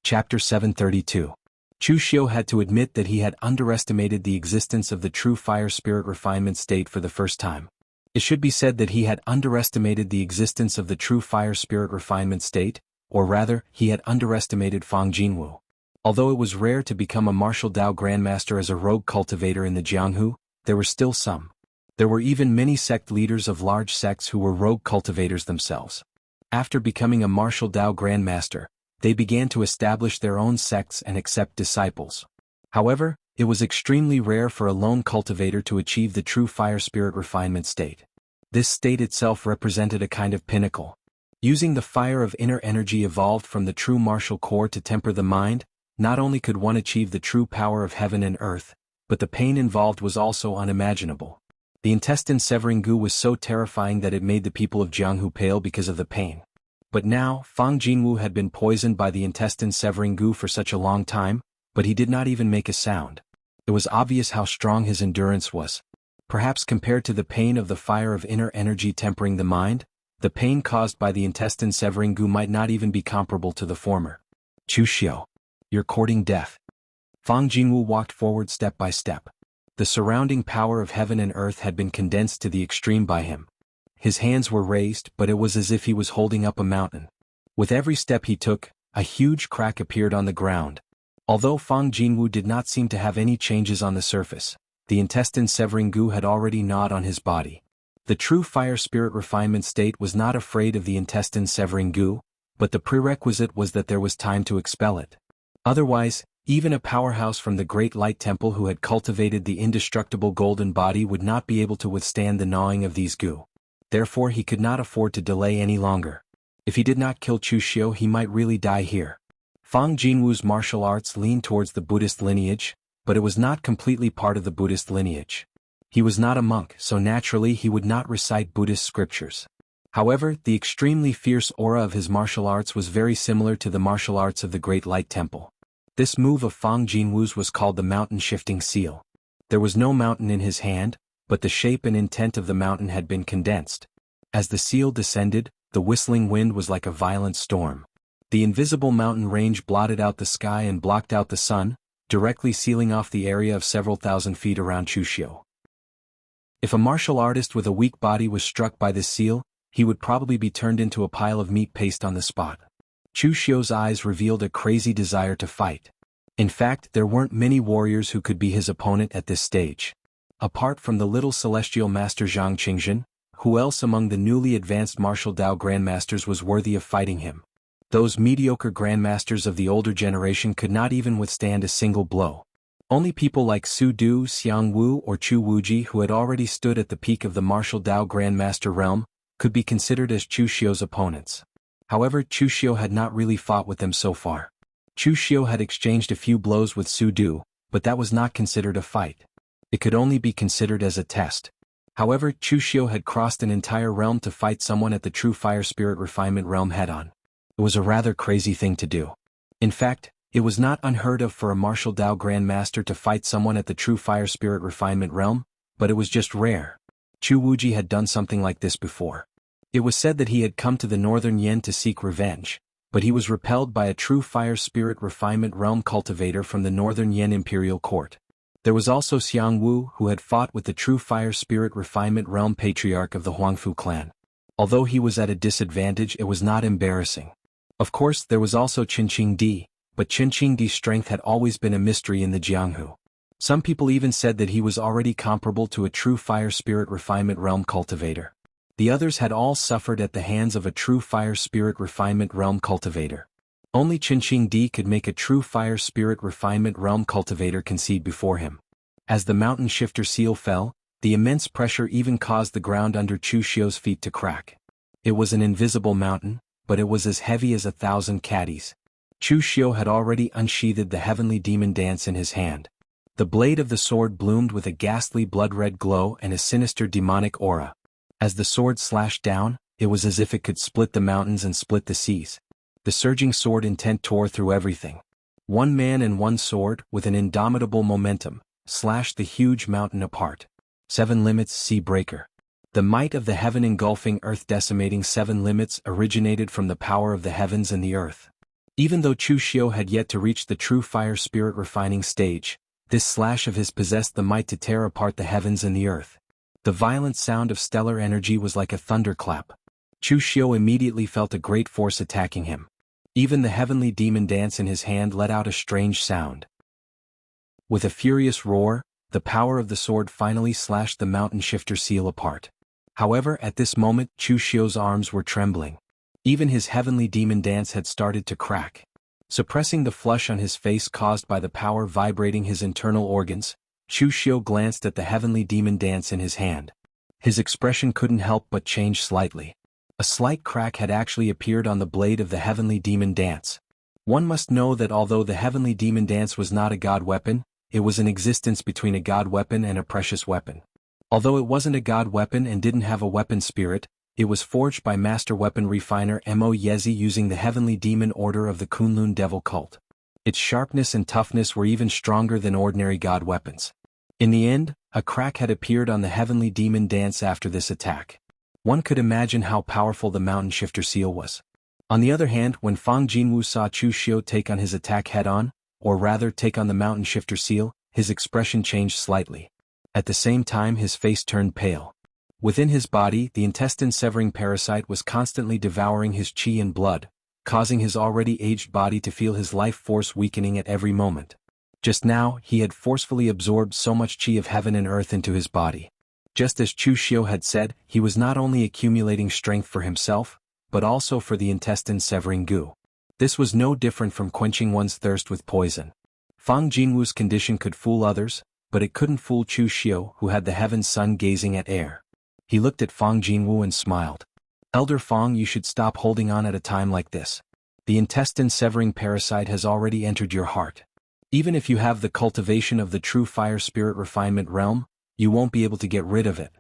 Chapter 732. Chu Xiu had to admit that he had underestimated the existence of the true fire spirit refinement state for the first time. It should be said that he had underestimated the existence of the true fire spirit refinement state, or rather, he had underestimated Fang Jinwu. Although it was rare to become a martial Dao grandmaster as a rogue cultivator in the Jianghu, there were still some. There were even many sect leaders of large sects who were rogue cultivators themselves. After becoming a martial Dao grandmaster, they began to establish their own sects and accept disciples. However, it was extremely rare for a lone cultivator to achieve the true fire spirit refinement state. This state itself represented a kind of pinnacle. Using the fire of inner energy evolved from the true martial core to temper the mind, not only could one achieve the true power of heaven and earth, but the pain involved was also unimaginable. The intestine severing goo was so terrifying that it made the people of Jianghu pale because of the pain. But now, Fang Jinwu had been poisoned by the intestine-severing goo for such a long time, but he did not even make a sound. It was obvious how strong his endurance was. Perhaps compared to the pain of the fire of inner energy tempering the mind, the pain caused by the intestine-severing goo might not even be comparable to the former. Chu Xiu, you're courting death. Fang Jinwu walked forward step by step. The surrounding power of heaven and earth had been condensed to the extreme by him. His hands were raised, but it was as if he was holding up a mountain. With every step he took, a huge crack appeared on the ground. Although Fang Jinwu did not seem to have any changes on the surface, the intestine-severing goo had already gnawed on his body. The true fire spirit refinement state was not afraid of the intestine-severing goo, but the prerequisite was that there was time to expel it. Otherwise, even a powerhouse from the Great Light Temple who had cultivated the indestructible golden body would not be able to withstand the gnawing of these goo. Therefore he could not afford to delay any longer. If he did not kill Chu Xiu, he might really die here. Fang Jinwu's martial arts leaned towards the Buddhist lineage, but it was not completely part of the Buddhist lineage. He was not a monk, so naturally he would not recite Buddhist scriptures. However, the extremely fierce aura of his martial arts was very similar to the martial arts of the Great Light Temple. This move of Fang Jinwu's was called the mountain shifting seal. There was no mountain in his hand, but the shape and intent of the mountain had been condensed. As the seal descended, the whistling wind was like a violent storm. The invisible mountain range blotted out the sky and blocked out the sun, directly sealing off the area of several thousand feet around Chu Xiu. If a martial artist with a weak body was struck by this seal, he would probably be turned into a pile of meat paste on the spot. Chu Xiu's eyes revealed a crazy desire to fight. In fact, there weren't many warriors who could be his opponent at this stage. Apart from the little celestial master Zhang Qingjin, who else among the newly advanced martial Dao grandmasters was worthy of fighting him? Those mediocre grandmasters of the older generation could not even withstand a single blow. Only people like Su Du, Xiang Wu or Chu Wuji, who had already stood at the peak of the martial Dao grandmaster realm, could be considered as Chu Xiu's opponents. However, Chu Xiu had not really fought with them so far. Chu Xiu had exchanged a few blows with Su Du, but that was not considered a fight. It could only be considered as a test. However, Chu Xiu had crossed an entire realm to fight someone at the true fire spirit refinement realm head-on. It was a rather crazy thing to do. In fact, it was not unheard of for a martial Dao grandmaster to fight someone at the true fire spirit refinement realm, but it was just rare. Chu Wuji had done something like this before. It was said that he had come to the northern Yen to seek revenge, but he was repelled by a true fire spirit refinement realm cultivator from the northern Yen imperial court. There was also Xiang Wu, who had fought with the true fire spirit refinement realm patriarch of the Huangfu clan. Although he was at a disadvantage, it was not embarrassing. Of course, there was also Qinqing Di, but Qinqing Di's strength had always been a mystery in the Jianghu. Some people even said that he was already comparable to a true fire spirit refinement realm cultivator. The others had all suffered at the hands of a true fire spirit refinement realm cultivator. Only Qinqing Di could make a true fire spirit refinement realm cultivator concede before him. As the mountain shifter seal fell, the immense pressure even caused the ground under Chu Xiu's feet to crack. It was an invisible mountain, but it was as heavy as 1,000 caddies. Chu Xiu had already unsheathed the heavenly demon dance in his hand. The blade of the sword bloomed with a ghastly blood-red glow and a sinister demonic aura. As the sword slashed down, it was as if it could split the mountains and split the seas. The surging sword intent tore through everything. One man and one sword, with an indomitable momentum, slashed the huge mountain apart. 7 limits sea breaker. The might of the heaven engulfing earth decimating 7 limits originated from the power of the heavens and the earth. Even though Chu Xiu had yet to reach the true fire spirit refining stage, this slash of his possessed the might to tear apart the heavens and the earth. The violent sound of stellar energy was like a thunderclap. Chu Xiu immediately felt a great force attacking him. Even the heavenly demon dance in his hand let out a strange sound. With a furious roar, the power of the sword finally slashed the mountain shifter seal apart. However, at this moment, Chu Xiu's arms were trembling. Even his heavenly demon dance had started to crack. Suppressing the flush on his face caused by the power vibrating his internal organs, Chu Xiu glanced at the heavenly demon dance in his hand. His expression couldn't help but change slightly. A slight crack had actually appeared on the blade of the heavenly demon dance. One must know that although the heavenly demon dance was not a god weapon, it was an existence between a god weapon and a precious weapon. Although it wasn't a god weapon and didn't have a weapon spirit, it was forged by Master Weapon Refiner Mo Yezi using the heavenly demon order of the Kunlun devil cult. Its sharpness and toughness were even stronger than ordinary god weapons. In the end, a crack had appeared on the heavenly demon dance after this attack. One could imagine how powerful the mountain shifter seal was. On the other hand, when Fang Jinwu saw Chu Xiu take on his attack head-on, or rather take on the mountain shifter seal, his expression changed slightly. At the same time his face turned pale. Within his body, the intestine-severing parasite was constantly devouring his qi and blood, causing his already aged body to feel his life force weakening at every moment. Just now, he had forcefully absorbed so much qi of heaven and earth into his body. Just as Chu Xiu had said, he was not only accumulating strength for himself, but also for the intestine-severing goo. This was no different from quenching one's thirst with poison. Fang Jinwu's condition could fool others, but it couldn't fool Chu Xiu, who had the heaven's sun gazing at air. He looked at Fang Jinwu and smiled. "Elder Fang, you should stop holding on at a time like this. The intestine-severing parasite has already entered your heart. Even if you have the cultivation of the true fire spirit refinement realm, you won't be able to get rid of it.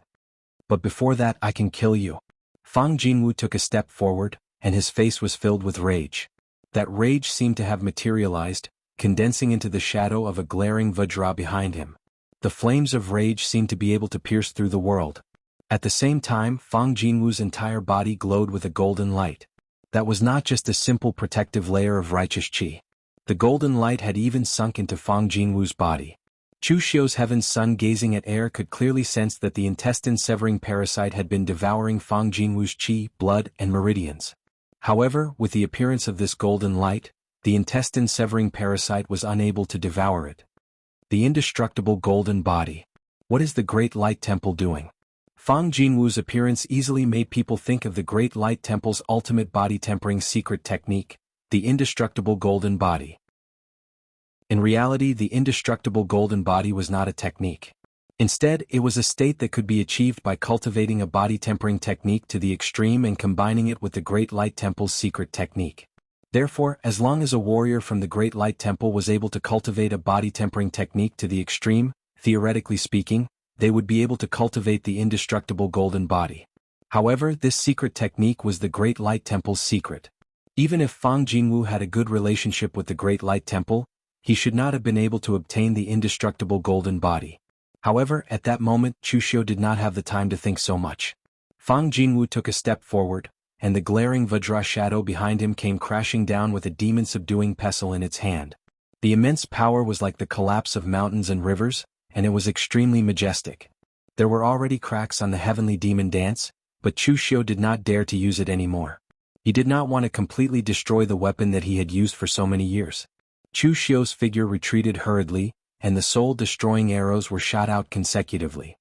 But before that I can kill you." Fang Jinwu took a step forward, and his face was filled with rage. That rage seemed to have materialized, condensing into the shadow of a glaring Vajra behind him. The flames of rage seemed to be able to pierce through the world. At the same time, Fang Jinwu's entire body glowed with a golden light. That was not just a simple protective layer of righteous qi. The golden light had even sunk into Fang Jinwu's body. Chu Xiu's heaven's sun gazing at air could clearly sense that the intestine-severing parasite had been devouring Fang Jinwu's qi, blood, and meridians. However, with the appearance of this golden light, the intestine-severing parasite was unable to devour it. The indestructible golden body. What is the Great Light Temple doing? Fang Jinwu's appearance easily made people think of the Great Light Temple's ultimate body-tempering secret technique, the indestructible golden body. In reality, the indestructible golden body was not a technique. Instead, it was a state that could be achieved by cultivating a body-tempering technique to the extreme and combining it with the Great Light Temple's secret technique. Therefore, as long as a warrior from the Great Light Temple was able to cultivate a body-tempering technique to the extreme, theoretically speaking, they would be able to cultivate the indestructible golden body. However, this secret technique was the Great Light Temple's secret. Even if Fang Jinwu had a good relationship with the Great Light Temple, he should not have been able to obtain the indestructible golden body. However, at that moment, Chu Xiu did not have the time to think so much. Fang Jinwu took a step forward, and the glaring Vajra shadow behind him came crashing down with a demon-subduing pestle in its hand. The immense power was like the collapse of mountains and rivers, and it was extremely majestic. There were already cracks on the heavenly demon dance, but Chu Xiu did not dare to use it anymore. He did not want to completely destroy the weapon that he had used for so many years. Chu Xiu's figure retreated hurriedly, and the soul-destroying arrows were shot out consecutively.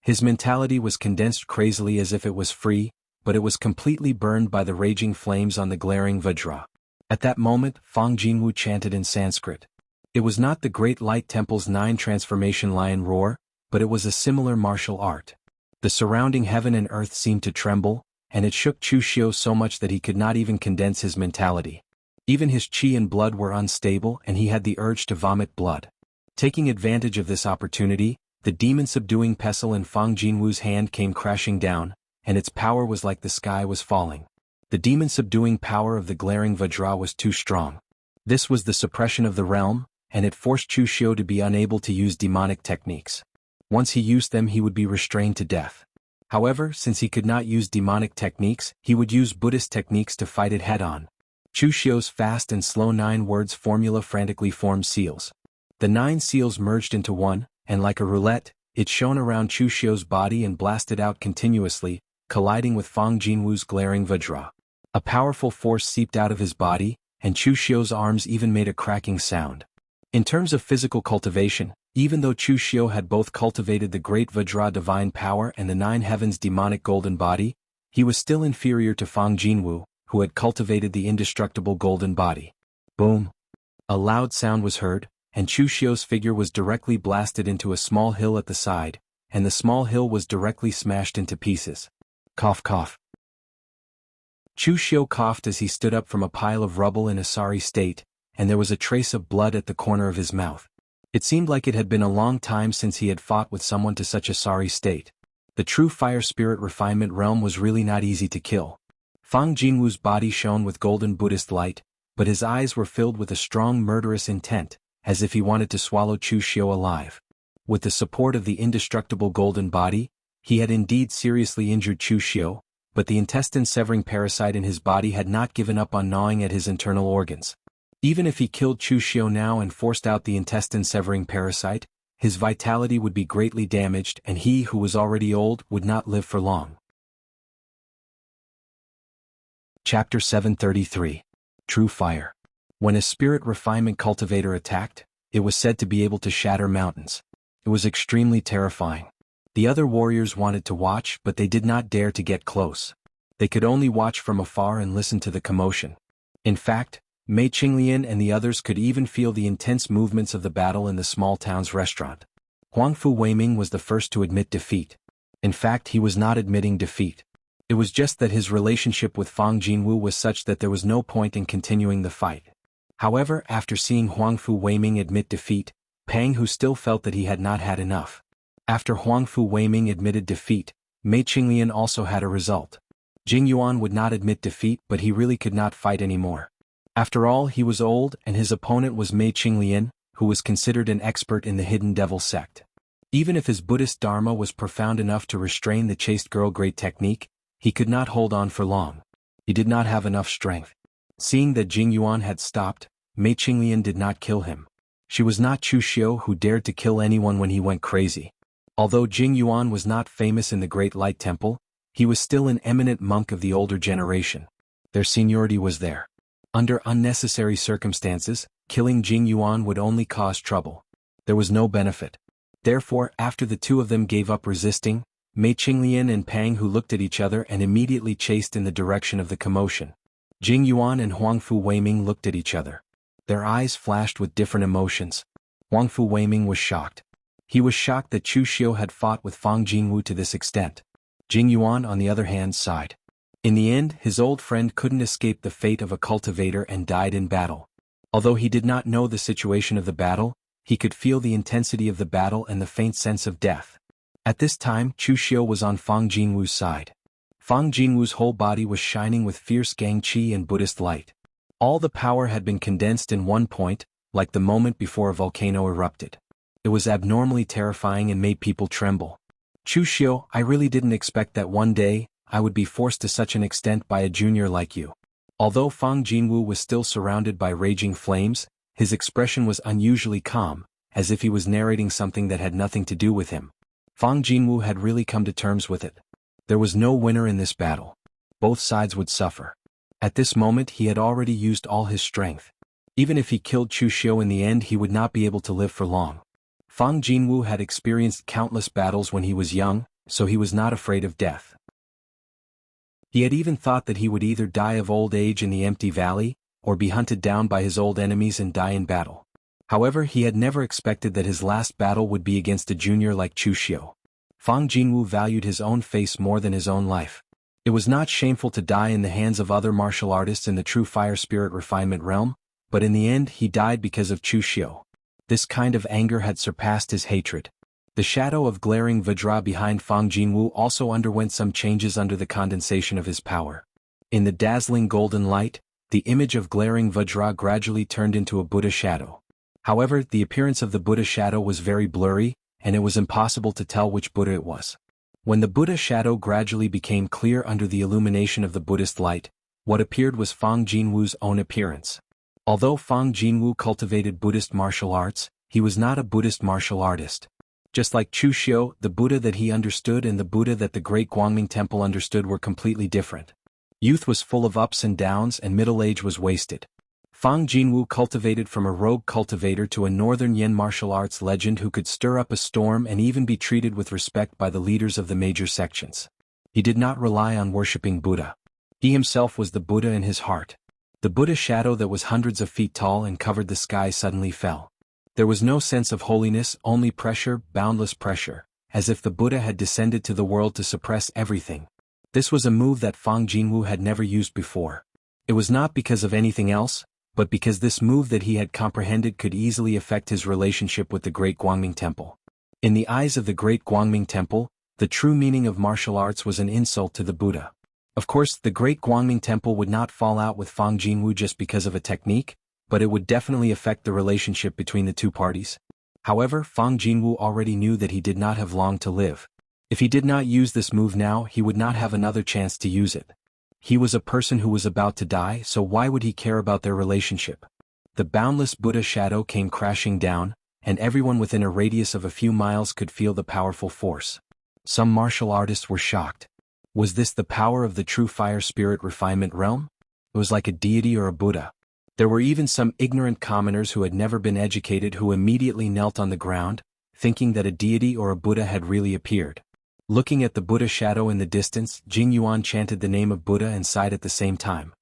His mentality was condensed crazily as if it was free, but it was completely burned by the raging flames on the glaring Vajra. At that moment, Fang Jinwu chanted in Sanskrit. It was not the Great Light Temple's 9 transformation lion roar, but it was a similar martial art. The surrounding heaven and earth seemed to tremble, and it shook Chu Xiu so much that he could not even condense his mentality. Even his qi and blood were unstable and he had the urge to vomit blood. Taking advantage of this opportunity, the demon-subduing pestle in Fang Jinwu's hand came crashing down, and its power was like the sky was falling. The demon-subduing power of the glaring Vajra was too strong. This was the suppression of the realm, and it forced Chu Xiu to be unable to use demonic techniques. Once he used them he would be restrained to death. However, since he could not use demonic techniques, he would use Buddhist techniques to fight it head-on. Chu Xiu's fast and slow 9 words formula frantically formed seals. The 9 seals merged into one, and like a roulette, it shone around Chu Xiu's body and blasted out continuously, colliding with Fang Jinwu's glaring vajra. A powerful force seeped out of his body, and Chu Xiu's arms even made a cracking sound. In terms of physical cultivation, even though Chu Xiu had both cultivated the great vajra divine power and the 9 heavens demonic golden body, he was still inferior to Fang Jinwu, who had cultivated the indestructible golden body. Boom! A loud sound was heard, and Chu Xiu's figure was directly blasted into a small hill at the side, and the small hill was directly smashed into pieces. Cough cough. Chu Xiu coughed as he stood up from a pile of rubble in a sorry state, and there was a trace of blood at the corner of his mouth. It seemed like it had been a long time since he had fought with someone to such a sorry state. The true fire spirit refinement realm was really not easy to kill. Fang Jinwu's body shone with golden Buddhist light, but his eyes were filled with a strong murderous intent, as if he wanted to swallow Chu Xiu alive. With the support of the indestructible golden body, he had indeed seriously injured Chu Xiu, but the intestine-severing parasite in his body had not given up on gnawing at his internal organs. Even if he killed Chu Xiu now and forced out the intestine-severing parasite, his vitality would be greatly damaged and he who was already old would not live for long. Chapter 733. True Fire. When a spirit refinement cultivator attacked, it was said to be able to shatter mountains. It was extremely terrifying. The other warriors wanted to watch, but they did not dare to get close. They could only watch from afar and listen to the commotion. In fact, Mei Qinglian and the others could even feel the intense movements of the battle in the small town's restaurant. Huangfu Weiming was the first to admit defeat. In fact, he was not admitting defeat. It was just that his relationship with Fang Jinwu was such that there was no point in continuing the fight. However, after seeing Huangfu Weiming admit defeat, Pang Hu still felt that he had not had enough. After Huangfu Weiming admitted defeat, Mei Qinglian also had a result. Jing Yuan would not admit defeat, but he really could not fight anymore. After all, he was old and his opponent was Mei Qinglian, who was considered an expert in the hidden devil sect. Even if his Buddhist dharma was profound enough to restrain the chaste girl great technique, he could not hold on for long. He did not have enough strength. Seeing that Jing Yuan had stopped, Mei Qinglian did not kill him. She was not Chu Xiu who dared to kill anyone when he went crazy. Although Jing Yuan was not famous in the Great Light Temple, he was still an eminent monk of the older generation. Their seniority was there. Under unnecessary circumstances, killing Jing Yuan would only cause trouble. There was no benefit. Therefore, after the two of them gave up resisting, Mei Qinglian and Pang Hu looked at each other and immediately chased in the direction of the commotion. Jing Yuan and Huangfu Weiming looked at each other. Their eyes flashed with different emotions. Huangfu Weiming was shocked. He was shocked that Chu Xiu had fought with Fang Jinwu to this extent. Jing Yuan, on the other hand, sighed. In the end, his old friend couldn't escape the fate of a cultivator and died in battle. Although he did not know the situation of the battle, he could feel the intensity of the battle and the faint sense of death. At this time, Chu Xiu was on Fang Jinwu's side. Fang Jinwu's whole body was shining with fierce gang qi and Buddhist light. All the power had been condensed in one point, like the moment before a volcano erupted. It was abnormally terrifying and made people tremble. Chu Xiu, I really didn't expect that one day, I would be forced to such an extent by a junior like you. Although Fang Jinwu was still surrounded by raging flames, his expression was unusually calm, as if he was narrating something that had nothing to do with him. Fang Jinwu had really come to terms with it. There was no winner in this battle. Both sides would suffer. At this moment he had already used all his strength. Even if he killed Chu Xiu in the end, he would not be able to live for long. Fang Jinwu had experienced countless battles when he was young, so he was not afraid of death. He had even thought that he would either die of old age in the empty valley, or be hunted down by his old enemies and die in battle. However, he had never expected that his last battle would be against a junior like Chu Xiu. Fang Jinwu valued his own face more than his own life. It was not shameful to die in the hands of other martial artists in the true fire spirit refinement realm, but in the end he died because of Chu Xiu. This kind of anger had surpassed his hatred. The shadow of glaring Vajra behind Fang Jinwu also underwent some changes under the condensation of his power. In the dazzling golden light, the image of glaring Vajra gradually turned into a Buddha shadow. However, the appearance of the Buddha shadow was very blurry, and it was impossible to tell which Buddha it was. When the Buddha shadow gradually became clear under the illumination of the Buddhist light, What appeared was Fang Jinwu's own appearance. Although Fang Jinwu cultivated Buddhist martial arts, he was not a Buddhist martial artist. Just like Chu Xiu, the Buddha that he understood and the Buddha that the Great Guangming Temple understood were completely different. Youth was full of ups and downs and middle age was wasted. Fang Jinwu cultivated from a rogue cultivator to a northern Yen martial arts legend who could stir up a storm and even be treated with respect by the leaders of the major sections. He did not rely on worshipping Buddha. He himself was the Buddha in his heart. The Buddha shadow that was hundreds of feet tall and covered the sky suddenly fell. There was no sense of holiness, only pressure, boundless pressure, as if the Buddha had descended to the world to suppress everything. This was a move that Fang Jinwu had never used before. It was not because of anything else, but because this move that he had comprehended could easily affect his relationship with the Great Guangming Temple. In the eyes of the Great Guangming Temple, the true meaning of martial arts was an insult to the Buddha. Of course, the Great Guangming Temple would not fall out with Fang Jinwu just because of a technique, but it would definitely affect the relationship between the two parties. However, Fang Jinwu already knew that he did not have long to live. If he did not use this move now, he would not have another chance to use it. He was a person who was about to die, so why would he care about their relationship? The boundless Buddha shadow came crashing down, and everyone within a radius of a few miles could feel the powerful force. Some martial artists were shocked. Was this the power of the true fire spirit refinement realm? It was like a deity or a Buddha. There were even some ignorant commoners who had never been educated who immediately knelt on the ground, thinking that a deity or a Buddha had really appeared. Looking at the Buddha shadow in the distance, Jing Yuan chanted the name of Buddha and sighed at the same time.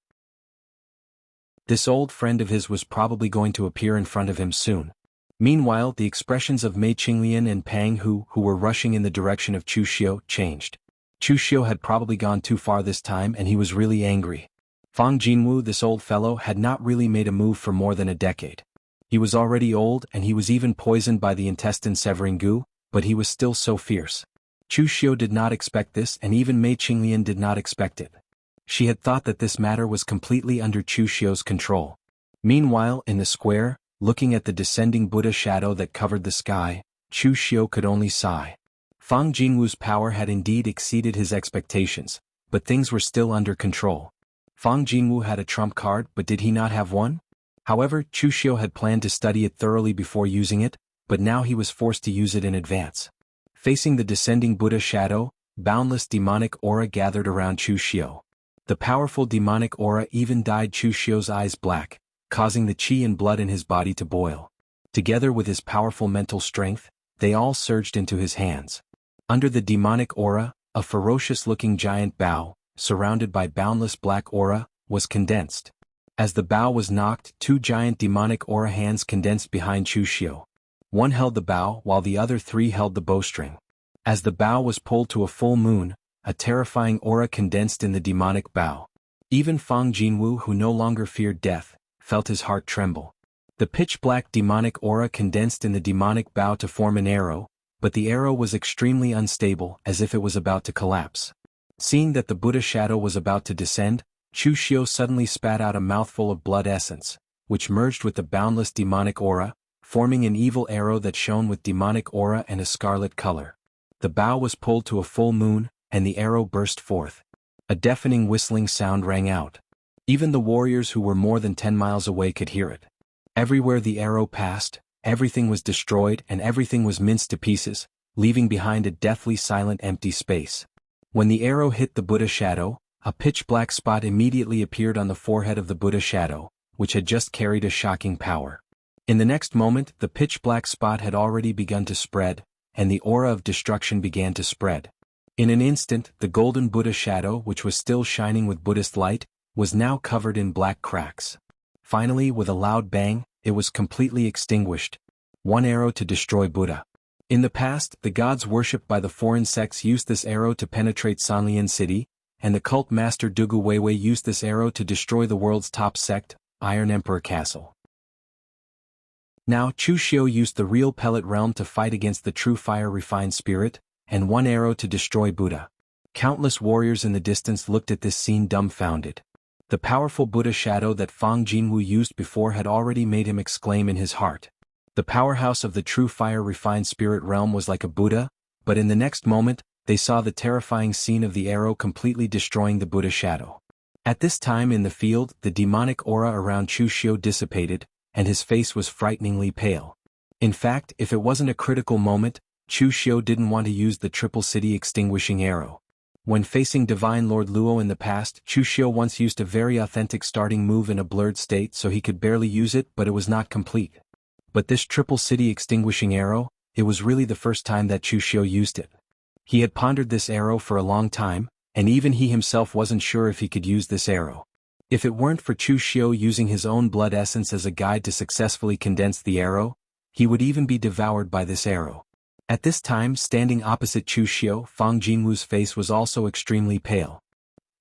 This old friend of his was probably going to appear in front of him soon. Meanwhile, the expressions of Mei Qinglian and Pang Hu, who were rushing in the direction of Chu Xiu, changed. Chu Xiu had probably gone too far this time and he was really angry. Fang Jinwu, this old fellow, had not really made a move for more than a decade. He was already old and he was even poisoned by the intestine-severing goo, but he was still so fierce. Chu Xiu did not expect this and even Mei Qinglian did not expect it. She had thought that this matter was completely under Chu Xiu's control. Meanwhile, in the square, looking at the descending Buddha shadow that covered the sky, Chu Xiu could only sigh. Fang Jinwu's power had indeed exceeded his expectations, but things were still under control. Fang Jinwu had a trump card, but did he not have one? However, Chu Xiu had planned to study it thoroughly before using it, but now he was forced to use it in advance. Facing the descending Buddha shadow, boundless demonic aura gathered around Chu Xiu. The powerful demonic aura even dyed Chu Xiu's eyes black, causing the qi and blood in his body to boil. Together with his powerful mental strength, they all surged into his hands. Under the demonic aura, a ferocious-looking giant bow, surrounded by boundless black aura, was condensed. As the bow was knocked, two giant demonic aura hands condensed behind Chu Xiu. One held the bow while the other three held the bowstring. As the bow was pulled to a full moon, a terrifying aura condensed in the demonic bow. Even Fang Jinwu, who no longer feared death, felt his heart tremble. The pitch-black demonic aura condensed in the demonic bow to form an arrow, but the arrow was extremely unstable, as if it was about to collapse. Seeing that the Buddha shadow was about to descend, Chu Xiu suddenly spat out a mouthful of blood essence, which merged with the boundless demonic aura, forming an evil arrow that shone with demonic aura and a scarlet color. The bow was pulled to a full moon, and the arrow burst forth. A deafening whistling sound rang out. Even the warriors who were more than 10 miles away could hear it. Everywhere the arrow passed, everything was destroyed and everything was minced to pieces, leaving behind a deathly silent empty space. When the arrow hit the Buddha shadow, a pitch-black spot immediately appeared on the forehead of the Buddha shadow, which had just carried a shocking power. In the next moment, the pitch-black spot had already begun to spread, and the aura of destruction began to spread. In an instant, the golden Buddha shadow, which was still shining with Buddhist light, was now covered in black cracks. Finally, with a loud bang, it was completely extinguished. One arrow to destroy Buddha. In the past, the gods worshipped by the foreign sects used this arrow to penetrate Sanlian city, and the cult master Dugu Weiwei used this arrow to destroy the world's top sect, Iron Emperor Castle. Now Chu Xiu used the real pellet realm to fight against the true fire refined spirit, and one arrow to destroy Buddha. Countless warriors in the distance looked at this scene dumbfounded. The powerful Buddha shadow that Fang Jinwu used before had already made him exclaim in his heart. The powerhouse of the true fire refined spirit realm was like a Buddha, but in the next moment, they saw the terrifying scene of the arrow completely destroying the Buddha shadow. At this time in the field, the demonic aura around Chu Xiu dissipated, and his face was frighteningly pale. In fact, if it wasn't a critical moment, Chu Xiu didn't want to use the Triple City Extinguishing Arrow. When facing Divine Lord Luo in the past, Chu Xiu once used a very authentic starting move in a blurred state so he could barely use it, but it was not complete. But this Triple City Extinguishing Arrow, it was really the first time that Chu Xiu used it. He had pondered this arrow for a long time, and even he himself wasn't sure if he could use this arrow. If it weren't for Chu Xiu using his own blood essence as a guide to successfully condense the arrow, he would even be devoured by this arrow. At this time, standing opposite Chu Xiu, Fang Jinwu's face was also extremely pale.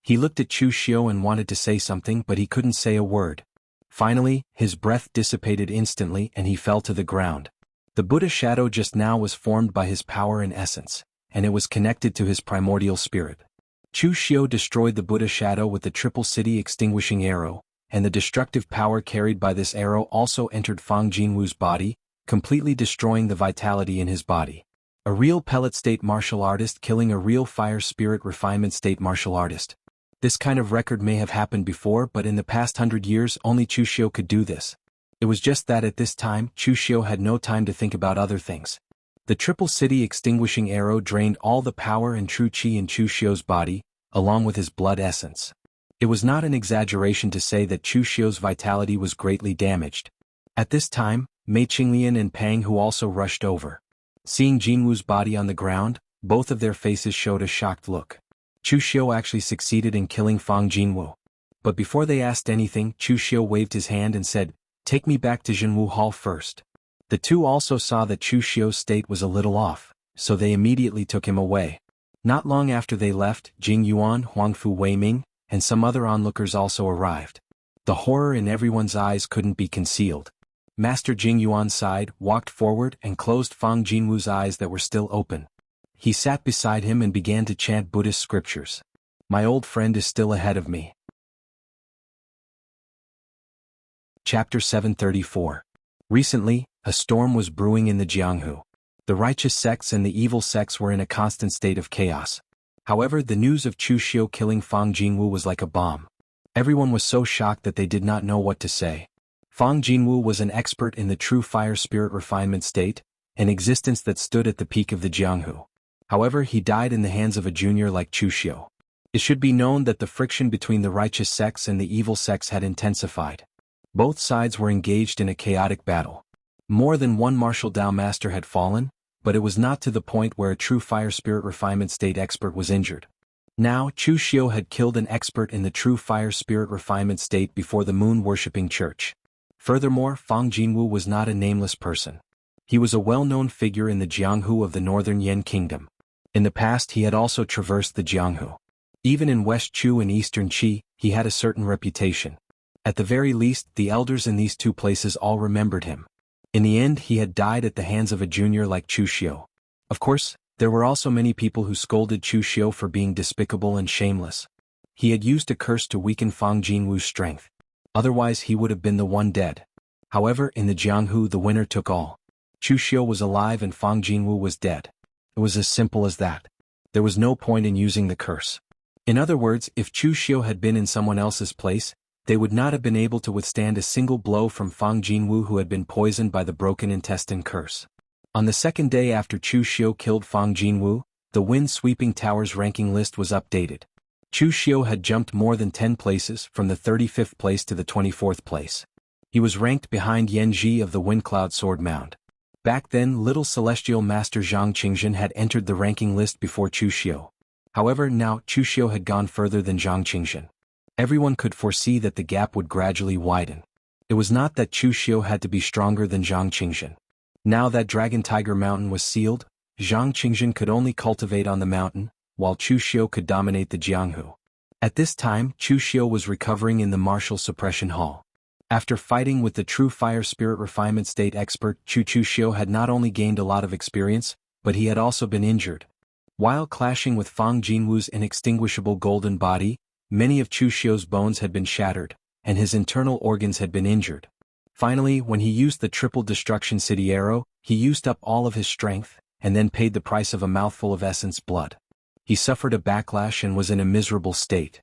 He looked at Chu Xiu and wanted to say something, but he couldn't say a word. Finally, his breath dissipated instantly and he fell to the ground. The Buddha shadow just now was formed by his power and essence, and it was connected to his primordial spirit. Chu Xiu destroyed the Buddha shadow with the Triple City Extinguishing Arrow, and the destructive power carried by this arrow also entered Fang Jinwu's body, completely destroying the vitality in his body. A real pellet state martial artist killing a real fire spirit refinement state martial artist. This kind of record may have happened before, but in the past 100 years only Chu Xiu could do this. It was just that at this time, Chu Xiu had no time to think about other things. The Triple City Extinguishing Arrow drained all the power and true qi in Chu Xiu's body, along with his blood essence. It was not an exaggeration to say that Chu Xiu's vitality was greatly damaged. At this time, Mei Qinglian and Pang Hu also rushed over. Seeing Jinwu's body on the ground, both of their faces showed a shocked look. Chu Xiu actually succeeded in killing Fang Jinwu. But before they asked anything, Chu Xiu waved his hand and said, "Take me back to Jinwu Hall first." The two also saw that Chu Xiu's state was a little off, so they immediately took him away. Not long after they left, Jing Yuan, Huangfu Weiming, and some other onlookers also arrived. The horror in everyone's eyes couldn't be concealed. Master Jing Yuan sighed, walked forward and closed Fang Jinwu's eyes that were still open. He sat beside him and began to chant Buddhist scriptures. "My old friend is still ahead of me." Chapter 734. Recently, a storm was brewing in the Jianghu. The righteous sects and the evil sects were in a constant state of chaos. However, the news of Chu Xiu killing Fang Jinwu was like a bomb. Everyone was so shocked that they did not know what to say. Fang Jinwu was an expert in the true fire spirit refinement state, an existence that stood at the peak of the Jianghu. However, he died in the hands of a junior like Chu Xiu. It should be known that the friction between the righteous sects and the evil sects had intensified. Both sides were engaged in a chaotic battle. More than one martial Dao master had fallen, but it was not to the point where a true fire spirit refinement state expert was injured. Now, Chu Xiu had killed an expert in the true fire spirit refinement state before the moon-worshipping church. Furthermore, Fang Jinwu was not a nameless person. He was a well-known figure in the Jianghu of the northern Yan kingdom. In the past he had also traversed the Jianghu. Even in West Chu and Eastern Qi, he had a certain reputation. At the very least, the elders in these two places all remembered him. In the end, he had died at the hands of a junior like Chu Xiu. Of course, there were also many people who scolded Chu Xiu for being despicable and shameless. He had used a curse to weaken Fang Jinwu's strength. Otherwise he would have been the one dead. However, in the Jianghu the winner took all. Chu Xiu was alive and Fang Jinwu was dead. It was as simple as that. There was no point in using the curse. In other words, if Chu Xiu had been in someone else's place, they would not have been able to withstand a single blow from Fang Jinwu, who had been poisoned by the broken intestine curse. On the second day after Chu Xiu killed Fang Jinwu, the wind-sweeping towers ranking list was updated. Chu Xiu had jumped more than 10 places, from the 35th place to the 24th place. He was ranked behind Yan Ji of the Windcloud Sword Mound. Back then, little celestial master Zhang Qingzhen had entered the ranking list before Chu Xiu. However, now Chu Xiu had gone further than Zhang Qingzhen. Everyone could foresee that the gap would gradually widen. It was not that Chu Xiu had to be stronger than Zhang Qingzhen. Now that Dragon Tiger Mountain was sealed, Zhang Qingzhen could only cultivate on the mountain, while Chu Xiu could dominate the Jianghu. At this time, Chu Xiu was recovering in the martial suppression hall. After fighting with the true fire spirit refinement state expert, Chu Xiu had not only gained a lot of experience, but he had also been injured. While clashing with Fang Jinwu's inextinguishable golden body, many of Chu Xiu's bones had been shattered, and his internal organs had been injured. Finally, when he used the triple destruction city arrow, he used up all of his strength, and then paid the price of a mouthful of essence blood. He suffered a backlash and was in a miserable state.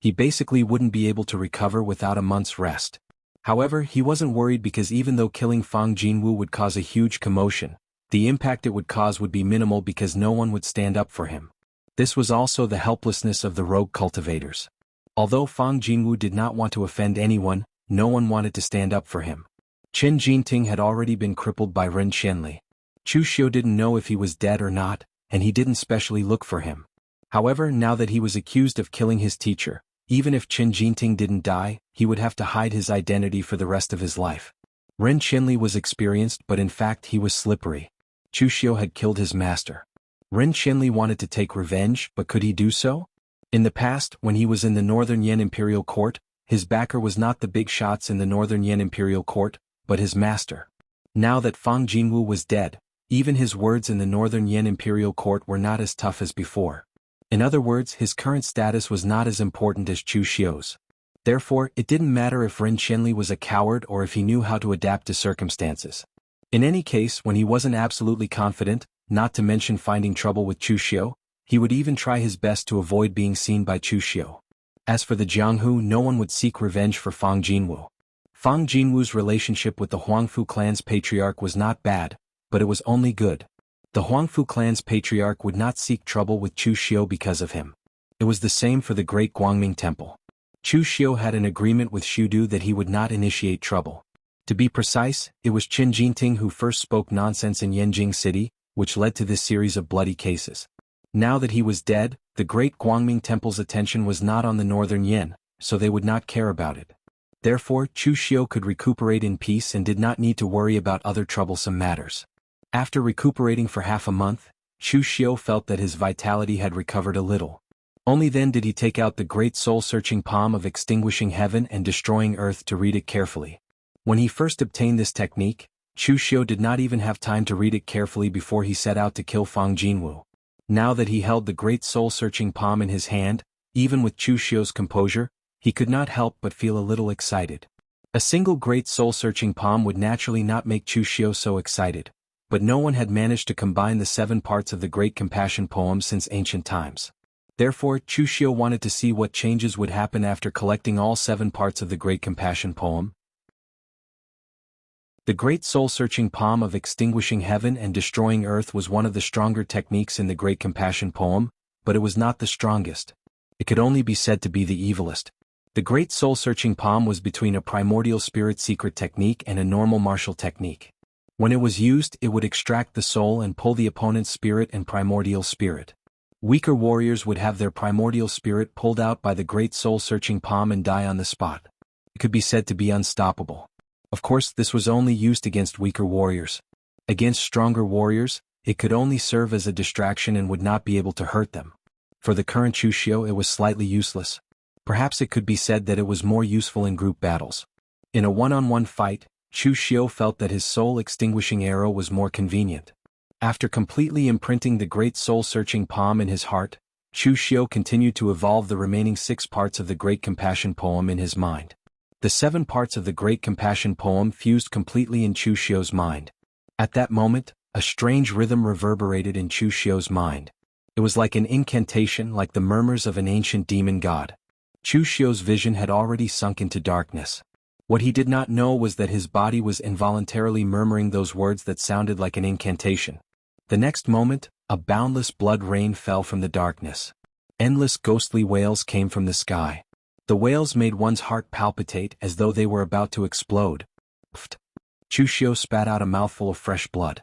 He basically wouldn't be able to recover without a month's rest. However, he wasn't worried because even though killing Fang Jinwu would cause a huge commotion, the impact it would cause would be minimal because no one would stand up for him. This was also the helplessness of the rogue cultivators. Although Fang Jinwu did not want to offend anyone, no one wanted to stand up for him. Qin Jinting had already been crippled by Ren Qianli. Chu Xiu didn't know if he was dead or not, and he didn't specially look for him. However, now that he was accused of killing his teacher, even if Qin Jinting didn't die, he would have to hide his identity for the rest of his life. Ren Qianli was experienced, but in fact he was slippery. Chu Xiu had killed his master. Ren Qianli wanted to take revenge, but could he do so? In the past, when he was in the Northern Yan Imperial Court, his backer was not the big shots in the Northern Yan Imperial Court, but his master. Now that Fang Jinwu was dead, even his words in the Northern Yan Imperial Court were not as tough as before. In other words, his current status was not as important as Chu Xiu's. Therefore, it didn't matter if Ren Qianli was a coward or if he knew how to adapt to circumstances. In any case, when he wasn't absolutely confident, not to mention finding trouble with Chu Xiu, he would even try his best to avoid being seen by Chu Xiu. As for the Jianghu, no one would seek revenge for Fang Jinwu. Fang Jinwu's relationship with the Huangfu clan's patriarch was not bad, but it was only good. The Huangfu clan's patriarch would not seek trouble with Chu Xiu because of him. It was the same for the Great Guangming Temple. Chu Xiu had an agreement with Shudu that he would not initiate trouble. To be precise, it was Qin Jinting who first spoke nonsense in Yanjing City, which led to this series of bloody cases. Now that he was dead, the Great Guangming Temple's attention was not on the Northern Yan, so they would not care about it. Therefore, Chu Xiu could recuperate in peace and did not need to worry about other troublesome matters. After recuperating for half a month, Chu Xiu felt that his vitality had recovered a little. Only then did he take out the great soul-searching palm of extinguishing heaven and destroying earth to read it carefully. When he first obtained this technique, Chu Xiu did not even have time to read it carefully before he set out to kill Fang Jinwu. Now that he held the great soul-searching palm in his hand, even with Chu Xiu's composure, he could not help but feel a little excited. A single great soul-searching palm would naturally not make Chu Xiu so excited, but no one had managed to combine the 7 parts of the Great Compassion poem since ancient times. Therefore, Chu Xiu wanted to see what changes would happen after collecting all 7 parts of the Great Compassion poem. The great soul-searching palm of extinguishing heaven and destroying earth was one of the stronger techniques in the Great Compassion poem, but it was not the strongest. It could only be said to be the evilest. The great soul-searching palm was between a primordial spirit secret technique and a normal martial technique. When it was used, it would extract the soul and pull the opponent's spirit and primordial spirit. Weaker warriors would have their primordial spirit pulled out by the great soul-searching palm and die on the spot. It could be said to be unstoppable. Of course, this was only used against weaker warriors. Against stronger warriors, it could only serve as a distraction and would not be able to hurt them. For the current Chu Xiu, it was slightly useless. Perhaps it could be said that it was more useful in group battles. In a one-on-one fight, Chu Xiu felt that his soul-extinguishing arrow was more convenient. After completely imprinting the great soul-searching palm in his heart, Chu Xiu continued to evolve the remaining 6 parts of the Great Compassion poem in his mind. The 7 parts of the Great Compassion poem fused completely in Chu Xiu's mind. At that moment, a strange rhythm reverberated in Chu Xiu's mind. It was like an incantation, like the murmurs of an ancient demon god. Chu Xiu's vision had already sunk into darkness. What he did not know was that his body was involuntarily murmuring those words that sounded like an incantation. The next moment, a boundless blood rain fell from the darkness. Endless ghostly wails came from the sky. The wails made one's heart palpitate as though they were about to explode. Pfft! Chu Xiu spat out a mouthful of fresh blood.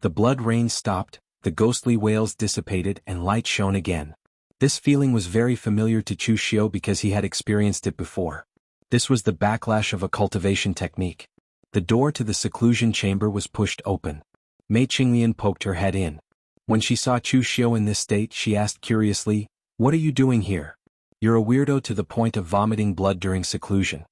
The blood rain stopped, the ghostly wails dissipated and light shone again. This feeling was very familiar to Chu Xiu because he had experienced it before. This was the backlash of a cultivation technique. The door to the seclusion chamber was pushed open. Mei Qinglian poked her head in. When she saw Chu Xiu in this state, she asked curiously, "What are you doing here? You're a weirdo to the point of vomiting blood during seclusion."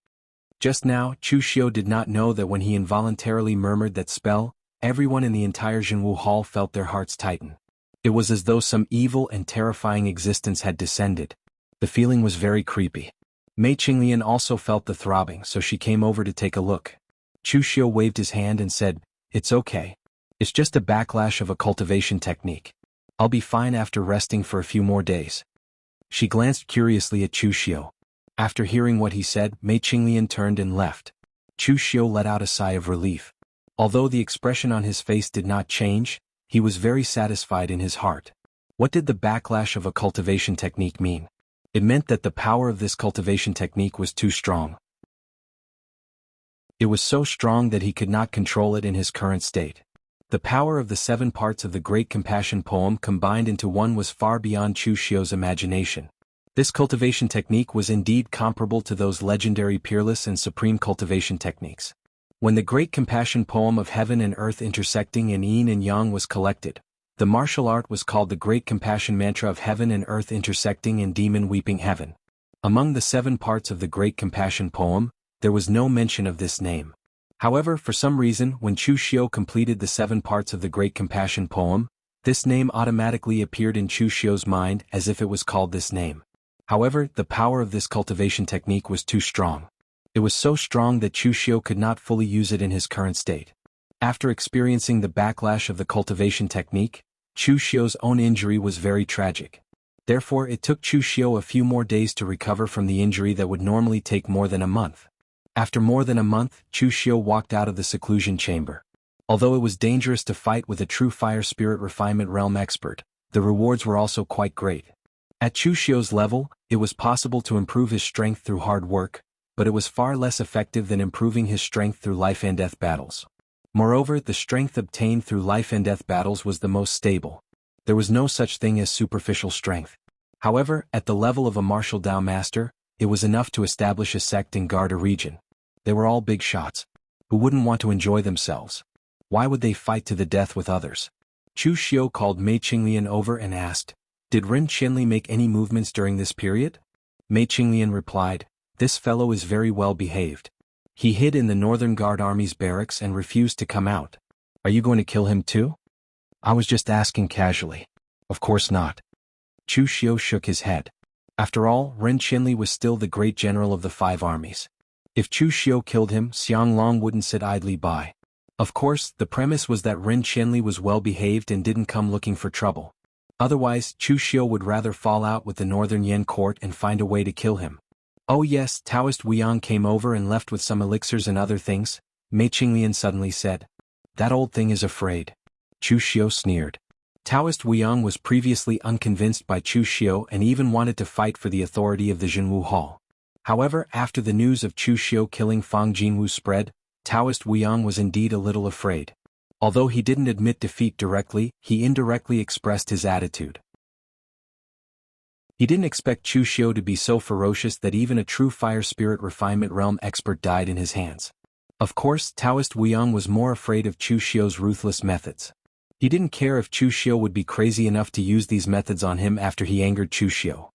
Just now, Chu Xiu did not know that when he involuntarily murmured that spell, everyone in the entire Zhenwu Hall felt their hearts tighten. It was as though some evil and terrifying existence had descended. The feeling was very creepy. Mei Qinglian also felt the throbbing, so she came over to take a look. Chu Xiu waved his hand and said, "It's okay. It's just a backlash of a cultivation technique. I'll be fine after resting for a few more days." She glanced curiously at Chu Xiu. After hearing what he said, Mei Qinglian turned and left. Chu Xiu let out a sigh of relief. Although the expression on his face did not change, he was very satisfied in his heart. What did the backlash of a cultivation technique mean? It meant that the power of this cultivation technique was too strong. It was so strong that he could not control it in his current state. The power of the 7 parts of the Great Compassion poem combined into one was far beyond Chu Xiu's imagination. This cultivation technique was indeed comparable to those legendary peerless and supreme cultivation techniques. When the Great Compassion poem of heaven and earth intersecting in yin and yang was collected, the martial art was called the Great Compassion mantra of heaven and earth intersecting in demon weeping heaven. Among the 7 parts of the Great Compassion poem, there was no mention of this name. However, for some reason, when Chu Xiu completed the 7 parts of the Great Compassion poem, this name automatically appeared in Chu Xiu's mind as if it was called this name. However, the power of this cultivation technique was too strong. It was so strong that Chu Xiu could not fully use it in his current state. After experiencing the backlash of the cultivation technique, Chu Xiu's own injury was very tragic. Therefore, it took Chu Xiu a few more days to recover from the injury that would normally take more than a month. After more than a month, Chu Xiu walked out of the seclusion chamber. Although it was dangerous to fight with a true fire spirit refinement realm expert, the rewards were also quite great. At Chu Xiu's level, it was possible to improve his strength through hard work, but it was far less effective than improving his strength through life and death battles. Moreover, the strength obtained through life and death battles was the most stable. There was no such thing as superficial strength. However, at the level of a martial Dao master, it was enough to establish a sect and guard a region. They were all big shots. Who wouldn't want to enjoy themselves? Why would they fight to the death with others? Chu Xiu called Mei Qinglian over and asked, "Did Ren Qianli make any movements during this period?" Mei Qinglian replied, "This fellow is very well behaved. He hid in the Northern Guard Army's barracks and refused to come out. Are you going to kill him too?" "I was just asking casually." "Of course not." Chu Xiu shook his head. After all, Ren Qianli was still the great general of the 5 armies. If Chu Xiu killed him, Xiang Long wouldn't sit idly by. Of course, the premise was that Ren Qianli was well behaved and didn't come looking for trouble. Otherwise, Chu Xiu would rather fall out with the Northern Yan court and find a way to kill him. "Oh yes, Taoist Wuyang came over and left with some elixirs and other things," Mei Qinglian suddenly said. "That old thing is afraid." Chu Xiu sneered. Taoist Wuyang was previously unconvinced by Chu Xiu and even wanted to fight for the authority of the Jinwu Hall. However, after the news of Chu Xiu killing Fang Jinwu spread, Taoist Wuyang was indeed a little afraid. Although he didn't admit defeat directly, he indirectly expressed his attitude. He didn't expect Chu Xiu to be so ferocious that even a true fire spirit refinement realm expert died in his hands. Of course, Taoist Wuyang was more afraid of Chu Xiu's ruthless methods. He didn't care if Chu Xiu would be crazy enough to use these methods on him after he angered Chu Xiu.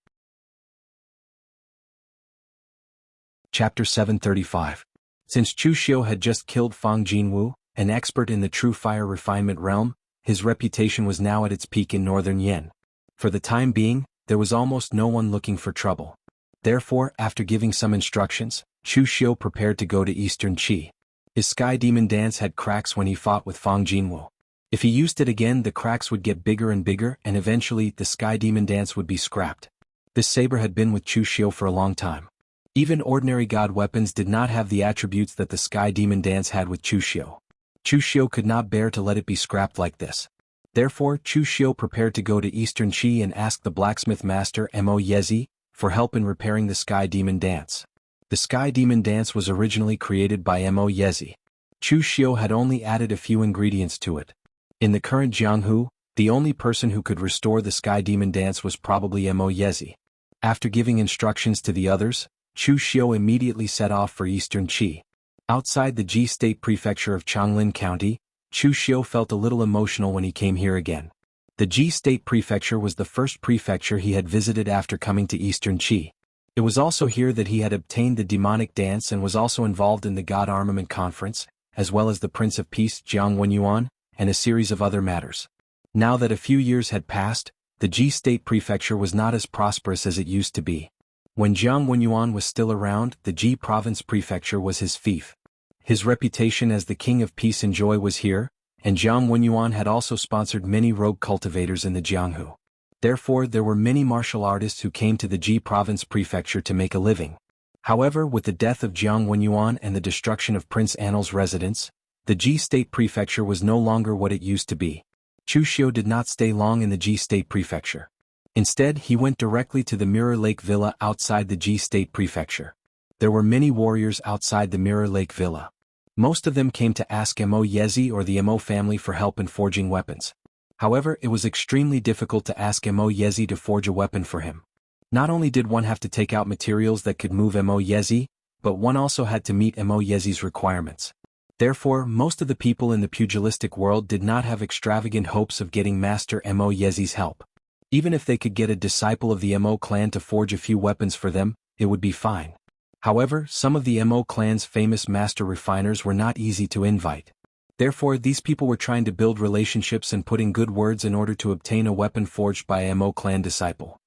Chapter 735. Since Chu Xiu had just killed Fang Jinwu, an expert in the true fire refinement realm, his reputation was now at its peak in Northern Yan. For the time being, there was almost no one looking for trouble. Therefore, after giving some instructions, Chu Xiu prepared to go to Eastern Qi. His Sky Demon dance had cracks when he fought with Fang Jinwu. If he used it again, the cracks would get bigger and bigger, and eventually the Sky Demon dance would be scrapped. This saber had been with Chu Xiu for a long time. Even ordinary god weapons did not have the attributes that the Sky Demon dance had with Chu Xiu. Chu Xiu could not bear to let it be scrapped like this. Therefore, Chu Xiu prepared to go to Eastern Qi and ask the blacksmith master Mo Yezi for help in repairing the Sky Demon dance. The Sky Demon dance was originally created by Mo Yezi. Chu Xiu had only added a few ingredients to it. In the current Jianghu, the only person who could restore the Sky Demon dance was probably Mo Yezi. After giving instructions to the others, Chu Xiu immediately set off for Eastern Qi. Outside the Ji State Prefecture of Changlin County, Chu Xiu felt a little emotional when he came here again. The Ji State Prefecture was the first prefecture he had visited after coming to Eastern Qi. It was also here that he had obtained the demonic dance and was also involved in the God Armament Conference, as well as the Prince of Peace Jiang Wenyuan, and a series of other matters. Now that a few years had passed, the Ji State Prefecture was not as prosperous as it used to be. When Jiang Wenyuan was still around, the Ji Province Prefecture was his fief. His reputation as the King of Peace and Joy was here, and Jiang Wenyuan had also sponsored many rogue cultivators in the Jianghu. Therefore, there were many martial artists who came to the Ji Province Prefecture to make a living. However, with the death of Jiang Wenyuan and the destruction of Prince Annal's residence, the Ji State Prefecture was no longer what it used to be. Chu Xiu did not stay long in the Ji State Prefecture. Instead, he went directly to the Mirror Lake Villa outside the Ji State Prefecture. There were many warriors outside the Mirror Lake Villa. Most of them came to ask Mo Yezi or the Mo family for help in forging weapons. However, it was extremely difficult to ask Mo Yezi to forge a weapon for him. Not only did one have to take out materials that could move Mo Yezi, but one also had to meet Mo Yezi's requirements. Therefore, most of the people in the pugilistic world did not have extravagant hopes of getting Master Mo Yezi's help. Even if they could get a disciple of the Mo clan to forge a few weapons for them, it would be fine. However, some of the Mo clan's famous master refiners were not easy to invite. Therefore, these people were trying to build relationships and put in good words in order to obtain a weapon forged by a Mo clan disciple.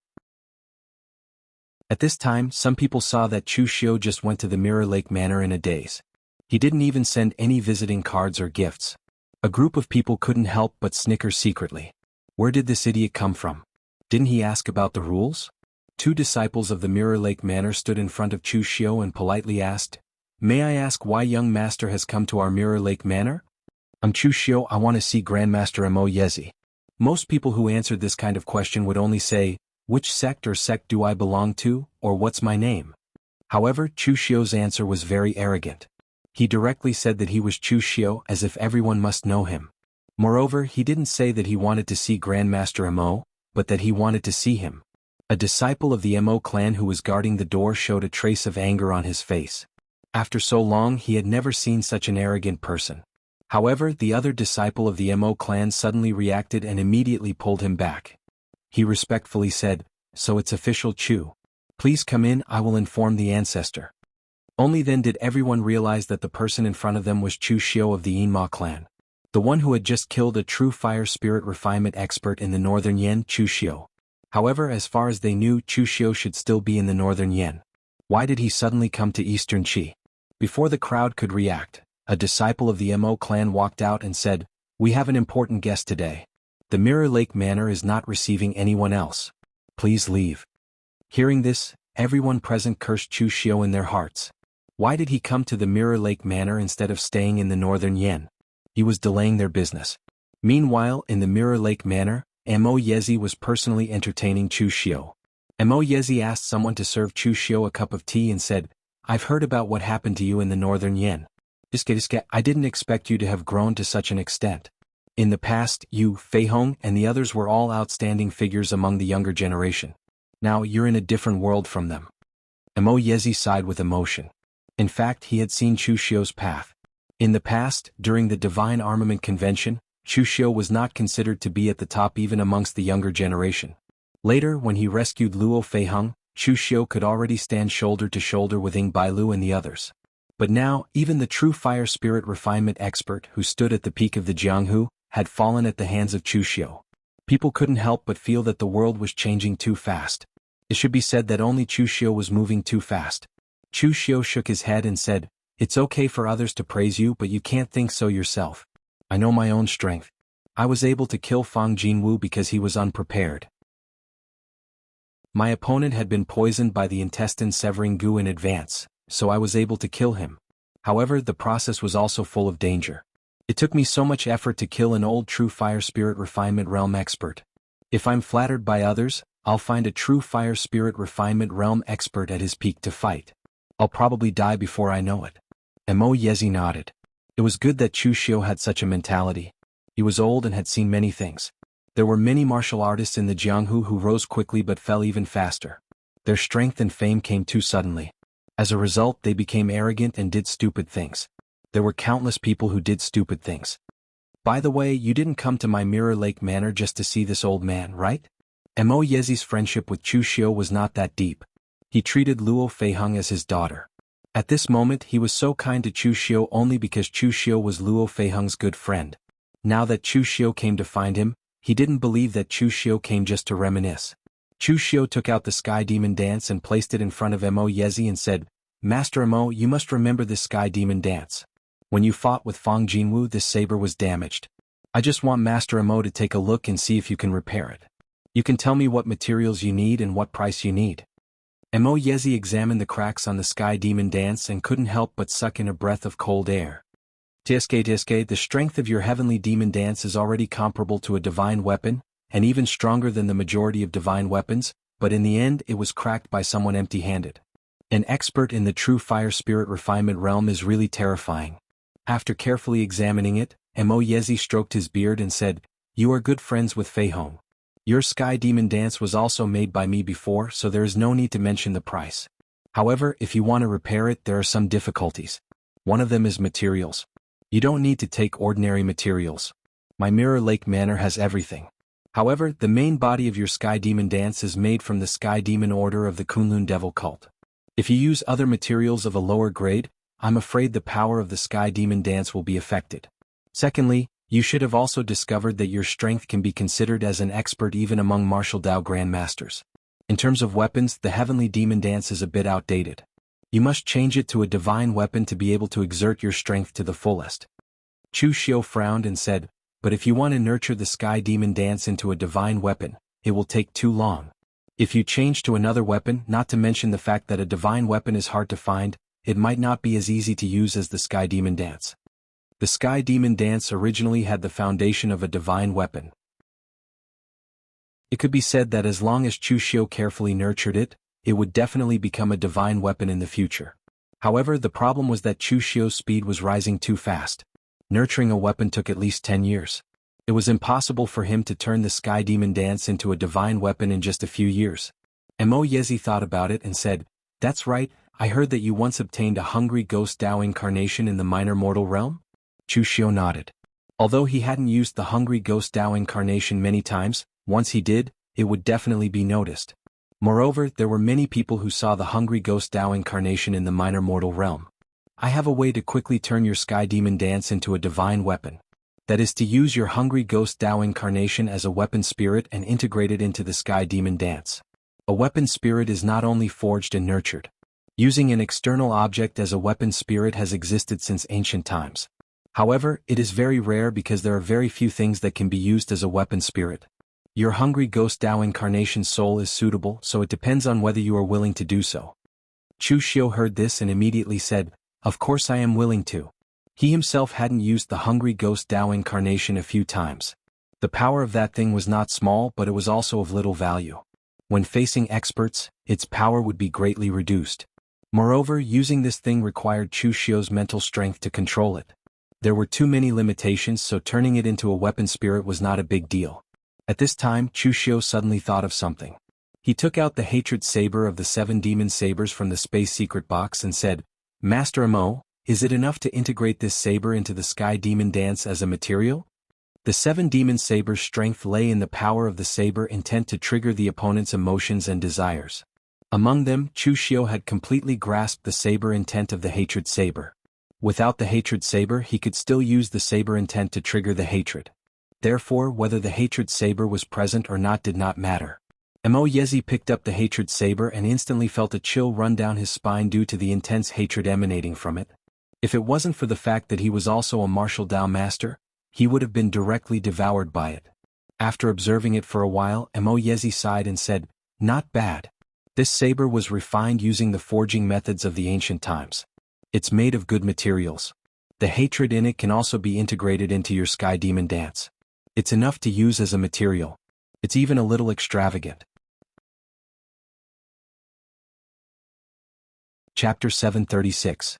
At this time, some people saw that Chu Xiu just went to the Mirror Lake Manor in a daze. He didn't even send any visiting cards or gifts. A group of people couldn't help but snicker secretly. Where did this idiot come from? Didn't he ask about the rules? Two disciples of the Mirror Lake Manor stood in front of Chu Xiu and politely asked, "May I ask why young master has come to our Mirror Lake Manor?" "I'm Chu Xiu, I want to see Grandmaster Mo Yezi." Most people who answered this kind of question would only say, "Which sect or sect do I belong to, or what's my name?" However, Chu Xiu's answer was very arrogant. He directly said that he was Chu Xiu as if everyone must know him. Moreover, he didn't say that he wanted to see Grandmaster Mo, but that he wanted to see him. A disciple of the Mo clan who was guarding the door showed a trace of anger on his face. After so long, he had never seen such an arrogant person. However, the other disciple of the Mo clan suddenly reacted and immediately pulled him back. He respectfully said, "So it's official, Chu. Please come in, I will inform the ancestor." Only then did everyone realize that the person in front of them was Chu Xiu of the Yinma clan. The one who had just killed a true fire spirit refinement expert in the Northern Yen, Chu Xiu. However, as far as they knew, Chu Xiu should still be in the Northern Yen. Why did he suddenly come to Eastern Qi? Before the crowd could react, a disciple of the Mo clan walked out and said, "We have an important guest today. The Mirror Lake Manor is not receiving anyone else. Please leave." Hearing this, everyone present cursed Chu Xiu in their hearts. Why did he come to the Mirror Lake Manor instead of staying in the Northern Yen? He was delaying their business. Meanwhile, in the Mirror Lake Manor, Mo Yezi was personally entertaining Chu Xiu. Mo Yezi asked someone to serve Chu Xiu a cup of tea and said, "I've heard about what happened to you in the Northern Yen. I didn't expect you to have grown to such an extent. In the past, you, Fei Hong, and the others were all outstanding figures among the younger generation. Now you're in a different world from them." Mo Yezi sighed with emotion. In fact, he had seen Chu Xiu's path. In the past, during the Divine Armament Convention, Chu Xiu was not considered to be at the top even amongst the younger generation. Later, when he rescued Luo Feiheng, Chu Xiu could already stand shoulder to shoulder with Ying Bailu and the others. But now, even the true fire spirit refinement expert who stood at the peak of the Jianghu had fallen at the hands of Chu Xiu. People couldn't help but feel that the world was changing too fast. It should be said that only Chu Xiu was moving too fast. Chu Xiu shook his head and said, "It's okay for others to praise you, but you can't think so yourself. I know my own strength. I was able to kill Fang Jinwu because he was unprepared. My opponent had been poisoned by the intestine-severing goo in advance, so I was able to kill him. However, the process was also full of danger. It took me so much effort to kill an old true fire spirit refinement realm expert. If I'm flattered by others, I'll find a true fire spirit refinement realm expert at his peak to fight. I'll probably die before I know it." Mo Yezi nodded. It was good that Chu Xiu had such a mentality. He was old and had seen many things. There were many martial artists in the Jianghu who rose quickly but fell even faster. Their strength and fame came too suddenly. As a result, they became arrogant and did stupid things. There were countless people who did stupid things. "By the way, you didn't come to my Mirror Lake Manor just to see this old man, right?" Mo Yezi's friendship with Chu Xiu was not that deep. He treated Luo Feiheng as his daughter. At this moment, he was so kind to Chu Xiu only because Chu Xiu was Luo Feiheng's good friend. Now that Chu Xiu came to find him, he didn't believe that Chu Xiu came just to reminisce. Chu Xiu took out the Sky Demon Dance and placed it in front of Mo Yezi and said, "Master Mo, you must remember this Sky Demon Dance. When you fought with Fang Jinwu, this saber was damaged. I just want Master Mo to take a look and see if you can repair it. You can tell me what materials you need and what price you need." Mo Yezi examined the cracks on the sky demon dance and couldn't help but suck in a breath of cold air. Tiske, the strength of your heavenly demon dance is already comparable to a divine weapon, and even stronger than the majority of divine weapons, but in the end it was cracked by someone empty-handed. An expert in the true fire spirit refinement realm is really terrifying. After carefully examining it, Mo Yezi stroked his beard and said, "You are good friends with Fei Hong. Your sky demon dance was also made by me before, so there is no need to mention the price. However, if you want to repair it, there are some difficulties. One of them is materials. You don't need to take ordinary materials. My Mirror Lake Manor has everything. However, the main body of your sky demon dance is made from the sky demon order of the Kunlun devil cult. If you use other materials of a lower grade, I'm afraid the power of the sky demon dance will be affected. Secondly, you should have also discovered that your strength can be considered as an expert even among martial Dao grandmasters. In terms of weapons, the heavenly demon dance is a bit outdated. You must change it to a divine weapon to be able to exert your strength to the fullest." Chu Xiu frowned and said, "But if you want to nurture the sky demon dance into a divine weapon, it will take too long. If you change to another weapon, not to mention the fact that a divine weapon is hard to find, it might not be as easy to use as the sky demon dance." The sky demon dance originally had the foundation of a divine weapon. It could be said that as long as Chu Xiu carefully nurtured it, it would definitely become a divine weapon in the future. However, the problem was that Chu Xiu's speed was rising too fast. Nurturing a weapon took at least 10 years. It was impossible for him to turn the sky demon dance into a divine weapon in just a few years. Mo Yezi thought about it and said, "That's right, I heard that you once obtained a hungry ghost Dao incarnation in the minor mortal realm?" Chu Xiu nodded. Although he hadn't used the hungry ghost Dao incarnation many times, once he did, it would definitely be noticed. Moreover, there were many people who saw the hungry ghost Dao incarnation in the minor mortal realm. "I have a way to quickly turn your sky demon dance into a divine weapon. That is to use your hungry ghost Dao incarnation as a weapon spirit and integrate it into the sky demon dance. A weapon spirit is not only forged and nurtured. Using an external object as a weapon spirit has existed since ancient times. However, it is very rare because there are very few things that can be used as a weapon spirit. Your hungry ghost Dao incarnation soul is suitable, so it depends on whether you are willing to do so." Chu Xiu heard this and immediately said, "Of course I am willing to." He himself hadn't used the hungry ghost Dao incarnation a few times. The power of that thing was not small, but it was also of little value. When facing experts, its power would be greatly reduced. Moreover, using this thing required Chu Xiu's mental strength to control it. There were too many limitations, so turning it into a weapon spirit was not a big deal. At this time, Chu Xiu suddenly thought of something. He took out the hatred saber of the 7 demon sabers from the space secret box and said, "Master Mo, is it enough to integrate this saber into the sky demon dance as a material?" The 7 demon sabers' strength lay in the power of the saber intent to trigger the opponent's emotions and desires. Among them, Chu Xiu had completely grasped the saber intent of the hatred saber. Without the hatred saber, he could still use the saber intent to trigger the hatred. Therefore, whether the hatred saber was present or not did not matter. Mo Yezi picked up the hatred saber and instantly felt a chill run down his spine due to the intense hatred emanating from it. If it wasn't for the fact that he was also a martial Dao master, he would have been directly devoured by it. After observing it for a while, Mo Yezi sighed and said, "Not bad. This saber was refined using the forging methods of the ancient times. It's made of good materials. The hatred in it can also be integrated into your sky demon dance. It's enough to use as a material. It's even a little extravagant." Chapter 736.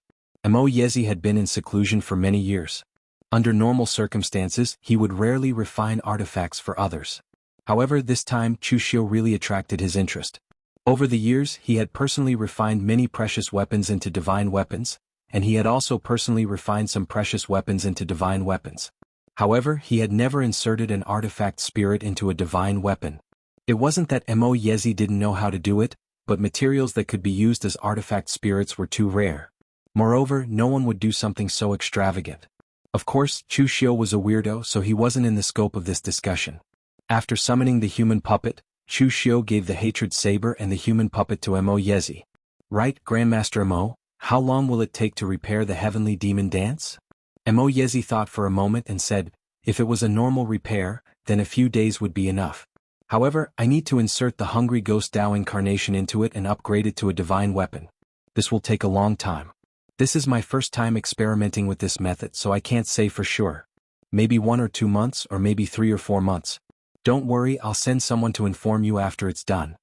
Mo Yezi had been in seclusion for many years. Under normal circumstances, he would rarely refine artifacts for others. However, this time Chu Xiu really attracted his interest. Over the years, he had personally refined many precious weapons into divine weapons, and he had also personally refined some precious weapons into divine weapons. However, he had never inserted an artifact spirit into a divine weapon. It wasn't that Mo Yezi didn't know how to do it, but materials that could be used as artifact spirits were too rare. Moreover, no one would do something so extravagant. Of course, Chu Xiu was a weirdo, so he wasn't in the scope of this discussion. After summoning the human puppet, Chu Xiu gave the hatred saber and the human puppet to Mo Yezi. "Right, Grandmaster Mo, how long will it take to repair the heavenly demon dance?" Mo Yezi thought for a moment and said, "If it was a normal repair, then a few days would be enough. However, I need to insert the Hungry Ghost Dao incarnation into it and upgrade it to a divine weapon. This will take a long time. This is my first time experimenting with this method, so I can't say for sure. Maybe 1 or 2 months, or maybe 3 or 4 months. Don't worry, I'll send someone to inform you after it's done.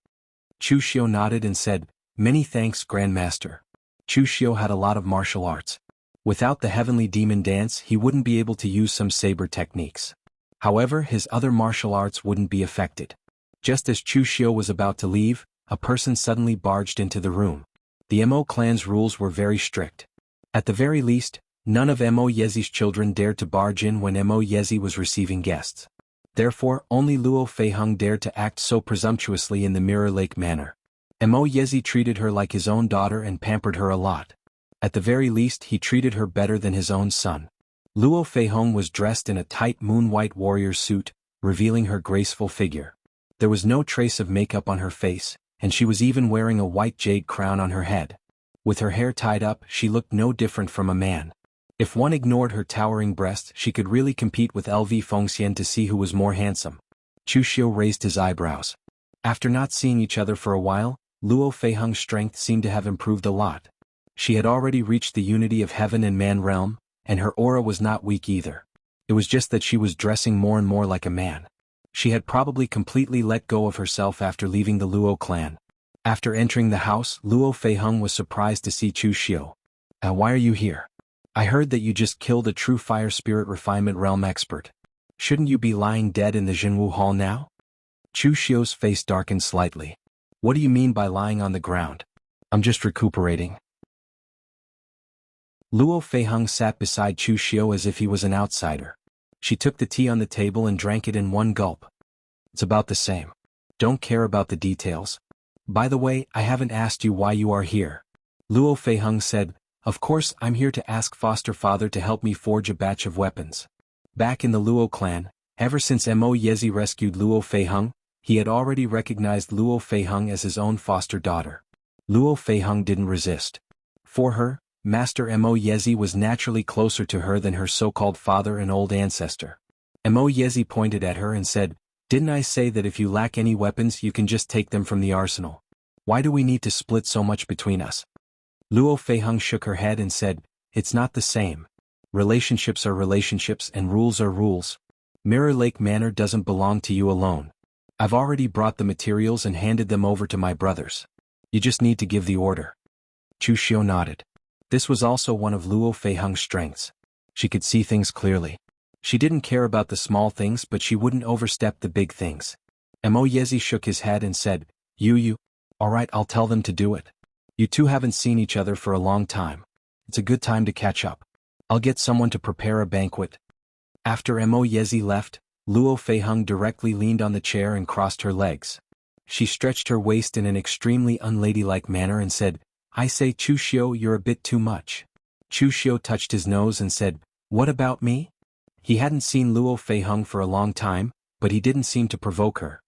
Chu Xiu nodded and said, "Many thanks, Grandmaster." Chu Xiu had a lot of martial arts. Without the heavenly demon dance, he wouldn't be able to use some saber techniques. However, his other martial arts wouldn't be affected. Just as Chu Xiu was about to leave, a person suddenly barged into the room. The Mo clan's rules were very strict. At the very least, none of Mo Yezi's children dared to barge in when Mo Yezi was receiving guests. Therefore, only Luo Feiheng dared to act so presumptuously in the Mirror Lake manner. Mo Yezi treated her like his own daughter and pampered her a lot. At the very least, he treated her better than his own son. Luo Feiheng was dressed in a tight moon-white warrior suit, revealing her graceful figure. There was no trace of makeup on her face, and she was even wearing a white jade crown on her head. With her hair tied up, she looked no different from a man. If one ignored her towering breast, she could really compete with LV Fengxian to see who was more handsome. Chu Xiu raised his eyebrows. After not seeing each other for a while, Luo Feiheng's strength seemed to have improved a lot. She had already reached the unity of heaven and man realm, and her aura was not weak either. It was just that she was dressing more and more like a man. She had probably completely let go of herself after leaving the Luo clan. After entering the house, Luo Feiheng was surprised to see Chu Xiu. Why are you here? I heard that you just killed a true fire spirit refinement realm expert. Shouldn't you be lying dead in the Jinwu Hall now? Chu Xiu's face darkened slightly. What do you mean by lying on the ground? I'm just recuperating. Luo Feiheng sat beside Chu Xiu as if he was an outsider. She took the tea on the table and drank it in one gulp. It's about the same. Don't care about the details. By the way, I haven't asked you why you are here. Luo Feiheng said, "Of course, I'm here to ask foster father to help me forge a batch of weapons." Back in the Luo clan, ever since Mo Yezi rescued Luo Feiheng, he had already recognized Luo Feiheng as his own foster daughter. Luo Feiheng didn't resist. For her, Master Mo Yezi was naturally closer to her than her so-called father and old ancestor. Mo Yezi pointed at her and said, "Didn't I say that if you lack any weapons you can just take them from the arsenal? Why do we need to split so much between us?" Luo Feiheng shook her head and said, "It's not the same. Relationships are relationships and rules are rules. Mirror Lake Manor doesn't belong to you alone. I've already brought the materials and handed them over to my brothers. You just need to give the order." Chu Xiu nodded. This was also one of Luo Feiheng's strengths. She could see things clearly. She didn't care about the small things, but she wouldn't overstep the big things. Mo Yezi shook his head and said, You. Alright, I'll tell them to do it. You two haven't seen each other for a long time. It's a good time to catch up. I'll get someone to prepare a banquet. After Mo Yezi left, Luo Feiheng directly leaned on the chair and crossed her legs. She stretched her waist in an extremely unladylike manner and said, "I say, Chu Xiu, you're a bit too much." Chu Xiu touched his nose and said, "What about me?" He hadn't seen Luo Feiheng for a long time, but he didn't seem to provoke her.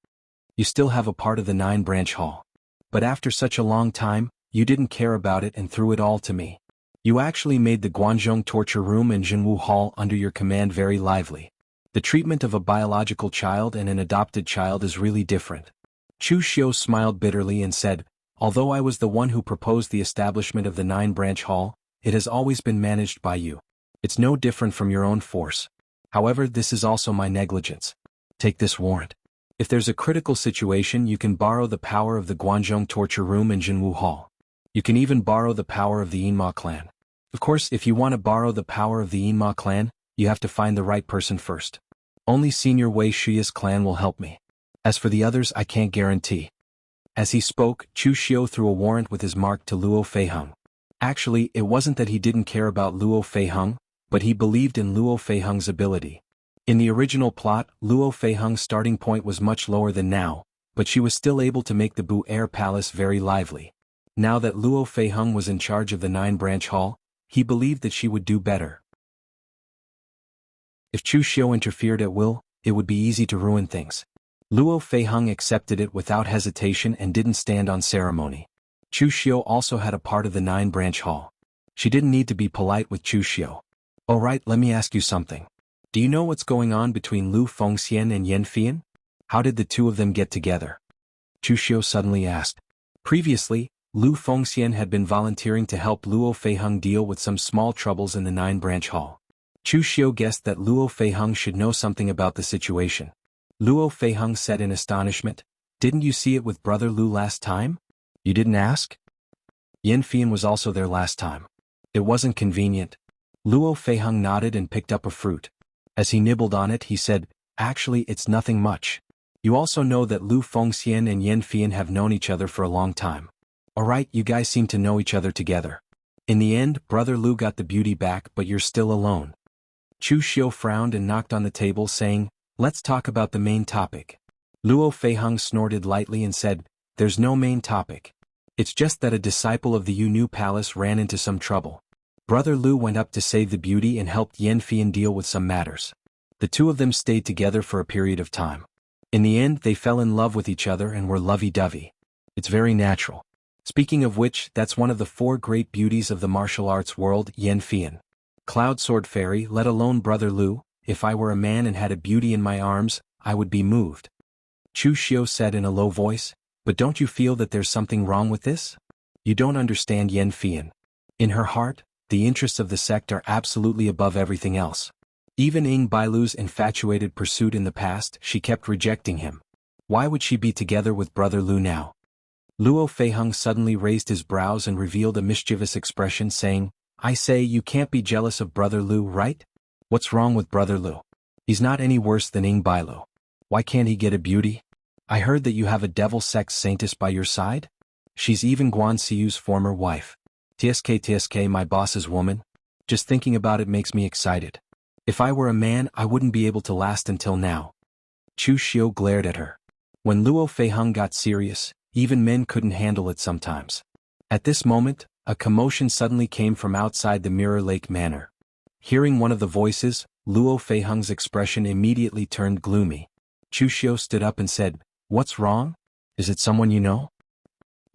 "You still have a part of the 9-branch hall. But after such a long time, you didn't care about it and threw it all to me. You actually made the Guanzhong torture room and Jinwu Hall under your command very lively. The treatment of a biological child and an adopted child is really different." Chu Xiu smiled bitterly and said, "Although I was the one who proposed the establishment of the 9-branch hall, it has always been managed by you. It's no different from your own force. However, this is also my negligence. Take this warrant. If there's a critical situation, you can borrow the power of the Guanzhong torture room and Jinwu Hall. You can even borrow the power of the Yinma clan. Of course, if you want to borrow the power of the Yinma clan, you have to find the right person first. Only Senior Wei Shiya's clan will help me. As for the others, I can't guarantee." As he spoke, Chu Xiu threw a warrant with his mark to Luo Feiheng. Actually, it wasn't that he didn't care about Luo Feiheng, but he believed in Luo Feiheng's ability. In the original plot, Luo Feiheng's starting point was much lower than now, but she was still able to make the Bu Air Palace very lively. Now that Luo Feiheng was in charge of the 9-branch hall, he believed that she would do better. If Chu Xiu interfered at will, it would be easy to ruin things. Luo Feiheng accepted it without hesitation and didn't stand on ceremony. Chu Xiu also had a part of the 9-branch hall. She didn't need to be polite with Chu Xiu. "Alright, let me ask you something. Do you know what's going on between Lu Fengxian and Yan Fian?" How did the two of them get together? Chu Xiu suddenly asked. Previously, Lu Fengxian had been volunteering to help Luo Feiheng deal with some small troubles in the 9-branch hall. Chu Xiu guessed that Luo Feiheng should know something about the situation. Luo Feiheng said in astonishment, "Didn't you see it with Brother Lu last time? You didn't ask?" Yan Fian was also there last time. It wasn't convenient. Luo Feiheng nodded and picked up a fruit. As he nibbled on it, he said, "Actually, it's nothing much. You also know that Lu Fengxian and Yan Fian have known each other for a long time. Alright, you guys seem to know each other together. In the end, Brother Lu got the beauty back, but you're still alone." Chu Xiu frowned and knocked on the table, saying, "Let's talk about the main topic." Luo Feiheng snorted lightly and said, "There's no main topic. It's just that a disciple of the Yu Palace ran into some trouble. Brother Lu went up to save the beauty and helped Yan Fian deal with some matters. The two of them stayed together for a period of time. In the end, they fell in love with each other and were lovey-dovey. It's very natural. Speaking of which, that's one of the 4 great beauties of the martial arts world, Yan Fian. Cloud Sword Fairy, let alone Brother Lu. If I were a man and had a beauty in my arms, I would be moved." Chu Xiu said in a low voice, "But don't you feel that there's something wrong with this? You don't understand Yan Fian. In her heart, the interests of the sect are absolutely above everything else. Even Ying Bailu's infatuated pursuit in the past, she kept rejecting him. Why would she be together with Brother Lu now?" Luo Feiheng suddenly raised his brows and revealed a mischievous expression, saying, "I say, you can't be jealous of Brother Lu, right? What's wrong with Brother Lu? He's not any worse than Ying Bailu. Why can't he get a beauty? I heard that you have a devil sex saintess by your side? She's even Guan Xiu's former wife. TSK, my boss's woman. Just thinking about it makes me excited. If I were a man, I wouldn't be able to last until now." Chu Xiu glared at her. When Luo Feiheng got serious, even men couldn't handle it sometimes. At this moment, a commotion suddenly came from outside the Mirror Lake Manor. Hearing one of the voices, Luo Feiheng's expression immediately turned gloomy. Chu Xiu stood up and said, "What's wrong? Is it someone you know?"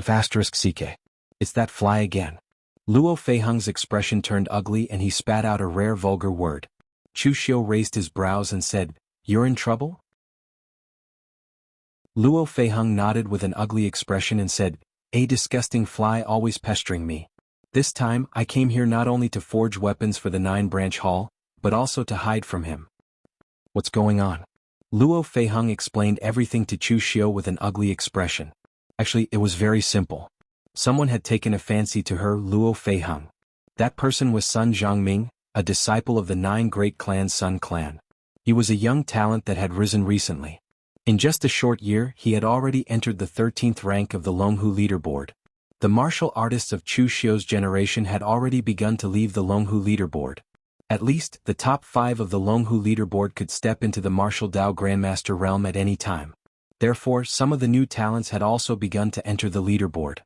*CK. It's that fly again. Luo Feiheng's expression turned ugly and he spat out a rare vulgar word. Chu Xiu raised his brows and said, "You're in trouble?" Luo Feiheng nodded with an ugly expression and said, "A disgusting fly always pestering me. This time, I came here not only to forge weapons for the 9-branch hall, but also to hide from him." "What's going on?" Luo Feiheng explained everything to Chu Xiu with an ugly expression. Actually, it was very simple. Someone had taken a fancy to her, Luo Feiheng. That person was Sun Zhongming, a disciple of the 9 great clans Sun Clan. He was a young talent that had risen recently. In just a short year, he had already entered the 13th rank of the Longhu leaderboard. The martial artists of Chu Xiu's generation had already begun to leave the Longhu leaderboard. At least, the top 5 of the Longhu leaderboard could step into the martial Dao Grandmaster realm at any time. Therefore, some of the new talents had also begun to enter the leaderboard.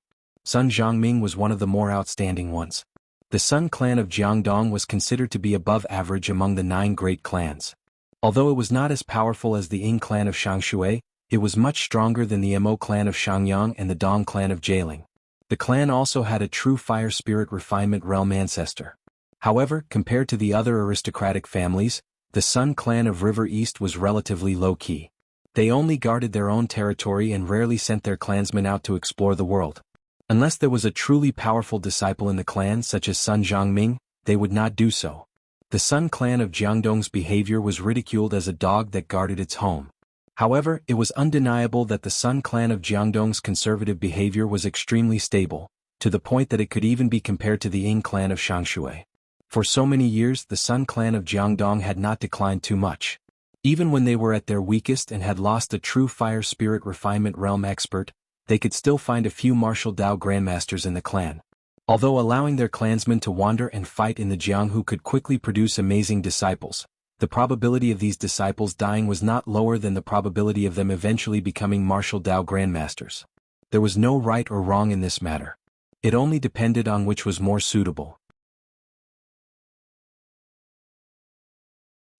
Sun Zhongming was one of the more outstanding ones. The Sun clan of Jiangdong was considered to be above average among the 9 great clans. Although it was not as powerful as the Ying clan of Shangshui, it was much stronger than the Mo clan of Shangyang and the Dong clan of Jialing. The clan also had a true fire spirit refinement realm ancestor. However, compared to the other aristocratic families, the Sun clan of River East was relatively low-key. They only guarded their own territory and rarely sent their clansmen out to explore the world. Unless there was a truly powerful disciple in the clan such as Sun Zhongming, they would not do so. The Sun clan of Jiangdong's behavior was ridiculed as a dog that guarded its home. However, it was undeniable that the Sun clan of Jiangdong's conservative behavior was extremely stable, to the point that it could even be compared to the Ying clan of Shangshui. For so many years, the Sun clan of Jiangdong had not declined too much. Even when they were at their weakest and had lost a true fire spirit refinement realm expert, they could still find a few martial Dao grandmasters in the clan. Although allowing their clansmen to wander and fight in the Jianghu could quickly produce amazing disciples, the probability of these disciples dying was not lower than the probability of them eventually becoming martial Dao grandmasters. There was no right or wrong in this matter. It only depended on which was more suitable.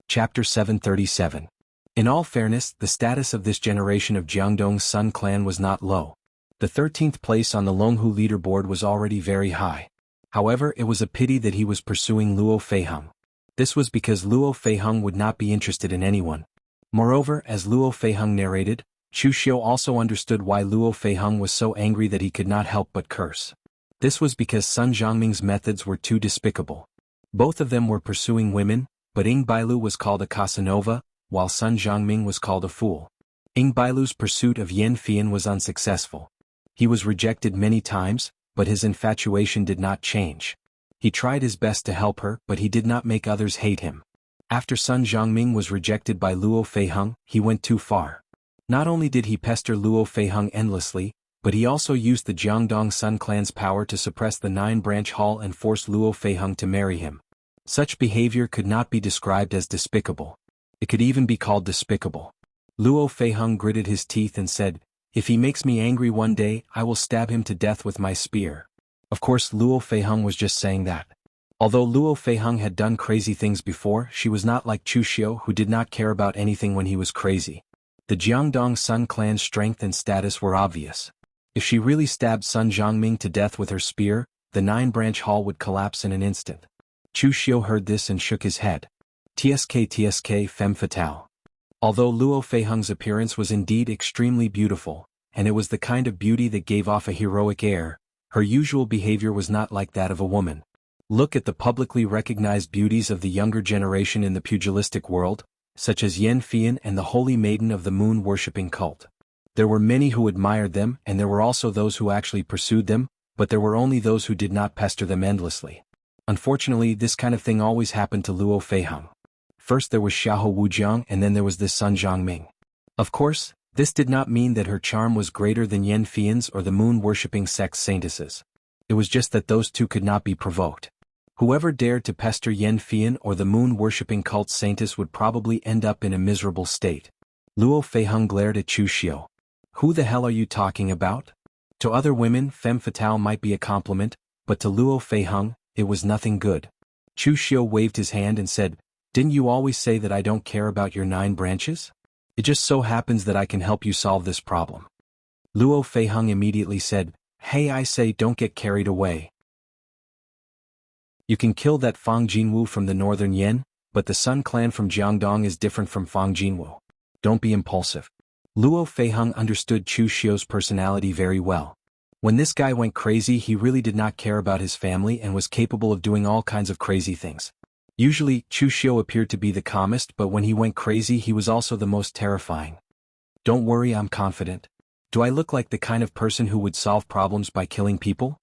Chapter 737. In all fairness, the status of this generation of Jiangdong's Sun clan was not low. The 13th place on the Longhu leaderboard was already very high. However, it was a pity that he was pursuing Luo Feiheng. This was because Luo Feiheng would not be interested in anyone. Moreover, as Luo Feiheng narrated, Chu Xiu also understood why Luo Feiheng was so angry that he could not help but curse. This was because Sun Zhongming's methods were too despicable. Both of them were pursuing women, but Ying Bailu was called a Casanova, while Sun Zhongming was called a fool. Ying Bailu's pursuit of Yan Fian was unsuccessful. He was rejected many times, but his infatuation did not change. He tried his best to help her, but he did not make others hate him. After Sun Zhongming was rejected by Luo Feiheng, he went too far. Not only did he pester Luo Feiheng endlessly, but he also used the Jiangdong Sun clan's power to suppress the 9-branch hall and force Luo Feiheng to marry him. Such behavior could not be described as despicable. It could even be called despicable. Luo Feiheng gritted his teeth and said, "If he makes me angry one day, I will stab him to death with my spear." Of course, Luo Feiheng was just saying that. Although Luo Feiheng had done crazy things before, she was not like Chu Xiu, who did not care about anything when he was crazy. The Jiangdong Sun clan's strength and status were obvious. If she really stabbed Sun Zhongming to death with her spear, the 9-branch hall would collapse in an instant. Chu Xiu heard this and shook his head. TSK femme fatale. Although Luo Feiheng's appearance was indeed extremely beautiful, and it was the kind of beauty that gave off a heroic air, her usual behavior was not like that of a woman. Look at the publicly recognized beauties of the younger generation in the pugilistic world, such as Yan Fian and the Holy Maiden of the moon-worshipping cult. There were many who admired them, and there were also those who actually pursued them, but there were only those who did not pester them endlessly. Unfortunately, this kind of thing always happened to Luo Feiheng. First there was Xiahou Wujiang, and then there was this Sun Zhongming. Of course, this did not mean that her charm was greater than Yan Fian's or the moon-worshipping sect's saintesses. It was just that those two could not be provoked. Whoever dared to pester Yan Fian or the moon-worshipping cult saintess would probably end up in a miserable state. Luo Feiheng glared at Chu Xiu. "Who the hell are you talking about?" To other women, femme fatale might be a compliment, but to Luo Feiheng, it was nothing good. Chu Xiu waved his hand and said, "Didn't you always say that I don't care about your 9 branches? It just so happens that I can help you solve this problem." Luo Feiheng immediately said, "Hey, I say, don't get carried away. You can kill that Fang Jinwu from the northern Yan, but the Sun clan from Jiangdong is different from Fang Jinwu. Don't be impulsive." Luo Feiheng understood Chu Xiu's personality very well. When this guy went crazy, he really did not care about his family and was capable of doing all kinds of crazy things. Usually, Chu Xiu appeared to be the calmest, but when he went crazy he was also the most terrifying. "Don't worry, I'm confident. Do I look like the kind of person who would solve problems by killing people?"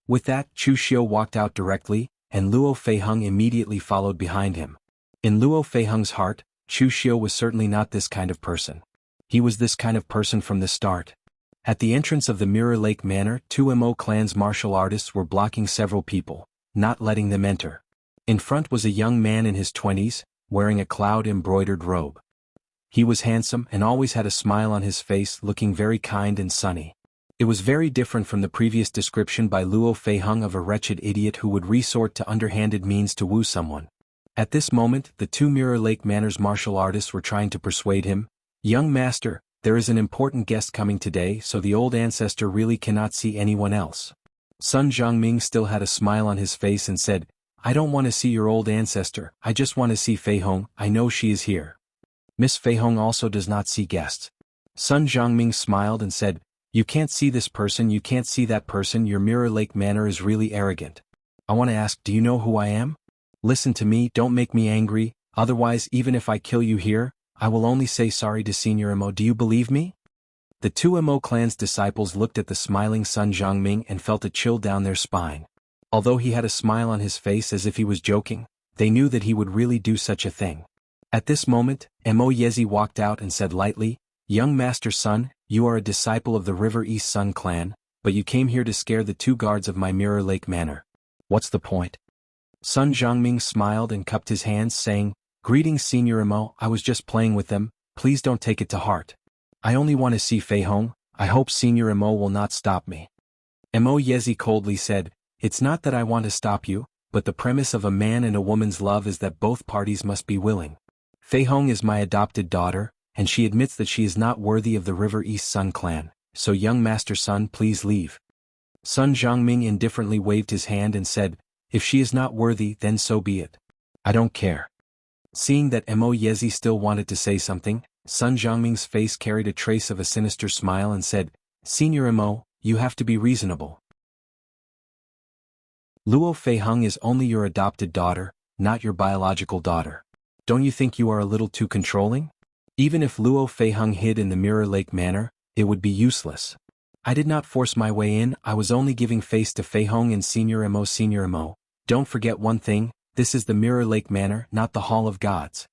With that, Chu Xiu walked out directly, and Luo Feiheng immediately followed behind him. In Luo Feiheng's heart, Chu Xiu was certainly not this kind of person. He was this kind of person from the start. At the entrance of the Mirror Lake Manor, 2 Mo clan's martial artists were blocking several people, not letting them enter. In front was a young man in his 20s, wearing a cloud-embroidered robe. He was handsome and always had a smile on his face, looking very kind and sunny. It was very different from the previous description by Luo Feiheng of a wretched idiot who would resort to underhanded means to woo someone. At this moment, the 2 Mirror Lake Manor's martial artists were trying to persuade him, "Young master, there is an important guest coming today, so the old ancestor really cannot see anyone else." Sun Zhongming still had a smile on his face and said, "I don't want to see your old ancestor, I just want to see Feihong, I know she is here." Miss Feihong also does not see guests. Sun Zhongming smiled and said, "You can't see this person, you can't see that person, your Mirror Lake Manor is really arrogant. I want to ask, do you know who I am? Listen to me, don't make me angry, otherwise even if I kill you here, I will only say sorry to Senior Mo. Do you believe me?" The 2 Mo clan's disciples looked at the smiling Sun Zhongming and felt a chill down their spine. Although he had a smile on his face as if he was joking, they knew that he would really do such a thing. At this moment, Mo Yezi walked out and said lightly, "Young Master Sun, you are a disciple of the River East Sun clan, but you came here to scare the 2 guards of my Mirror Lake Manor. What's the point?" Sun Zhongming smiled and cupped his hands, saying, "Greetings Senior Mo, I was just playing with them, please don't take it to heart. I only want to see Feihong, I hope Senior Mo will not stop me." Mo Yezi coldly said, "It's not that I want to stop you, but the premise of a man and a woman's love is that both parties must be willing. Feihong is my adopted daughter, and she admits that she is not worthy of the River East Sun clan, so young Master Sun, please leave." Sun Zhongming indifferently waved his hand and said, "If she is not worthy, then so be it. I don't care." Seeing that Mo Yezi still wanted to say something, Sun Jiangming's face carried a trace of a sinister smile and said, Senior Mo, you have to be reasonable. Luo Feiheng is only your adopted daughter, not your biological daughter. Don't you think you are a little too controlling? Even if Luo Feiheng hid in the Mirror Lake Manor, it would be useless. I did not force my way in, I was only giving face to Feiheng and Senior Mo. Senior Mo, don't forget one thing, this is the Mirror Lake Manor, not the Hall of Gods.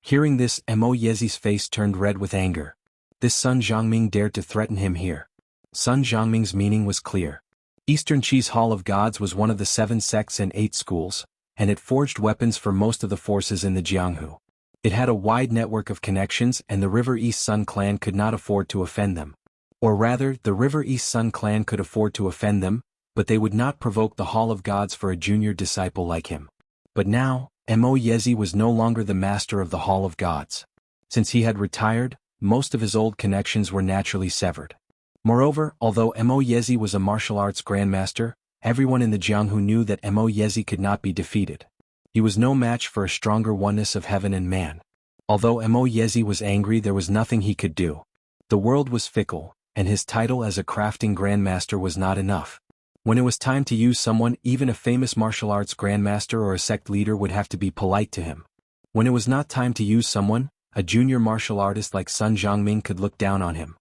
Hearing this, Mo Yezi's face turned red with anger. This Sun Jiangming dared to threaten him here. Sun Jiangming's meaning was clear. Eastern Qi's Hall of Gods was one of the 7 sects and 8 schools, and it forged weapons for most of the forces in the Jianghu. It had a wide network of connections and the River East Sun clan could not afford to offend them. Or rather, the River East Sun clan could afford to offend them, but they would not provoke the Hall of Gods for a junior disciple like him. But now, Mo Yezi was no longer the master of the Hall of Gods. Since he had retired, most of his old connections were naturally severed. Moreover, although Mo Yezi was a martial arts grandmaster, everyone in the Jianghu knew that Mo Yezi could not be defeated. He was no match for a stronger oneness of heaven and man. Although Mo Yezi was angry, there was nothing he could do. The world was fickle, and his title as a crafting grandmaster was not enough. When it was time to use someone, even a famous martial arts grandmaster or a sect leader would have to be polite to him. When it was not time to use someone, a junior martial artist like Sun Jiangming could look down on him.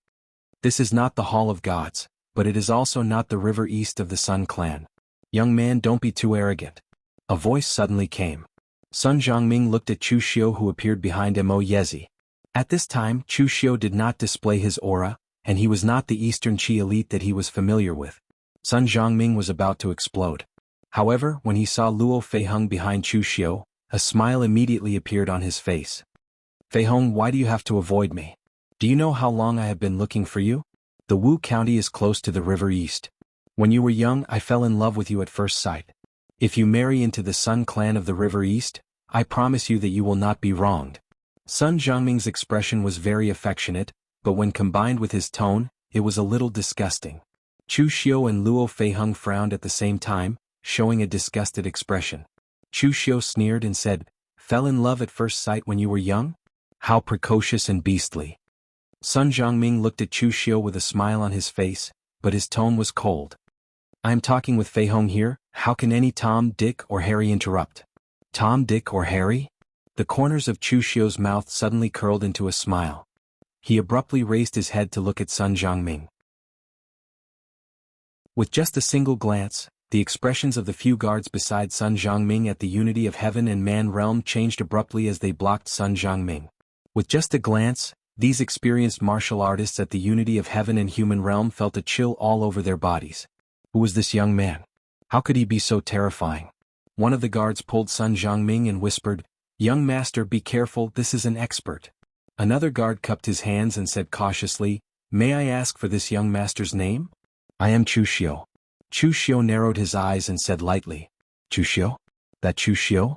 This is not the Hall of Gods, but it is also not the river east of the Sun clan. Young man, don't be too arrogant. A voice suddenly came. Sun Jiangming looked at Chu Xiu who appeared behind Mo Yezi. At this time, Chu Xiu did not display his aura, and he was not the Eastern Qi elite that he was familiar with. Sun Jiangming was about to explode. However, when he saw Luo Feiheng behind Chu Xiu, a smile immediately appeared on his face. Feiheng, why do you have to avoid me? Do you know how long I have been looking for you? The Wu County is close to the River East. When you were young, I fell in love with you at first sight. If you marry into the Sun clan of the River East, I promise you that you will not be wronged. Sun Jiangming's expression was very affectionate, but when combined with his tone, it was a little disgusting. Chu Xiu and Luo Feiheng frowned at the same time, showing a disgusted expression. Chu Xiu sneered and said, Fell in love at first sight when you were young? How precocious and beastly. Sun Jiangming looked at Chu Xiu with a smile on his face, but his tone was cold. I am talking with Feiheng here, how can any Tom, Dick or Harry interrupt? Tom, Dick or Harry? The corners of Chu Xiu's mouth suddenly curled into a smile. He abruptly raised his head to look at Sun Jiangming. With just a single glance, the expressions of the few guards beside Sun Jiangming at the unity of heaven and man realm changed abruptly as they blocked Sun Jiangming. With just a glance, these experienced martial artists at the unity of heaven and human realm felt a chill all over their bodies. Who was this young man? How could he be so terrifying? One of the guards pulled Sun Jiangming and whispered, Young master, be careful, this is an expert. Another guard cupped his hands and said cautiously, May I ask for this young master's name? I am Chu Xiu. Chu Xiu narrowed his eyes and said lightly, Chu Xiu? That Chu Xiu?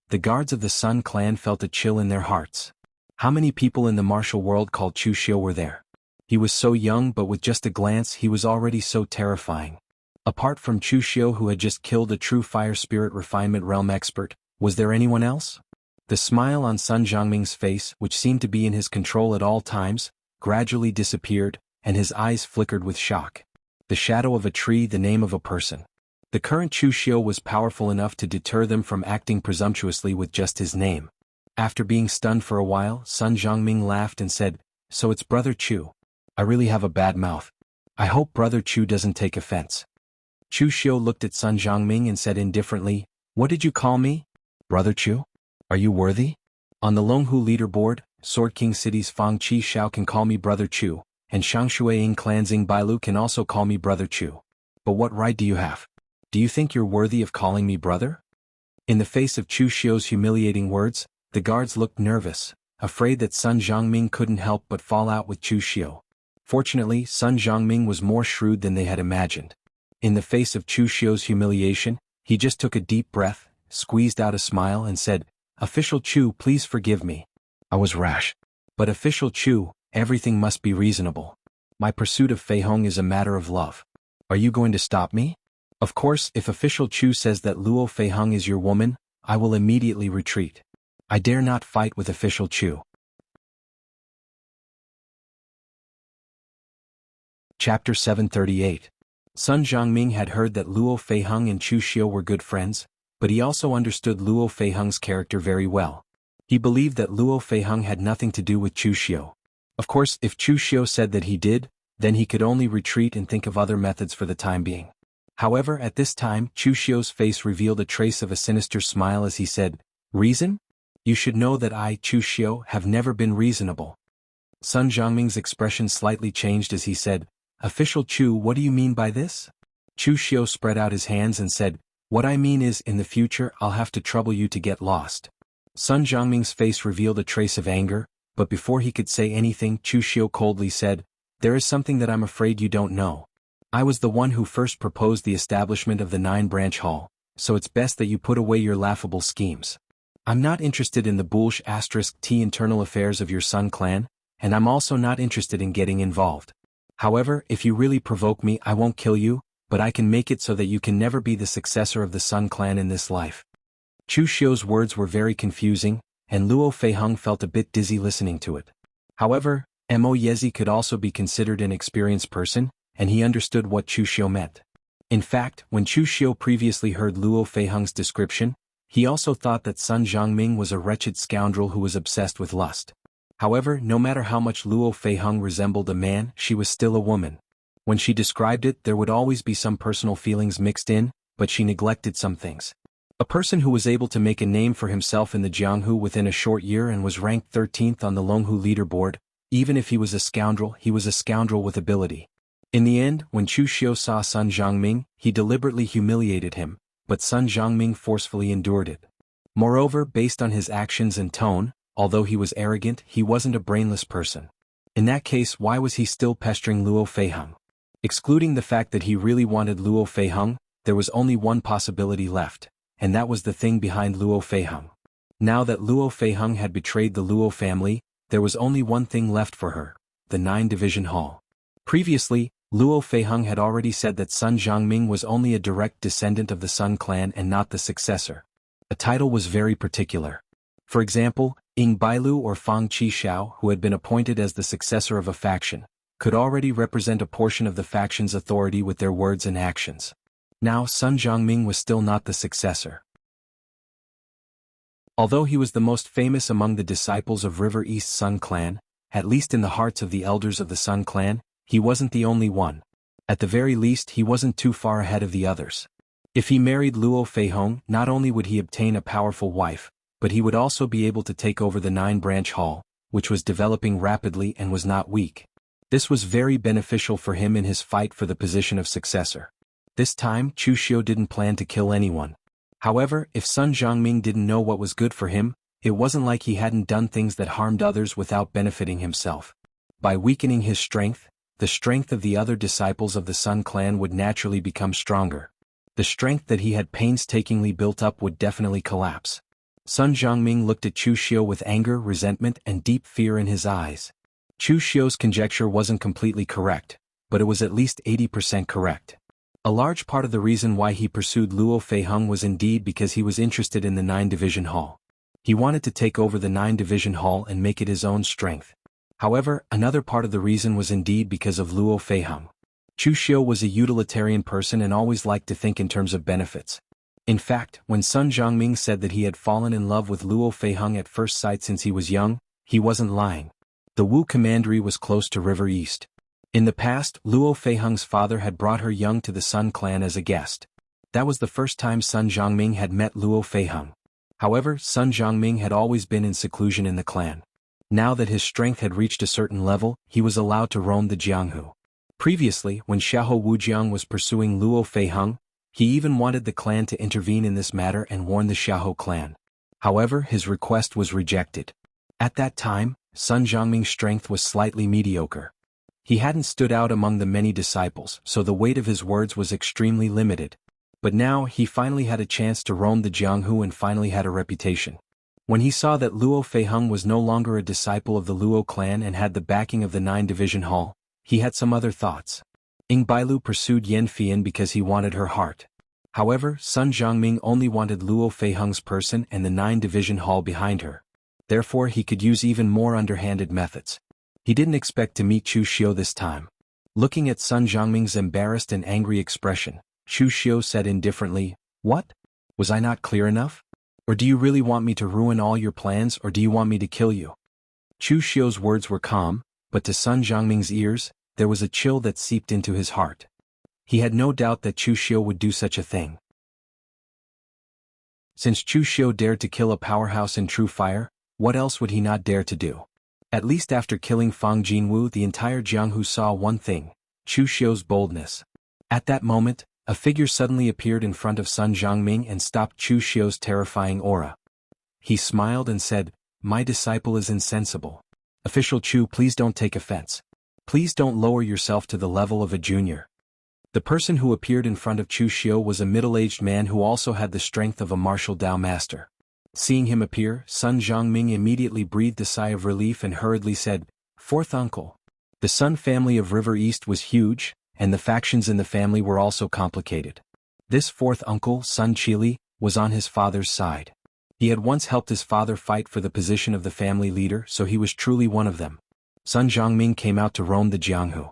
The guards of the Sun clan felt a chill in their hearts. How many people in the martial world called Chu Xiu were there? He was so young, but with just a glance he was already so terrifying. Apart from Chu Xiu, who had just killed a true fire spirit refinement realm expert, was there anyone else? The smile on Sun Jiangming's face, which seemed to be in his control at all times, gradually disappeared, and his eyes flickered with shock. The shadow of a tree, the name of a person. The current Chu Xiu was powerful enough to deter them from acting presumptuously with just his name. After being stunned for a while, Sun Jiangming laughed and said, So it's Brother Chu. I really have a bad mouth. I hope Brother Chu doesn't take offense. Chu Xiu looked at Sun Jiangming and said indifferently, What did you call me? Brother Chu? Are you worthy? On the Longhu leaderboard, Sword King City's Fang Qi Shao can call me Brother Chu, and Shangshuaying Clan Xing Bailu can also call me Brother Chu. But what right do you have? Do you think you're worthy of calling me brother? In the face of Chu Xiu's humiliating words, the guards looked nervous, afraid that Sun Jiangming couldn't help but fall out with Chu Xiu. Fortunately, Sun Jiangming was more shrewd than they had imagined. In the face of Chu Xiu's humiliation, he just took a deep breath, squeezed out a smile and said, Official Chu, please forgive me. I was rash. But Official Chu, everything must be reasonable. My pursuit of Feiheng is a matter of love. Are you going to stop me? Of course, if Official Chu says that Luo Feiheng is your woman, I will immediately retreat. I dare not fight with Official Chu. Chapter 738. Sun Jiangming had heard that Luo Feiheng and Chu Xiu were good friends, but he also understood Luo Feiheng's character very well. He believed that Luo Feiheng had nothing to do with Chu Xiu. Of course, if Chu Xiu said that he did, then he could only retreat and think of other methods for the time being. However, at this time, Chu Xiu's face revealed a trace of a sinister smile as he said, "Reason? You should know that I, Chu Xiu, have never been reasonable." Sun Jiangming's expression slightly changed as he said, "Official Chu, what do you mean by this?" Chu Xiu spread out his hands and said, "What I mean is, in the future I'll have to trouble you to get lost." Sun Jiangming's face revealed a trace of anger, but before he could say anything, Chu Xiu coldly said, "There is something that I'm afraid you don't know. I was the one who first proposed the establishment of the 9-branch hall, so it's best that you put away your laughable schemes. I'm not interested in the *T internal affairs of your Sun clan, and I'm also not interested in getting involved. However, if you really provoke me, I won't kill you, but I can make it so that you can never be the successor of the Sun clan in this life." Chu Xiu's words were very confusing, and Luo Feiheng felt a bit dizzy listening to it. However, Mo Yezi could also be considered an experienced person, and he understood what Chu Xiu meant. In fact, when Chu Xiu previously heard Luo Feiheng's description, he also thought that Sun Jiangming was a wretched scoundrel who was obsessed with lust. However, no matter how much Luo Feiheng resembled a man, she was still a woman. When she described it, there would always be some personal feelings mixed in, but she neglected some things. A person who was able to make a name for himself in the Jianghu within a short year and was ranked 13th on the Longhu leaderboard, even if he was a scoundrel with ability. In the end, when Chu Xiu saw Sun Jiangming, he deliberately humiliated him, but Sun Jiangming forcefully endured it. Moreover, based on his actions and tone, although he was arrogant, he wasn't a brainless person. In that case, why was he still pestering Luo Feiheng? Excluding the fact that he really wanted Luo Feiheng, there was only one possibility left, and that was the thing behind Luo Feiheng. Now that Luo Feiheng had betrayed the Luo family, there was only one thing left for her, the 9-division hall. Previously, Luo Feiheng had already said that Sun Jiangming was only a direct descendant of the Sun clan and not the successor. A title was very particular. For example, Ying Bailu or Fang Qishao, who had been appointed as the successor of a faction, could already represent a portion of the faction's authority with their words and actions. Now Sun Jiangming was still not the successor. Although he was the most famous among the disciples of River East Sun clan, at least in the hearts of the elders of the Sun clan, he wasn't the only one. At the very least, he wasn't too far ahead of the others. If he married Luo Feiheng, not only would he obtain a powerful wife, but he would also be able to take over the 9-branch hall, which was developing rapidly and was not weak. This was very beneficial for him in his fight for the position of successor. This time, Chu Xiu didn't plan to kill anyone. However, if Sun Jiangming didn't know what was good for him, it wasn't like he hadn't done things that harmed others without benefiting himself. By weakening his strength, the strength of the other disciples of the Sun clan would naturally become stronger. The strength that he had painstakingly built up would definitely collapse. Sun Jiangming looked at Chu Xiu with anger, resentment, and deep fear in his eyes. Chu Xiu's conjecture wasn't completely correct, but it was at least 80% correct. A large part of the reason why he pursued Luo Feiheng was indeed because he was interested in the 9-division hall. He wanted to take over the 9-division hall and make it his own strength. However, another part of the reason was indeed because of Luo Feiheng. Chu Xiu was a utilitarian person and always liked to think in terms of benefits. In fact, when Sun Jiangming said that he had fallen in love with Luo Feiheng at first sight since he was young, he wasn't lying. The Wu commandery was close to River East. In the past, Luo Feiheng's father had brought her young to the Sun clan as a guest. That was the first time Sun Jiangming had met Luo Feiheng. However, Sun Jiangming had always been in seclusion in the clan. Now that his strength had reached a certain level, he was allowed to roam the Jianghu. Previously, when Xiahou Wujiang was pursuing Luo Feiheng, he even wanted the clan to intervene in this matter and warn the Xiahou clan. However, his request was rejected. At that time, Sun Jiangming's strength was slightly mediocre. He hadn't stood out among the many disciples, so the weight of his words was extremely limited. But now, he finally had a chance to roam the Jianghu and finally had a reputation. When he saw that Luo Feiheng was no longer a disciple of the Luo clan and had the backing of the 9-division hall, he had some other thoughts. Ying Bailu pursued Yan Fian because he wanted her heart. However, Sun Jiangming only wanted Luo Feiheng's person and the 9-division hall behind her. Therefore he could use even more underhanded methods. He didn't expect to meet Chu Xiu this time. Looking at Sun Jiangming's embarrassed and angry expression, Chu Xiu said indifferently, "What? Was I not clear enough? Or do you really want me to ruin all your plans, or do you want me to kill you?" Chu Xiu's words were calm, but to Sun Jiangming's ears, there was a chill that seeped into his heart. He had no doubt that Chu Xiu would do such a thing. Since Chu Xiu dared to kill a powerhouse in true fire, what else would he not dare to do? At least after killing Fang Jinwu, the entire Jianghu saw one thing: Chu Xiu's boldness. At that moment, a figure suddenly appeared in front of Sun Jiangming and stopped Chu Xiu's terrifying aura. He smiled and said, "My disciple is insensible. Official Chu, please don't take offense. Please don't lower yourself to the level of a junior." The person who appeared in front of Chu Xiu was a middle-aged man who also had the strength of a martial Dao master. Seeing him appear, Sun Jiangming immediately breathed a sigh of relief and hurriedly said, "Fourth uncle." The Sun family of River East was huge, and the factions in the family were also complicated. This fourth uncle, Sun Qili, was on his father's side. He had once helped his father fight for the position of the family leader, so he was truly one of them. Sun Jiangming came out to roam the Jianghu.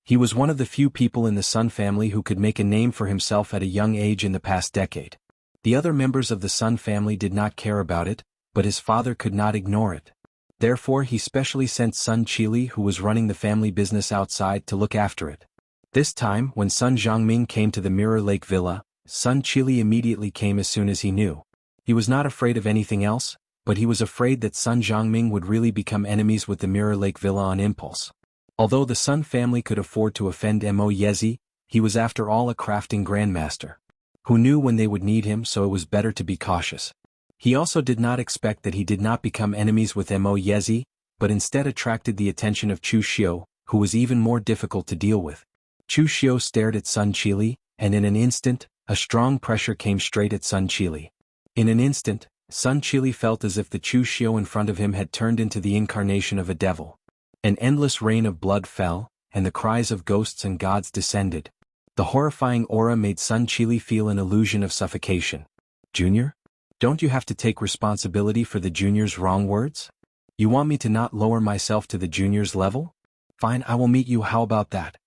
He was one of the few people in the Sun family who could make a name for himself at a young age in the past decade. The other members of the Sun family did not care about it, but his father could not ignore it. Therefore he specially sent Sun Qili, who was running the family business outside, to look after it. This time, when Sun Jiangming came to the Mirror Lake Villa, Sun Qili immediately came as soon as he knew. He was not afraid of anything else, but he was afraid that Sun Jiangming would really become enemies with the Mirror Lake Villa on impulse. Although the Sun family could afford to offend Mo Yezi, he was after all a crafting grandmaster, who knew when they would need him, so it was better to be cautious. He also did not expect that he did not become enemies with Mo Yezi, but instead attracted the attention of Chu Xiu, who was even more difficult to deal with. Chu Xiu stared at Sun Qili, and in an instant, a strong pressure came straight at Sun Qili. In an instant, Sun Qili felt as if the Chu Xiu in front of him had turned into the incarnation of a devil. An endless rain of blood fell, and the cries of ghosts and gods descended. The horrifying aura made Sun Qili feel an illusion of suffocation. "Junior? Don't you have to take responsibility for the junior's wrong words? You want me to not lower myself to the junior's level? Fine, I will meet you, how about that?"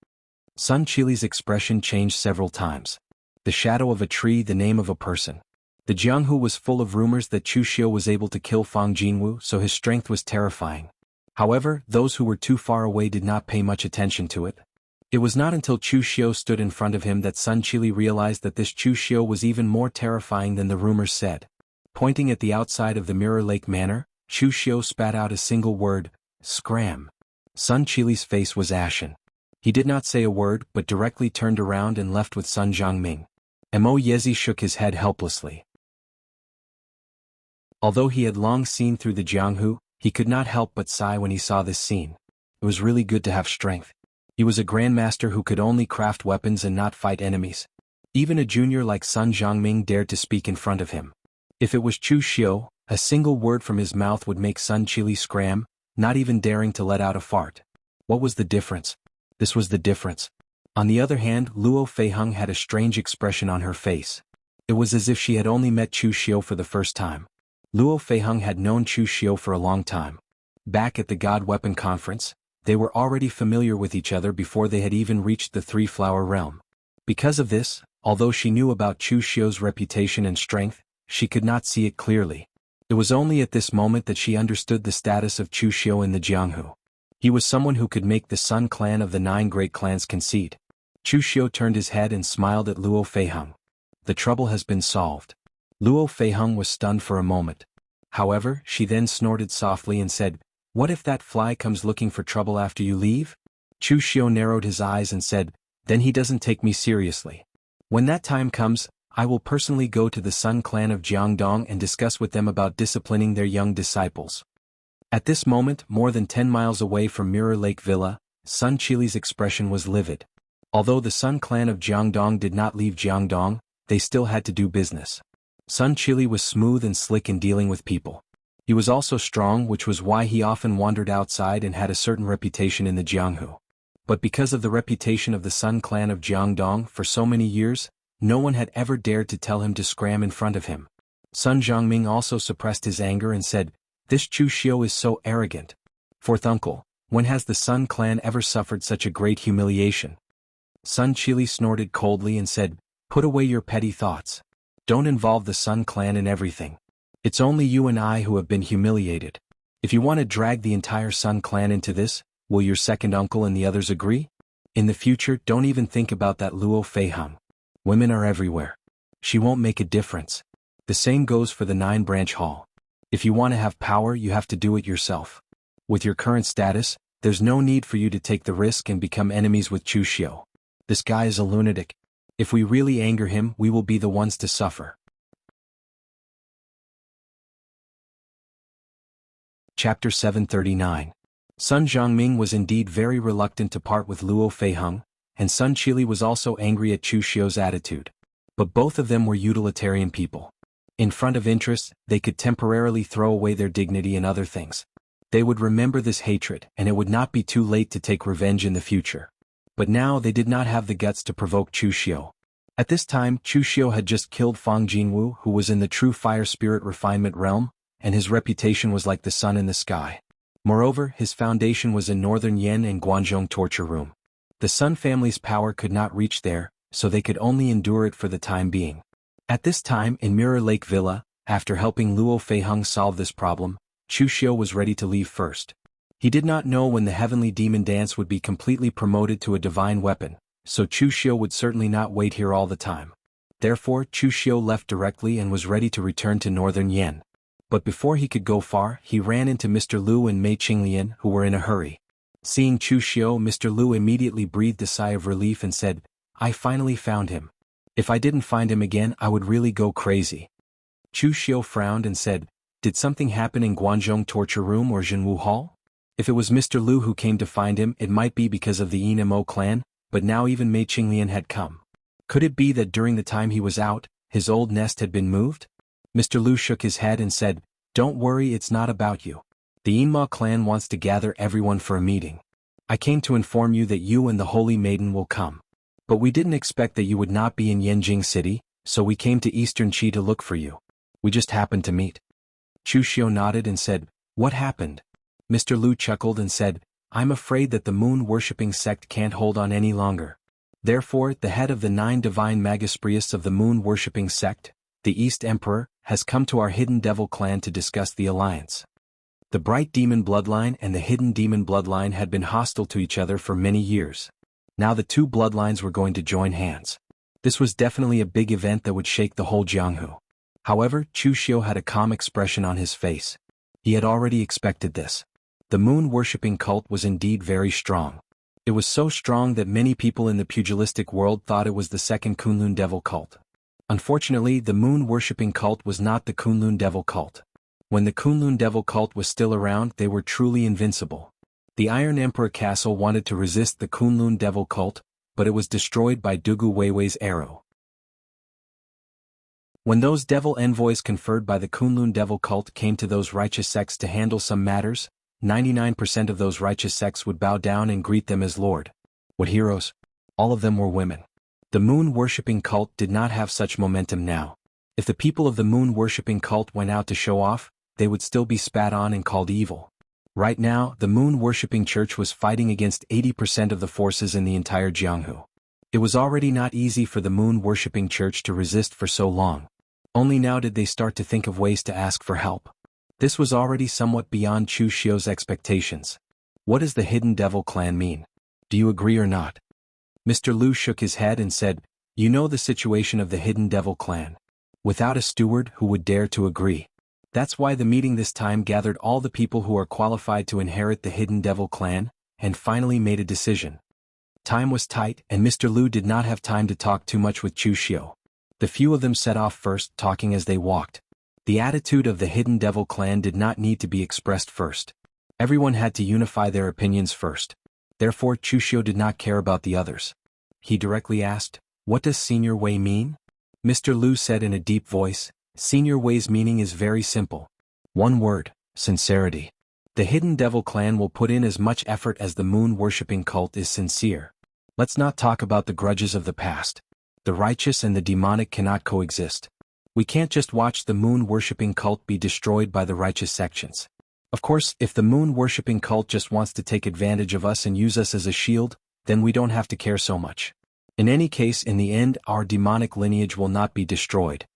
Sun Qili's expression changed several times. The shadow of a tree, the name of a person. The Jianghu was full of rumors that Chu Xiu was able to kill Fang Jinwu, so his strength was terrifying. However, those who were too far away did not pay much attention to it. It was not until Chu Xiu stood in front of him that Sun Qili realized that this Chu Xiu was even more terrifying than the rumors said. Pointing at the outside of the Mirror Lake Manor, Chu Xiu spat out a single word: "Scram." Sun Qili's face was ashen. He did not say a word, but directly turned around and left with Sun Jiangming. Mo Yezi shook his head helplessly. Although he had long seen through the Jianghu, he could not help but sigh when he saw this scene. It was really good to have strength. He was a grandmaster who could only craft weapons and not fight enemies. Even a junior like Sun Jiangming dared to speak in front of him. If it was Chu Xiu, a single word from his mouth would make Sun Qili scram, not even daring to let out a fart. What was the difference? This was the difference. On the other hand, Luo Feiheng had a strange expression on her face. It was as if she had only met Chu Xiu for the first time. Luo Feiheng had known Chu Xiu for a long time. Back at the God Weapon Conference, they were already familiar with each other before they had even reached the Three-Flower Realm. Because of this, although she knew about Chu Xiu's reputation and strength, she could not see it clearly. It was only at this moment that she understood the status of Chu Xiu in the Jianghu. He was someone who could make the Sun clan of the 9 great clans concede. Chu Xiu turned his head and smiled at Luo Feiheng. The trouble has been solved. Luo Feiheng was stunned for a moment. However, she then snorted softly and said, "What if that fly comes looking for trouble after you leave?" Chu Xiu narrowed his eyes and said, "Then he doesn't take me seriously. When that time comes, I will personally go to the Sun clan of Jiangdong and discuss with them about disciplining their young disciples." At this moment, more than 10 miles away from Mirror Lake Villa, Sun Qili's expression was livid. Although the Sun clan of Jiangdong did not leave Jiangdong, they still had to do business. Sun Qili was smooth and slick in dealing with people. He was also strong, which was why he often wandered outside and had a certain reputation in the Jianghu. But because of the reputation of the Sun clan of Jiangdong for so many years, no one had ever dared to tell him to scram in front of him. Sun Jiangming also suppressed his anger and said, "This Chu Xiu is so arrogant. Fourth uncle, When has the Sun clan ever suffered such a great humiliation? Sun Chili snorted coldly and said, "Put away your petty thoughts. Don't involve the Sun clan in everything. It's only you and I who have been humiliated. If you want to drag the entire Sun clan into this, will your second uncle and the others agree? In the future, don't even think about that Luo Feiheng. Women are everywhere. She won't make a difference. The same goes for the 9-branch hall. If you want to have power, you have to do it yourself. With your current status, there's no need for you to take the risk and become enemies with Chu Xiu. This guy is a lunatic. If we really anger him, we will be the ones to suffer." Chapter 739. Sun Zhongming was indeed very reluctant to part with Luo Feiheng, and Sun Chili was also angry at Chu Xiu's attitude. But both of them were utilitarian people. In front of interests, they could temporarily throw away their dignity and other things. They would remember this hatred, and it would not be too late to take revenge in the future. But now they did not have the guts to provoke Chu Xiu. At this time, Chu Xiu had just killed Fang Jinwu, who was in the true fire spirit refinement realm, and his reputation was like the sun in the sky. Moreover, his foundation was in northern Yen and Guangzhong torture room. The Sun family's power could not reach there, so they could only endure it for the time being. At this time, in Mirror Lake Villa, after helping Luo Feiheng solve this problem, Chu Xiu was ready to leave first. He did not know when the heavenly demon dance would be completely promoted to a divine weapon, so Chu Xiu would certainly not wait here all the time. Therefore, Chu Xiu left directly and was ready to return to northern Yen. But before he could go far, he ran into Mr. Lu and Mei Qinglian, who were in a hurry. Seeing Chu Xiu, Mr. Lu immediately breathed a sigh of relief and said, "I finally found him. If I didn't find him again, I would really go crazy." Chu Xiu frowned and said, "Did something happen in Guangzhong torture room or Jinwu Hall? If it was Mr. Lu who came to find him, it might be because of the Enmo clan, but now even Mei Qinglian had come. Could it be that during the time he was out, his old nest had been moved?" Mr. Lu shook his head and said, "Don't worry, it's not about you. The Enma clan wants to gather everyone for a meeting. I came to inform you that you and the Holy Maiden will come. But we didn't expect that you would not be in Yanjing City, so we came to Eastern Qi to look for you. We just happened to meet." Chu Xiu nodded and said, "What happened?" Mr. Lu chuckled and said, "I'm afraid that the moon-worshipping sect can't hold on any longer. Therefore, the head of the 9 divine Magispriests of the moon-worshipping sect, the East Emperor, has come to our hidden devil clan to discuss the alliance." The bright demon bloodline and the hidden demon bloodline had been hostile to each other for many years. Now the two bloodlines were going to join hands. This was definitely a big event that would shake the whole Jianghu. However, Chu Xiu had a calm expression on his face. He had already expected this. The moon-worshipping cult was indeed very strong. It was so strong that many people in the pugilistic world thought it was the second Kunlun devil cult. Unfortunately, the moon-worshipping cult was not the Kunlun devil cult. When the Kunlun devil cult was still around, they were truly invincible. The Iron Emperor Castle wanted to resist the Kunlun devil cult, but it was destroyed by Dugu Weiwei's arrow. When those devil envoys conferred by the Kunlun devil cult came to those righteous sects to handle some matters, 99% of those righteous sects would bow down and greet them as Lord. What heroes! All of them were women. The moon-worshipping cult did not have such momentum now. If the people of the moon-worshipping cult went out to show off, they would still be spat on and called evil. Right now, the moon-worshipping church was fighting against 80% of the forces in the entire Jianghu. It was already not easy for the moon-worshipping church to resist for so long. Only now did they start to think of ways to ask for help. This was already somewhat beyond Chu Xiu's expectations. What does the hidden devil clan mean? Do you agree or not? Mr. Lu shook his head and said, "You know the situation of the hidden devil clan. Without a steward, who would dare to agree? That's why the meeting this time gathered all the people who are qualified to inherit the hidden devil clan, and finally made a decision." Time was tight, and Mr. Lu did not have time to talk too much with Chu Xiu. The few of them set off first, talking as they walked. The attitude of the hidden devil clan did not need to be expressed first. Everyone had to unify their opinions first. Therefore, Chu Xiu did not care about the others. He directly asked, "What does Senior Wei mean?" Mr. Lu said in a deep voice, "Senior Wei's meaning is very simple. One word: sincerity. The hidden devil clan will put in as much effort as the moon-worshipping cult is sincere. Let's not talk about the grudges of the past. The righteous and the demonic cannot coexist. We can't just watch the moon-worshipping cult be destroyed by the righteous sections. Of course, if the moon-worshipping cult just wants to take advantage of us and use us as a shield, then we don't have to care so much. In any case, in the end, our demonic lineage will not be destroyed.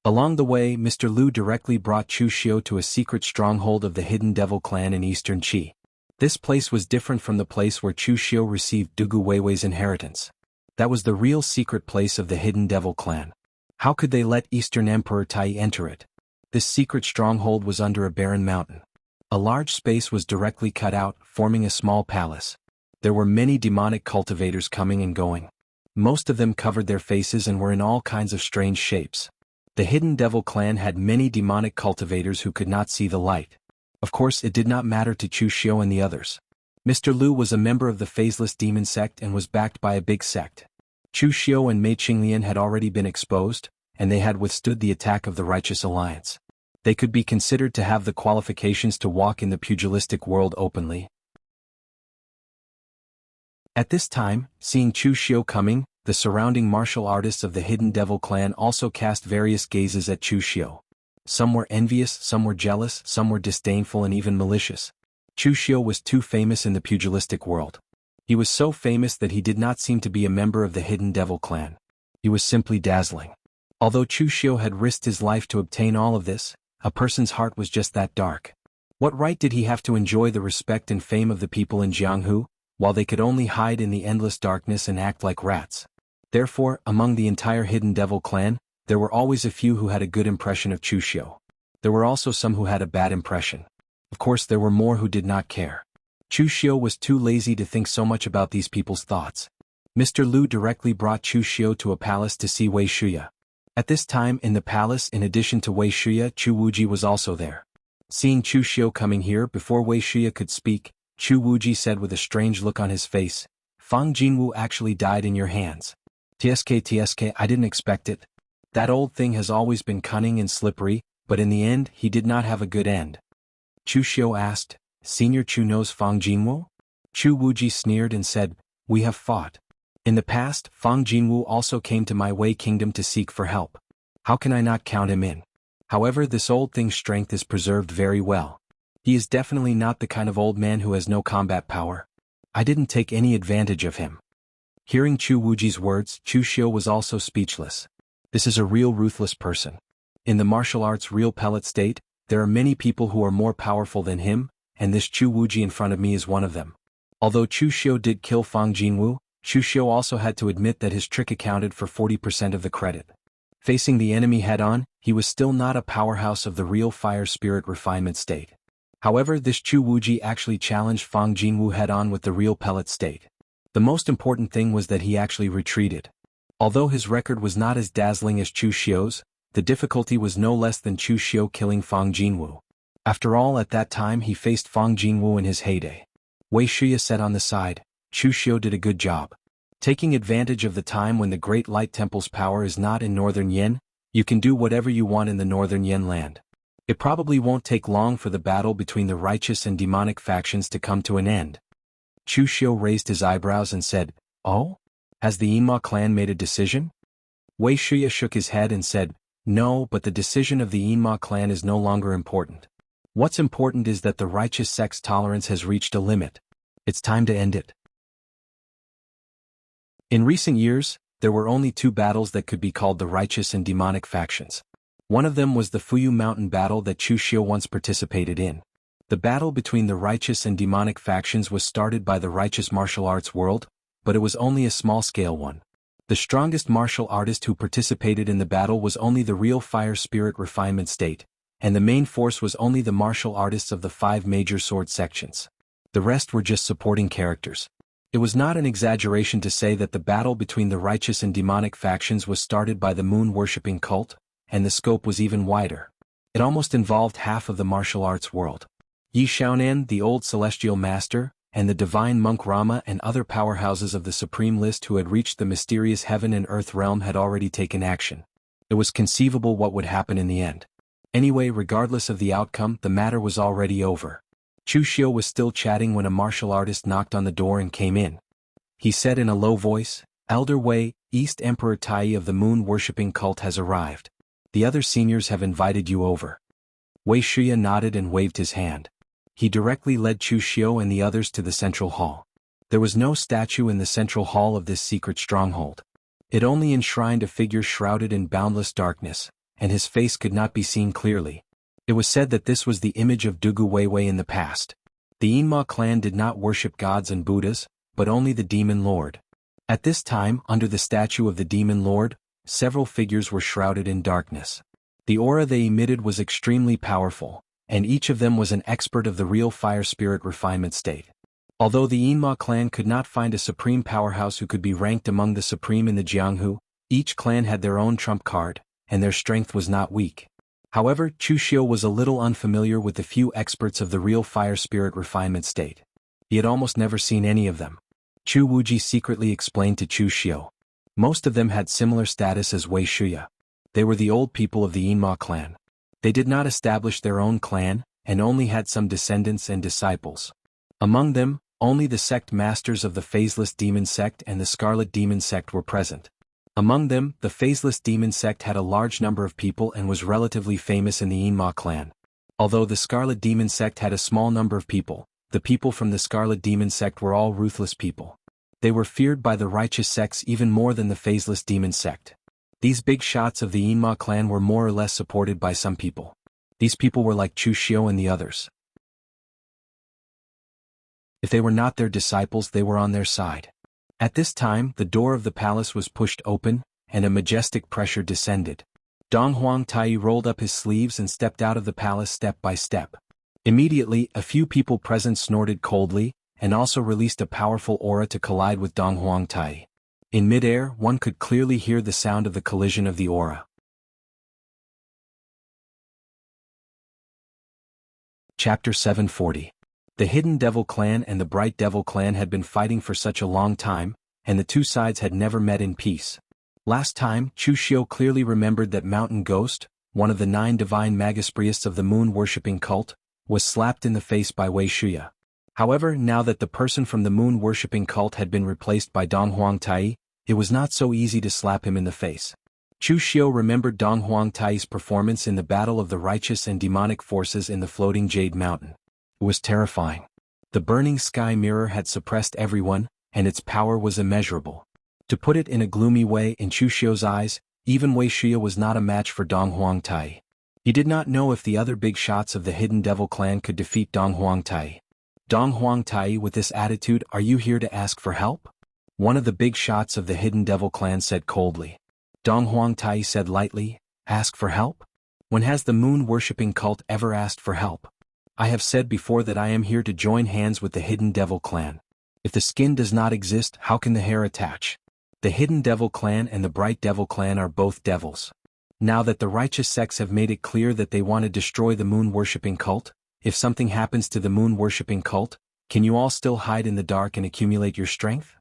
Along the way, Mr. Liu directly brought Chu Xiu to a secret stronghold of the Hidden Devil clan in eastern Qi. This place was different from the place where Chu Xiu received Dugu Weiwei's inheritance. That was the real secret place of the Hidden Devil clan. How could they let Eastern Emperor Tai enter it? This secret stronghold was under a barren mountain. A large space was directly cut out, forming a small palace. There were many demonic cultivators coming and going. Most of them covered their faces and were in all kinds of strange shapes. The Hidden Devil clan had many demonic cultivators who could not see the light. Of course, it did not matter to Chu Xiu and the others. Mr. Liu was a member of the Phaseless Demon sect and was backed by a big sect. Chu Xiu and Mei Qinglian had already been exposed, and they had withstood the attack of the Righteous Alliance. They could be considered to have the qualifications to walk in the pugilistic world openly. At this time, seeing Chu Xiu coming, the surrounding martial artists of the Hidden Devil clan also cast various gazes at Chu Xiu. Some were envious, some were jealous, some were disdainful and even malicious. Chu Xiu was too famous in the pugilistic world. He was so famous that he did not seem to be a member of the Hidden Devil clan. He was simply dazzling. Although Chu Xiu had risked his life to obtain all of this, a person's heart was just that dark. What right did he have to enjoy the respect and fame of the people in Jianghu, while they could only hide in the endless darkness and act like rats? Therefore, among the entire Hidden Devil clan, there were always a few who had a good impression of Chu Xiu. There were also some who had a bad impression. Of course, there were more who did not care. Chu Xiu was too lazy to think so much about these people's thoughts. Mr. Liu directly brought Chu Xiu to a palace to see Wei Shuya. At this time in the palace, in addition to Wei Shuya, Chu Wuji was also there. Seeing Chu Xiu coming here before Wei Shuya could speak, Chu Wuji said with a strange look on his face, "Fang Jinwu actually died in your hands. TSK, I didn't expect it. That old thing has always been cunning and slippery, but in the end he did not have a good end." Chu Xiu asked, "Senior Chu knows Fang Jinwu?" Chu Wuji sneered and said, "We have fought. In the past, Fang Jinwu also came to my Wei kingdom to seek for help. How can I not count him in? However, this old thing's strength is preserved very well. He is definitely not the kind of old man who has no combat power. I didn't take any advantage of him." Hearing Chu Wuji's words, Chu Xiu was also speechless. This is a real ruthless person. In the martial arts real pellet state, there are many people who are more powerful than him, and this Chu Wuji in front of me is one of them. Although Chu Xiu did kill Fang Jinwu, Chu Xiu also had to admit that his trick accounted for 40% of the credit. Facing the enemy head-on, he was still not a powerhouse of the real fire spirit refinement state. However, this Chu Wuji actually challenged Fang Jinwu head-on with the real pellet state. The most important thing was that he actually retreated. Although his record was not as dazzling as Chu Xiu's, the difficulty was no less than Chu Xiu killing Fang Jinwu. After all, at that time he faced Fang Jinwu in his heyday. Wei Shuya said on the side, "Chu Xiu did a good job. Taking advantage of the time when the Great Light Temple's power is not in Northern Yen, you can do whatever you want in the Northern Yen land. It probably won't take long for the battle between the righteous and demonic factions to come to an end." Chu Xiu raised his eyebrows and said, "Oh? Has the Yinma clan made a decision?" Wei Shuya shook his head and said, "No, but the decision of the Yinma clan is no longer important. What's important is that the righteous sect's tolerance has reached a limit. It's time to end it." In recent years, there were only two battles that could be called the righteous and demonic factions. One of them was the Fuyu Mountain battle that Chu Xiu once participated in. The battle between the righteous and demonic factions was started by the righteous martial arts world, but it was only a small-scale one. The strongest martial artist who participated in the battle was only the real fire spirit refinement state, and the main force was only the martial artists of the 5 major sword sections. The rest were just supporting characters. It was not an exaggeration to say that the battle between the righteous and demonic factions was started by the moon-worshipping cult, and the scope was even wider. It almost involved half of the martial arts world. Yi Xiaonan, the old celestial master, and the divine monk Rama and other powerhouses of the supreme list who had reached the mysterious heaven and earth realm had already taken action. It was conceivable what would happen in the end. Anyway, regardless of the outcome, the matter was already over. Chu Xiu was still chatting when a martial artist knocked on the door and came in. He said in a low voice, "Elder Wei, East Emperor Tai of the moon-worshipping cult has arrived. The other seniors have invited you over." Wei Shuya nodded and waved his hand. He directly led Chu Xiu and the others to the central hall. There was no statue in the central hall of this secret stronghold. It only enshrined a figure shrouded in boundless darkness, and his face could not be seen clearly. It was said that this was the image of Dugu Weiwei in the past. The Yinma clan did not worship gods and Buddhas, but only the demon lord. At this time, under the statue of the demon lord, several figures were shrouded in darkness. The aura they emitted was extremely powerful, and each of them was an expert of the real fire spirit refinement state. Although the Yinma clan could not find a supreme powerhouse who could be ranked among the supreme in the Jianghu, each clan had their own trump card, and their strength was not weak. However, Chu Xiu was a little unfamiliar with the few experts of the real fire spirit refinement state. He had almost never seen any of them. Chu Wuji secretly explained to Chu Xiu. Most of them had similar status as Wei Shuya. They were the old people of the Yinma clan. They did not establish their own clan, and only had some descendants and disciples. Among them, only the sect masters of the Phaseless Demon Sect and the Scarlet Demon Sect were present. Among them, the Phaseless Demon Sect had a large number of people and was relatively famous in the Yinma clan. Although the Scarlet Demon Sect had a small number of people, the people from the Scarlet Demon Sect were all ruthless people. They were feared by the righteous sects even more than the Phaseless Demon Sect. These big shots of the Yinma clan were more or less supported by some people. These people were like Chu Xiu and the others. If they were not their disciples, they were on their side. At this time, the door of the palace was pushed open, and a majestic pressure descended. Dong Huang Tai rolled up his sleeves and stepped out of the palace step by step. Immediately, a few people present snorted coldly, and also released a powerful aura to collide with Dong Huang Tai. In midair, one could clearly hear the sound of the collision of the aura. Chapter 740. The Hidden Devil Clan and the Bright Devil Clan had been fighting for such a long time, and the two sides had never met in peace. Last time, Chu Xiu clearly remembered that Mountain Ghost, one of the 9 divine Magispriests of the moon-worshipping cult, was slapped in the face by Wei Shuya. However, now that the person from the moon-worshipping cult had been replaced by Dong Huang Tai, it was not so easy to slap him in the face. Chu Xiu remembered Dong Huang Tai's performance in the battle of the righteous and demonic forces in the floating Jade Mountain. It was terrifying. The burning sky mirror had suppressed everyone, and its power was immeasurable. To put it in a gloomy way, in Chu Xiu's eyes, even Wei Shuya was not a match for Dong Huang Tai. He did not know if the other big shots of the Hidden Devil Clan could defeat Dong Huang Tai. Dong Huang Tai, with this attitude, are you here to ask for help? One of the big shots of the Hidden Devil Clan said coldly. Dong Huang Tai said lightly, ask for help? When has the moon-worshipping cult ever asked for help? I have said before that I am here to join hands with the Hidden Devil Clan. If the skin does not exist, how can the hair attach? The Hidden Devil Clan and the Bright Devil Clan are both devils. Now that the righteous sects have made it clear that they want to destroy the moon-worshipping cult, if something happens to the moon-worshipping cult, can you all still hide in the dark and accumulate your strength?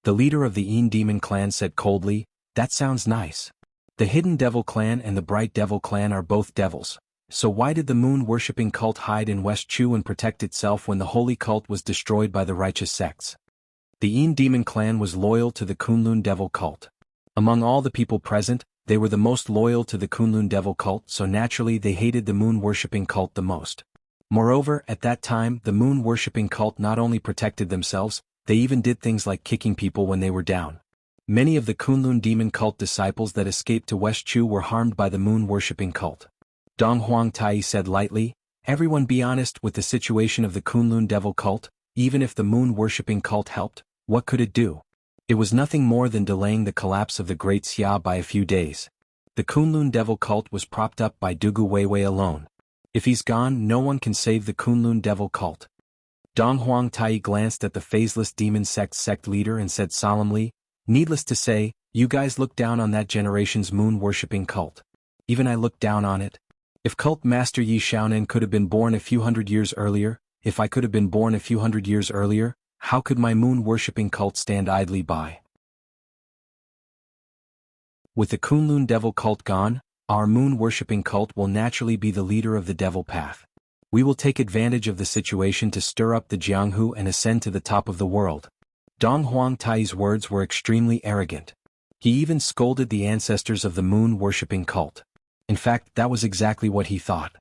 The leader of the Yin Demon Clan said coldly, that sounds nice. The Hidden Devil Clan and the Bright Devil Clan are both devils. So why did the moon-worshipping cult hide in West Chu and protect itself when the holy cult was destroyed by the righteous sects? The Yin Demon Clan was loyal to the Kunlun Devil cult. Among all the people present, they were the most loyal to the Kunlun Devil cult, so naturally they hated the moon-worshipping cult the most. Moreover, at that time, the moon-worshipping cult not only protected themselves, they even did things like kicking people when they were down. Many of the Kunlun demon cult disciples that escaped to West Chu were harmed by the moon-worshipping cult. Dong Huang Tai said lightly, everyone be honest with the situation of the Kunlun Devil cult, even if the moon-worshipping cult helped, what could it do? It was nothing more than delaying the collapse of the Great Xia by a few days. The Kunlun Devil cult was propped up by Dugu Weiwei alone. If he's gone, no one can save the Kunlun Devil cult. Dong Huang Tai glanced at the Phaseless Demon sect leader and said solemnly, needless to say, you guys look down on that generation's moon-worshipping cult. Even I look down on it. If Cult Master Yi Xiaonan could have been born a few hundred years earlier, if I could have been born a few hundred years earlier, how could my moon-worshipping cult stand idly by? With the Kunlun Devil cult gone, our moon-worshipping cult will naturally be the leader of the Devil Path. We will take advantage of the situation to stir up the Jianghu and ascend to the top of the world. Dong Huang Tai's words were extremely arrogant. He even scolded the ancestors of the moon-worshipping cult. In fact, that was exactly what he thought.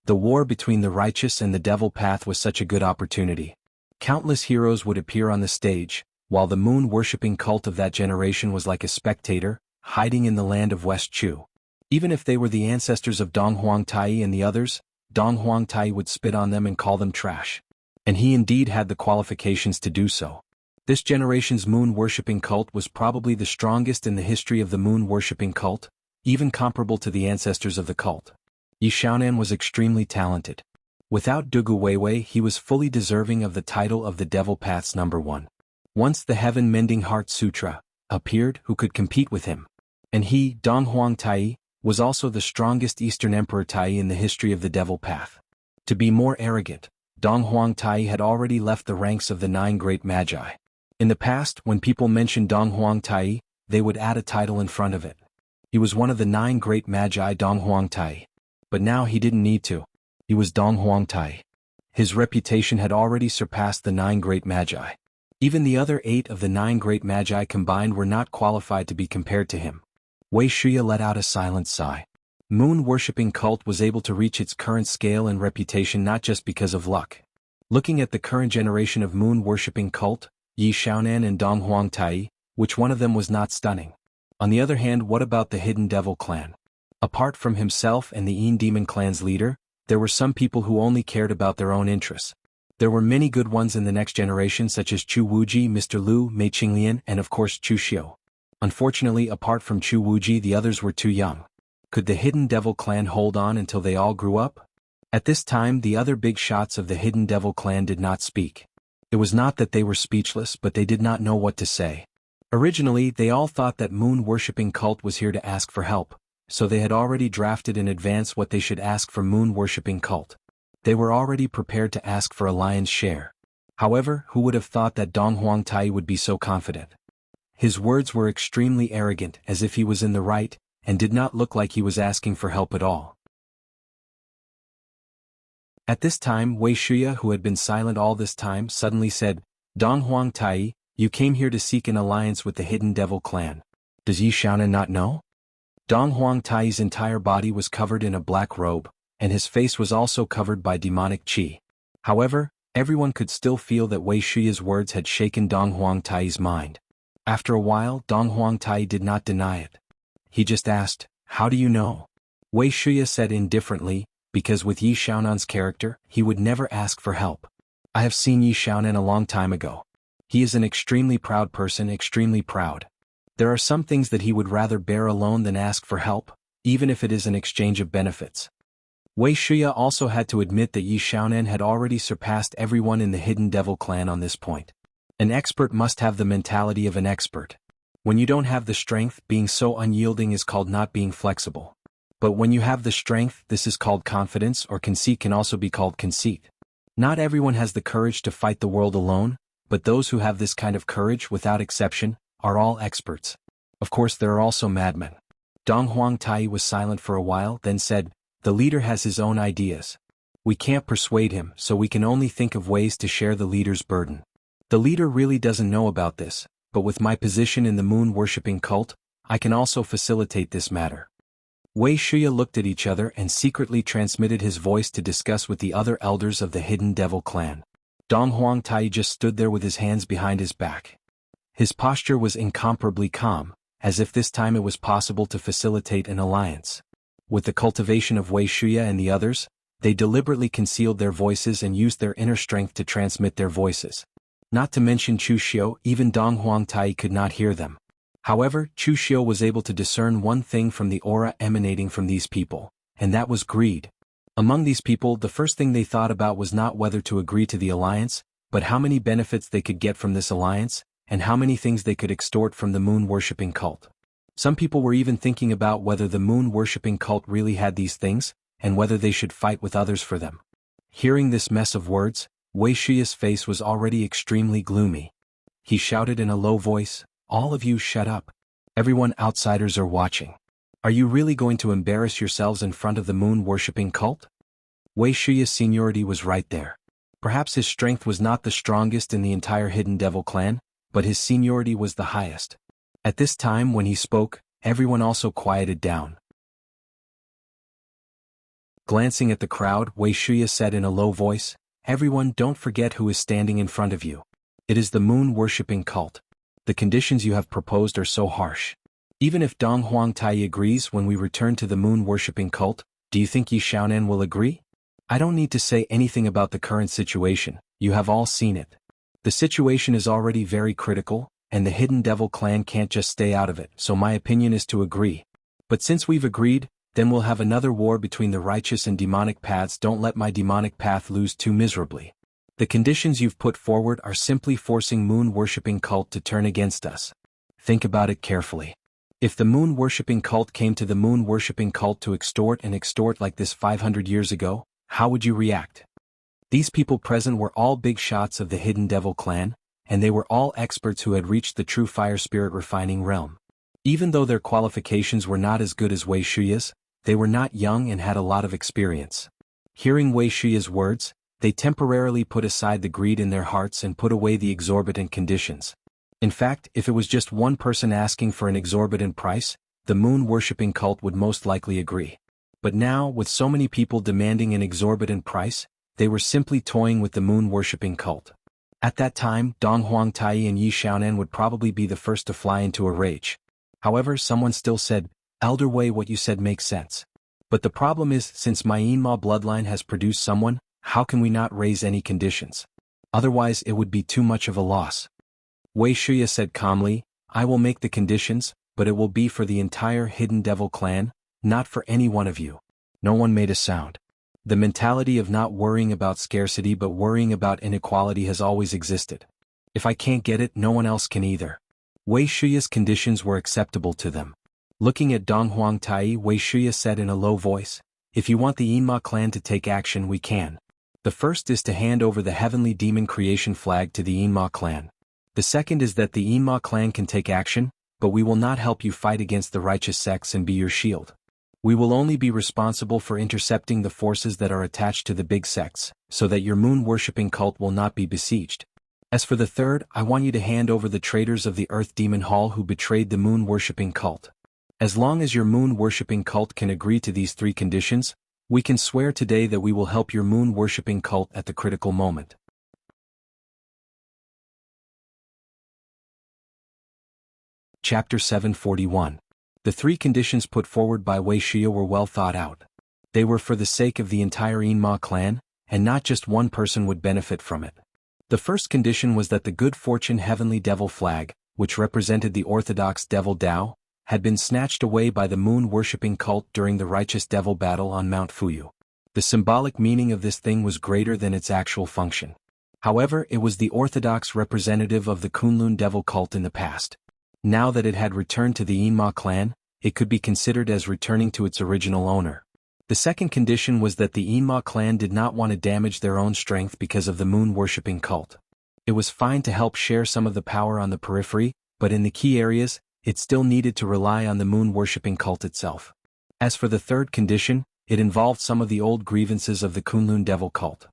The war between the righteous and the devil path was such a good opportunity. Countless heroes would appear on the stage, while the moon-worshipping cult of that generation was like a spectator, hiding in the land of West Chu. Even if they were the ancestors of Dong Huangtai and the others, Dong Huangtai would spit on them and call them trash. And he indeed had the qualifications to do so. This generation's moon-worshipping cult was probably the strongest in the history of the moon-worshipping cult, even comparable to the ancestors of the cult. Yi Xiaonan was extremely talented. Without Dugu Weiwei, he was fully deserving of the title of the Devil Path's #1. Once the Heaven-Mending Heart Sutra appeared, who could compete with him? And he, Dong Huangtai, was also the strongest Eastern Emperor Tai in the history of the Devil Path. To be more arrogant, Dong Huangtai had already left the ranks of the 9 great magi. In the past, when people mentioned Dong Huangtai, they would add a title in front of it. He was one of the 9 great magi, Dong Huangtai. But now he didn't need to. He was Dong Huangtai. His reputation had already surpassed the 9 great magi. Even the other 8 of the 9 great magi combined were not qualified to be compared to him. Wei Shuya let out a silent sigh. Moon-worshipping cult was able to reach its current scale and reputation not just because of luck. Looking at the current generation of moon-worshipping cult, Yi Xiaonan and Dong Huangtai, which one of them was not stunning? On the other hand, what about the Hidden Devil clan? Apart from himself and the Yin Demon clan's leader, there were some people who only cared about their own interests. There were many good ones in the next generation such as Chu Wuji, Mr. Lu, Mei Qinglian, and of course Chu Xiu. Unfortunately, apart from Chu Wuji, the others were too young. Could the Hidden Devil clan hold on until they all grew up? At this time, the other big shots of the Hidden Devil clan did not speak. It was not that they were speechless, but they did not know what to say. Originally, they all thought that moon-worshipping cult was here to ask for help, so they had already drafted in advance what they should ask for moon-worshipping cult. They were already prepared to ask for a lion's share. However, who would have thought that Dong Huangtai would be so confident? His words were extremely arrogant, as if he was in the right, and did not look like he was asking for help at all. At this time, Wei Shuya, who had been silent all this time, suddenly said, "Dong Huangtai, you came here to seek an alliance with the Hidden Devil clan. Does Yi Xiaonan not know?" Dong Huangtai's entire body was covered in a black robe, and his face was also covered by demonic qi. However, everyone could still feel that Wei Shuya's words had shaken Dong Huangtai's mind. After a while, Dong Huangtai did not deny it. He just asked, "How do you know?" Wei Shuya said indifferently, "Because with Yi Xiaonan's character, he would never ask for help. I have seen Yi Xiaonan a long time ago. He is an extremely proud person, extremely proud. There are some things that he would rather bear alone than ask for help, even if it is an exchange of benefits." Wei Shuya also had to admit that Yi Xiaonan had already surpassed everyone in the Hidden Devil clan on this point. An expert must have the mentality of an expert. When you don't have the strength, being so unyielding is called not being flexible. But when you have the strength, this is called confidence, or conceit can also be called conceit. Not everyone has the courage to fight the world alone, but those who have this kind of courage, without exception, are all experts. Of course, there are also madmen. Dong Huangtai was silent for a while, then said, "The leader has his own ideas. We can't persuade him, so we can only think of ways to share the leader's burden. The leader really doesn't know about this, but with my position in the moon-worshipping cult, I can also facilitate this matter." Wei Shuya looked at each other and secretly transmitted his voice to discuss with the other elders of the Hidden Devil clan. Dong Huangtai just stood there with his hands behind his back. His posture was incomparably calm, as if this time it was possible to facilitate an alliance. With the cultivation of Wei Shuya and the others, they deliberately concealed their voices and used their inner strength to transmit their voices. Not to mention Chu Xiu, even Dong Huangtai could not hear them. However, Chu Xiu was able to discern one thing from the aura emanating from these people, and that was greed. Among these people, the first thing they thought about was not whether to agree to the alliance, but how many benefits they could get from this alliance, and how many things they could extort from the moon-worshipping cult. Some people were even thinking about whether the moon-worshipping cult really had these things, and whether they should fight with others for them. Hearing this mess of words, Wei Shuya's face was already extremely gloomy. He shouted in a low voice, "All of you shut up. Everyone, outsiders are watching. Are you really going to embarrass yourselves in front of the moon-worshipping cult?" Wei Shuya's seniority was right there. Perhaps his strength was not the strongest in the entire Hidden Devil clan, but his seniority was the highest. At this time when he spoke, everyone also quieted down. Glancing at the crowd, Wei Shuya said in a low voice, "Everyone, don't forget who is standing in front of you. It is the moon-worshipping cult. The conditions you have proposed are so harsh. Even if Dong Huangtai agrees when we return to the moon-worshipping cult, do you think Yi Xiaonan will agree? I don't need to say anything about the current situation, you have all seen it. The situation is already very critical, and the Hidden Devil clan can't just stay out of it, so my opinion is to agree. But since we've agreed, then we'll have another war between the righteous and demonic paths. Don't let my demonic path lose too miserably. The conditions you've put forward are simply forcing moon-worshipping cult to turn against us. Think about it carefully. If the moon-worshipping cult came to the moon-worshipping cult to extort like this 500 years ago, how would you react? These people present were all big shots of the Hidden Devil clan, and they were all experts who had reached the true fire spirit refining realm. Even though their qualifications were not as good as Wei Shuya's, they were not young and had a lot of experience. Hearing Wei Shuya's words, they temporarily put aside the greed in their hearts and put away the exorbitant conditions. In fact, if it was just one person asking for an exorbitant price, the moon-worshipping cult would most likely agree. But now, with so many people demanding an exorbitant price, they were simply toying with the moon-worshipping cult. At that time, Dong Huangtai and Yi Xiaonan would probably be the first to fly into a rage. However, someone still said, "Elder Wei, what you said makes sense. But the problem is, since my Yinma bloodline has produced someone, how can we not raise any conditions? Otherwise it would be too much of a loss." Wei Shuya said calmly, "I will make the conditions, but it will be for the entire Hidden Devil clan, not for any one of you." No one made a sound. The mentality of not worrying about scarcity but worrying about inequality has always existed. If I can't get it, no one else can either. Wei Shuya's conditions were acceptable to them. Looking at Dong Huangtai, Wei Shuya said in a low voice, "If you want the Yinma clan to take action, we can. The first is to hand over the Heavenly Demon Creation flag to the Yinma clan. The second is that the Yinma clan can take action, but we will not help you fight against the righteous sects and be your shield. We will only be responsible for intercepting the forces that are attached to the big sects, so that your moon-worshipping cult will not be besieged. As for the third, I want you to hand over the traitors of the Earth Demon Hall who betrayed the moon-worshipping cult. As long as your moon-worshipping cult can agree to these three conditions, we can swear today that we will help your moon-worshipping cult at the critical moment." Chapter 741. The three conditions put forward by Wei Shuya were well thought out. They were for the sake of the entire Yinma clan, and not just one person would benefit from it. The first condition was that the good fortune Heavenly Devil flag, which represented the orthodox Devil Tao, had been snatched away by the moon-worshipping cult during the righteous devil battle on Mount Fuyu. The symbolic meaning of this thing was greater than its actual function. However, it was the orthodox representative of the Kunlun devil cult in the past. Now that it had returned to the Yinma clan, it could be considered as returning to its original owner. The second condition was that the Yinma clan did not want to damage their own strength because of the moon-worshipping cult. It was fine to help share some of the power on the periphery, but in the key areas, it still needed to rely on the moon-worshipping cult itself. As for the third condition, it involved some of the old grievances of the Kunlun devil cult.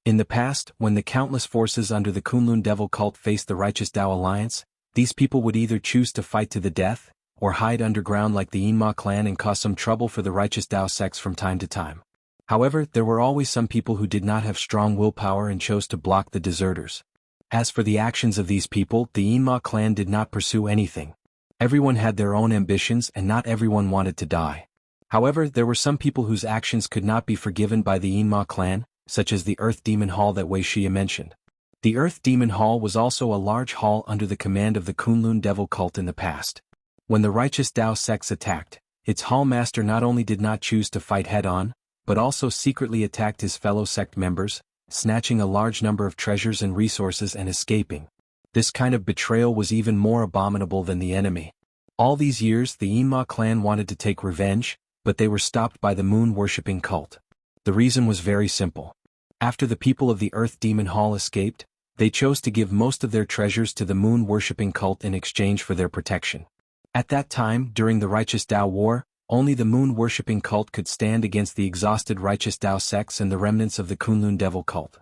In the past, when the countless forces under the Kunlun devil cult faced the righteous Tao alliance, these people would either choose to fight to the death, or hide underground like the Yinma clan and cause some trouble for the righteous Tao sects from time to time. However, there were always some people who did not have strong willpower and chose to block the deserters. As for the actions of these people, the Yinma clan did not pursue anything. Everyone had their own ambitions and not everyone wanted to die. However, there were some people whose actions could not be forgiven by the Yinma clan, such as the Earth Demon Hall that Wei Shuya mentioned. The Earth Demon Hall was also a large hall under the command of the Kunlun devil cult in the past. When the righteous Tao sects attacked, its hall master not only did not choose to fight head-on, but also secretly attacked his fellow sect members, snatching a large number of treasures and resources and escaping. This kind of betrayal was even more abominable than the enemy. All these years the Yinma clan wanted to take revenge, but they were stopped by the moon-worshipping cult. The reason was very simple. After the people of the Earth Demon Hall escaped, they chose to give most of their treasures to the moon-worshipping cult in exchange for their protection. At that time, during the Righteous Tao War, only the moon-worshipping cult could stand against the exhausted Righteous Tao sects and the remnants of the Kunlun devil cult.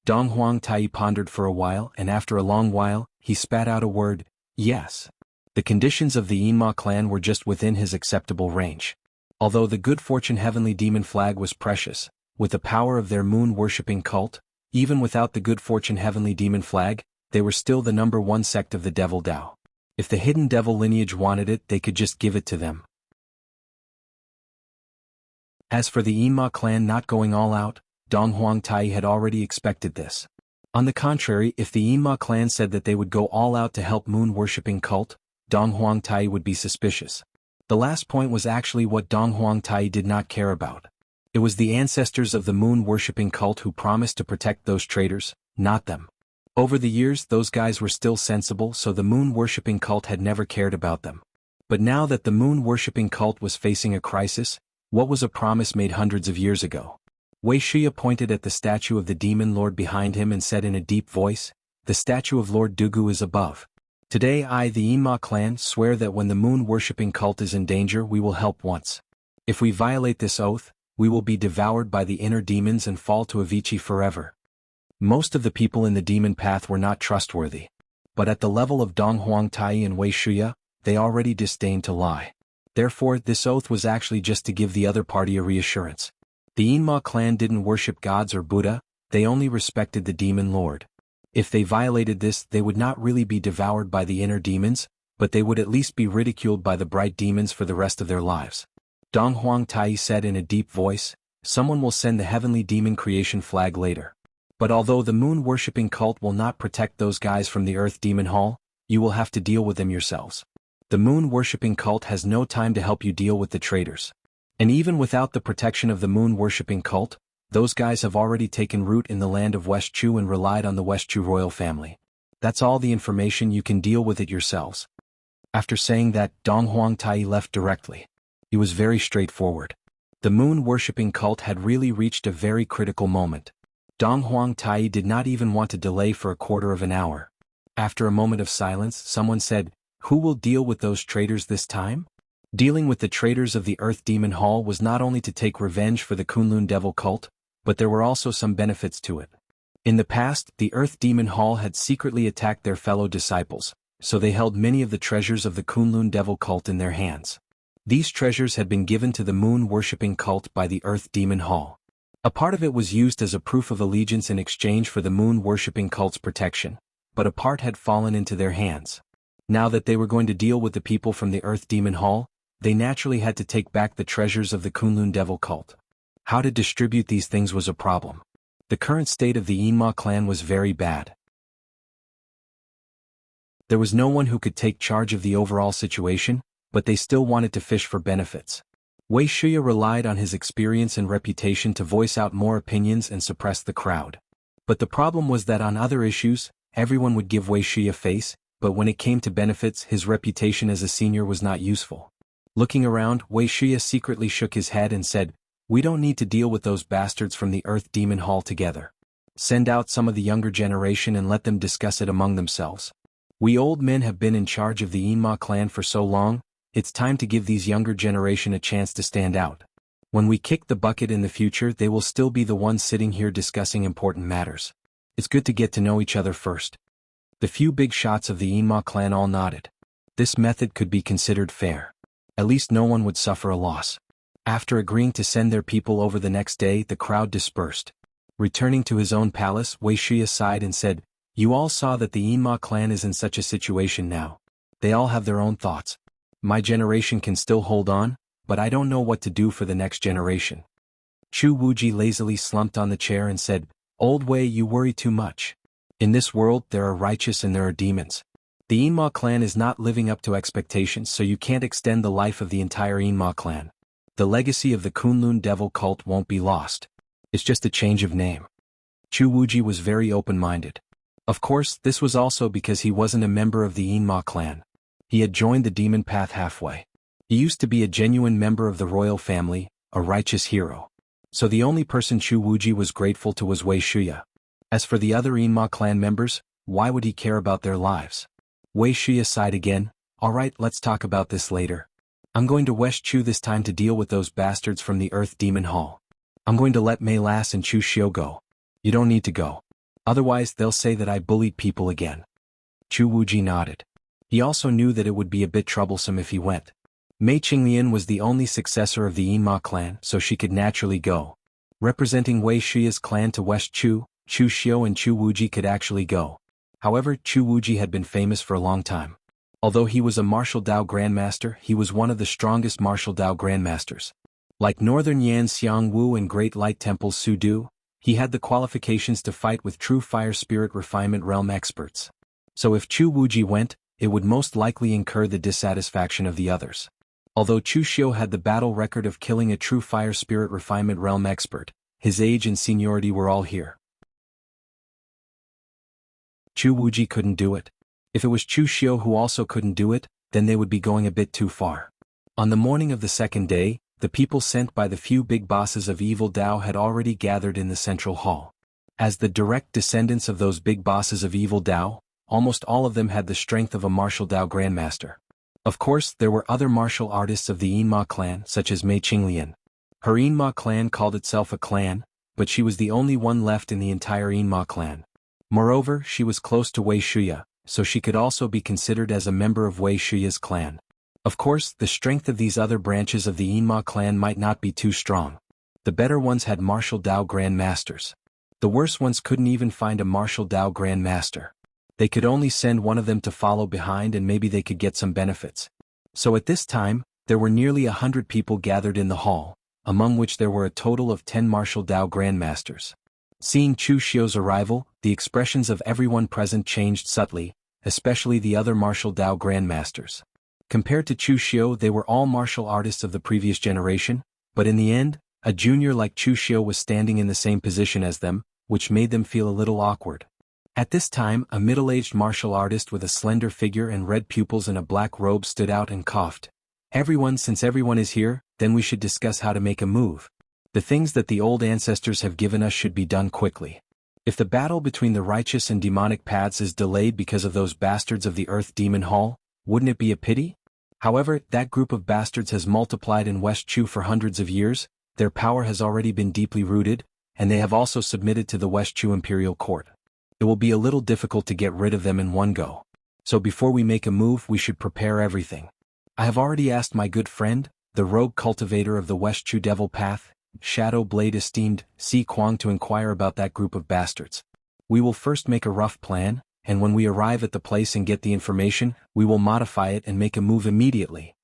Dong Huangtai pondered for a while, and after a long while, he spat out a word, "Yes." The conditions of the Yinma clan were just within his acceptable range. Although the good fortune heavenly demon flag was precious, with the power of their moon-worshipping cult, even without the good fortune heavenly demon flag, they were still the number one sect of the devil Tao. If the hidden devil lineage wanted it, they could just give it to them. As for the Yinma clan not going all out, Dong Huangtai had already expected this. On the contrary, if the Yinma clan said that they would go all out to help moon-worshipping cult, Dong Huangtai would be suspicious. The last point was actually what Dong Huangtai did not care about. It was the ancestors of the moon-worshipping cult who promised to protect those traitors, not them. Over the years those guys were still sensible, so the moon-worshipping cult had never cared about them. But now that the moon-worshipping cult was facing a crisis, what was a promise made hundreds of years ago? Wei Shia pointed at the statue of the demon lord behind him and said in a deep voice, "The statue of Lord Dugu is above. Today I, the Yinma clan, swear that when the moon-worshipping cult is in danger we will help once. If we violate this oath, we will be devoured by the inner demons and fall to Avicii forever." Most of the people in the demon path were not trustworthy. But at the level of Dong Huangtai and Wei Shuya, they already disdained to lie. Therefore, this oath was actually just to give the other party a reassurance. The Yinma clan didn't worship gods or Buddha, they only respected the demon lord. If they violated this, they would not really be devoured by the inner demons, but they would at least be ridiculed by the bright demons for the rest of their lives. Dong Huangtai said in a deep voice, "Someone will send the heavenly demon creation flag later. But although the moon-worshipping cult will not protect those guys from the Earth Demon Hall, you will have to deal with them yourselves. The moon-worshipping cult has no time to help you deal with the traitors. And even without the protection of the moon-worshipping cult, those guys have already taken root in the land of West Chu and relied on the West Chu royal family. That's all the information, you can deal with it yourselves." After saying that, Dong Huangtai left directly. He was very straightforward. The moon-worshipping cult had really reached a very critical moment. Dong Huangtai did not even want to delay for a quarter of an hour. After a moment of silence, someone said, "Who will deal with those traitors this time?" Dealing with the traitors of the Earth Demon Hall was not only to take revenge for the Kunlun Devil cult, but there were also some benefits to it. In the past, the Earth Demon Hall had secretly attacked their fellow disciples, so they held many of the treasures of the Kunlun Devil cult in their hands. These treasures had been given to the moon-worshipping cult by the Earth Demon Hall. A part of it was used as a proof of allegiance in exchange for the moon-worshipping cult's protection, but a part had fallen into their hands. Now that they were going to deal with the people from the Earth Demon Hall, they naturally had to take back the treasures of the Kunlun Devil cult. How to distribute these things was a problem. The current state of the Yinma clan was very bad. There was no one who could take charge of the overall situation, but they still wanted to fish for benefits. Wei Shuya relied on his experience and reputation to voice out more opinions and suppress the crowd. But the problem was that on other issues, everyone would give Wei Shuya face, but when it came to benefits, his reputation as a senior was not useful. Looking around, Wei Shuya secretly shook his head and said, "We don't need to deal with those bastards from the Earth Demon Hall together. Send out some of the younger generation and let them discuss it among themselves. We old men have been in charge of the Yinma clan for so long, it's time to give these younger generation a chance to stand out. When we kick the bucket in the future, they will still be the ones sitting here discussing important matters. It's good to get to know each other first." The few big shots of the Yinma clan all nodded. This method could be considered fair. At least no one would suffer a loss. After agreeing to send their people over the next day, the crowd dispersed. Returning to his own palace, Wei Shuya sighed and said, "You all saw that the Yinma clan is in such a situation now. They all have their own thoughts. My generation can still hold on, but I don't know what to do for the next generation." Chu Wuji lazily slumped on the chair and said, "Old Wei, you worry too much. In this world there are righteous and there are demons. The Yinma clan is not living up to expectations, so you can't extend the life of the entire Yinma clan. The legacy of the Kunlun Devil cult won't be lost. It's just a change of name." Chu Wuji was very open-minded. Of course, this was also because he wasn't a member of the Yinma clan. He had joined the demon path halfway. He used to be a genuine member of the royal family, a righteous hero. So the only person Chu Wuji was grateful to was Wei Shuya. As for the other Yinma clan members, why would he care about their lives? Wei Shuya sighed again. "Alright, let's talk about this later. I'm going to West Chu this time to deal with those bastards from the Earth Demon Hall. I'm going to let Mei Las and Chu Xiu go. You don't need to go. Otherwise they'll say that I bullied people again." Chu Wuji nodded. He also knew that it would be a bit troublesome if he went. Mei Qinglian was the only successor of the Yinma clan, so she could naturally go. Representing Wei Shiya's clan to West Chu, Chu Xiu and Chu Wuji could actually go. However, Chu Wuji had been famous for a long time. Although he was a martial Dao grandmaster, he was one of the strongest martial Dao grandmasters. Like Northern Yan Xiang Wu and Great Light Temple's Su Du, he had the qualifications to fight with true fire spirit refinement realm experts. So if Chu Wuji went, it would most likely incur the dissatisfaction of the others. Although Chu Xiu had the battle record of killing a true fire spirit refinement realm expert, his age and seniority were all here. Chu Wuji couldn't do it. If it was Chu Xiu who also couldn't do it, then they would be going a bit too far. On the morning of the second day, the people sent by the few big bosses of evil Dao had already gathered in the central hall. As the direct descendants of those big bosses of evil Dao, almost all of them had the strength of a martial Dao grandmaster. Of course, there were other martial artists of the Yinma clan, such as Mei Qinglian. Her Yinma clan called itself a clan, but she was the only one left in the entire Yinma clan. Moreover, she was close to Wei Shiya, so she could also be considered as a member of Wei Shiya's clan. Of course, the strength of these other branches of the Yinma clan might not be too strong. The better ones had martial Dao grandmasters. The worse ones couldn't even find a martial Dao grandmaster. They could only send one of them to follow behind and maybe they could get some benefits. So at this time, there were nearly 100 people gathered in the hall, among which there were a total of 10 martial Dao grandmasters. Seeing Chu Xiu's arrival, the expressions of everyone present changed subtly, especially the other martial Dao grandmasters. Compared to Chu Xiu, they were all martial artists of the previous generation, but in the end, a junior like Chu Xiu was standing in the same position as them, which made them feel a little awkward. At this time, a middle-aged martial artist with a slender figure and red pupils and a black robe stood out and coughed. Since everyone is here, then we should discuss how to make a move. The things that the old ancestors have given us should be done quickly. If the battle between the righteous and demonic paths is delayed because of those bastards of the Earth Demon Hall, wouldn't it be a pity? However, that group of bastards has multiplied in West Chu for hundreds of years, their power has already been deeply rooted, and they have also submitted to the West Chu Imperial Court. It will be a little difficult to get rid of them in one go. So before we make a move, we should prepare everything. I have already asked my good friend, the rogue cultivator of the West Chu Devil Path, Shadow Blade esteemed Si Kuang, to inquire about that group of bastards. We will first make a rough plan, and when we arrive at the place and get the information, we will modify it and make a move immediately.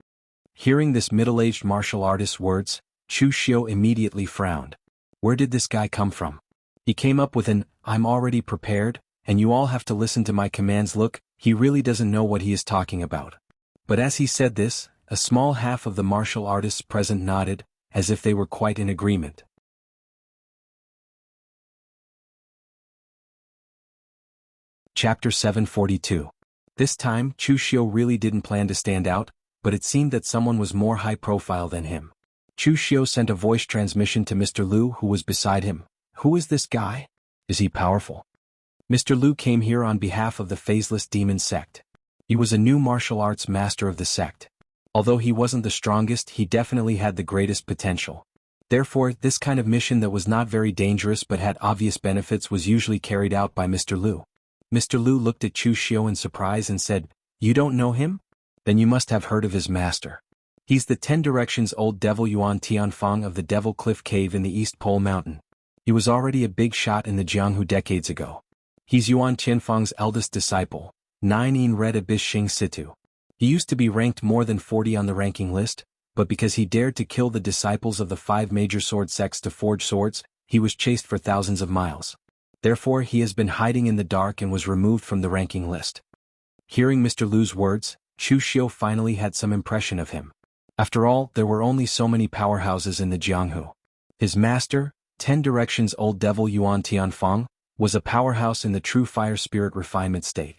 Hearing this middle-aged martial artist's words, Chu Xiu immediately frowned. Where did this guy come from? He came up with an, "I'm already prepared, and you all have to listen to my commands" look. He really doesn't know what he is talking about. But as he said this, a small half of the martial artists present nodded, as if they were quite in agreement. Chapter 742. This time, Chu Xiu really didn't plan to stand out, but it seemed that someone was more high-profile than him. Chu Xiu sent a voice transmission to Mr. Lu, who was beside him. Who is this guy? Is he powerful? Mr. Lu came here on behalf of the Phaseless Demon Sect. He was a new martial arts master of the sect. Although he wasn't the strongest, he definitely had the greatest potential. Therefore, this kind of mission that was not very dangerous but had obvious benefits was usually carried out by Mr. Lu. Mr. Lu looked at Chu Xiu in surprise and said, "You don't know him? Then you must have heard of his master. He's the 10 Directions old devil Yuan Tianfang of the Devil Cliff Cave in the East Pole Mountain. He was already a big shot in the Jianghu decades ago. He's Yuan Tianfang's eldest disciple, 9 in Red Abyss Xing Situ. He used to be ranked more than 40 on the ranking list, but because he dared to kill the disciples of the 5 major sword sects to forge swords, he was chased for thousands of miles. Therefore he has been hiding in the dark and was removed from the ranking list." Hearing Mr. Lu's words, Chu Xiu finally had some impression of him. After all, there were only so many powerhouses in the Jianghu. His master, 10 Directions old devil Yuan Tianfang, was a powerhouse in the true fire spirit refinement state.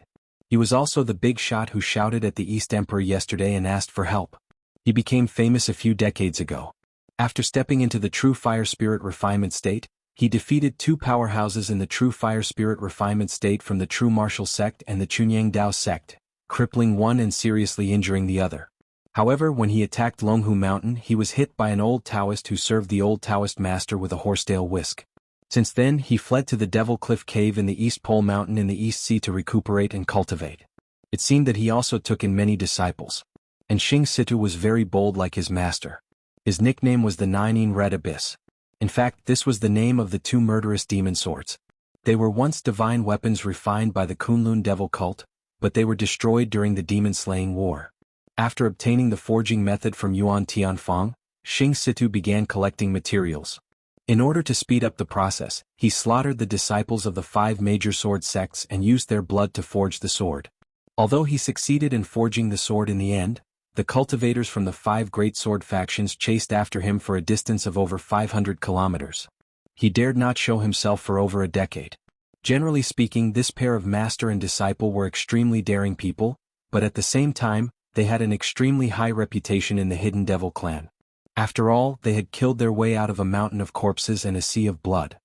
He was also the big shot who shouted at the East Emperor yesterday and asked for help. He became famous a few decades ago. After stepping into the true fire spirit refinement state, he defeated 2 powerhouses in the true fire spirit refinement state from the true martial sect and the Chunyang Dao sect, crippling one and seriously injuring the other. However, when he attacked Longhu Mountain, he was hit by an old Taoist who served the old Taoist master with a horsetail whisk. Since then, he fled to the Devil Cliff Cave in the East Pole Mountain in the East Sea to recuperate and cultivate. It seemed that he also took in many disciples. And Xing Situ was very bold like his master. His nickname was the Nine Red Abyss. In fact, this was the name of the two murderous demon swords. They were once divine weapons refined by the Kunlun devil cult, but they were destroyed during the demon-slaying war. After obtaining the forging method from Yuan Tianfang, Xing Situ began collecting materials. In order to speed up the process, he slaughtered the disciples of the 5 major sword sects and used their blood to forge the sword. Although he succeeded in forging the sword in the end, the cultivators from the 5 great sword factions chased after him for a distance of over 500 kilometers. He dared not show himself for over a decade. Generally speaking, this pair of master and disciple were extremely daring people, but at the same time, they had an extremely high reputation in the Hidden Devil clan. After all, they had killed their way out of a mountain of corpses and a sea of blood.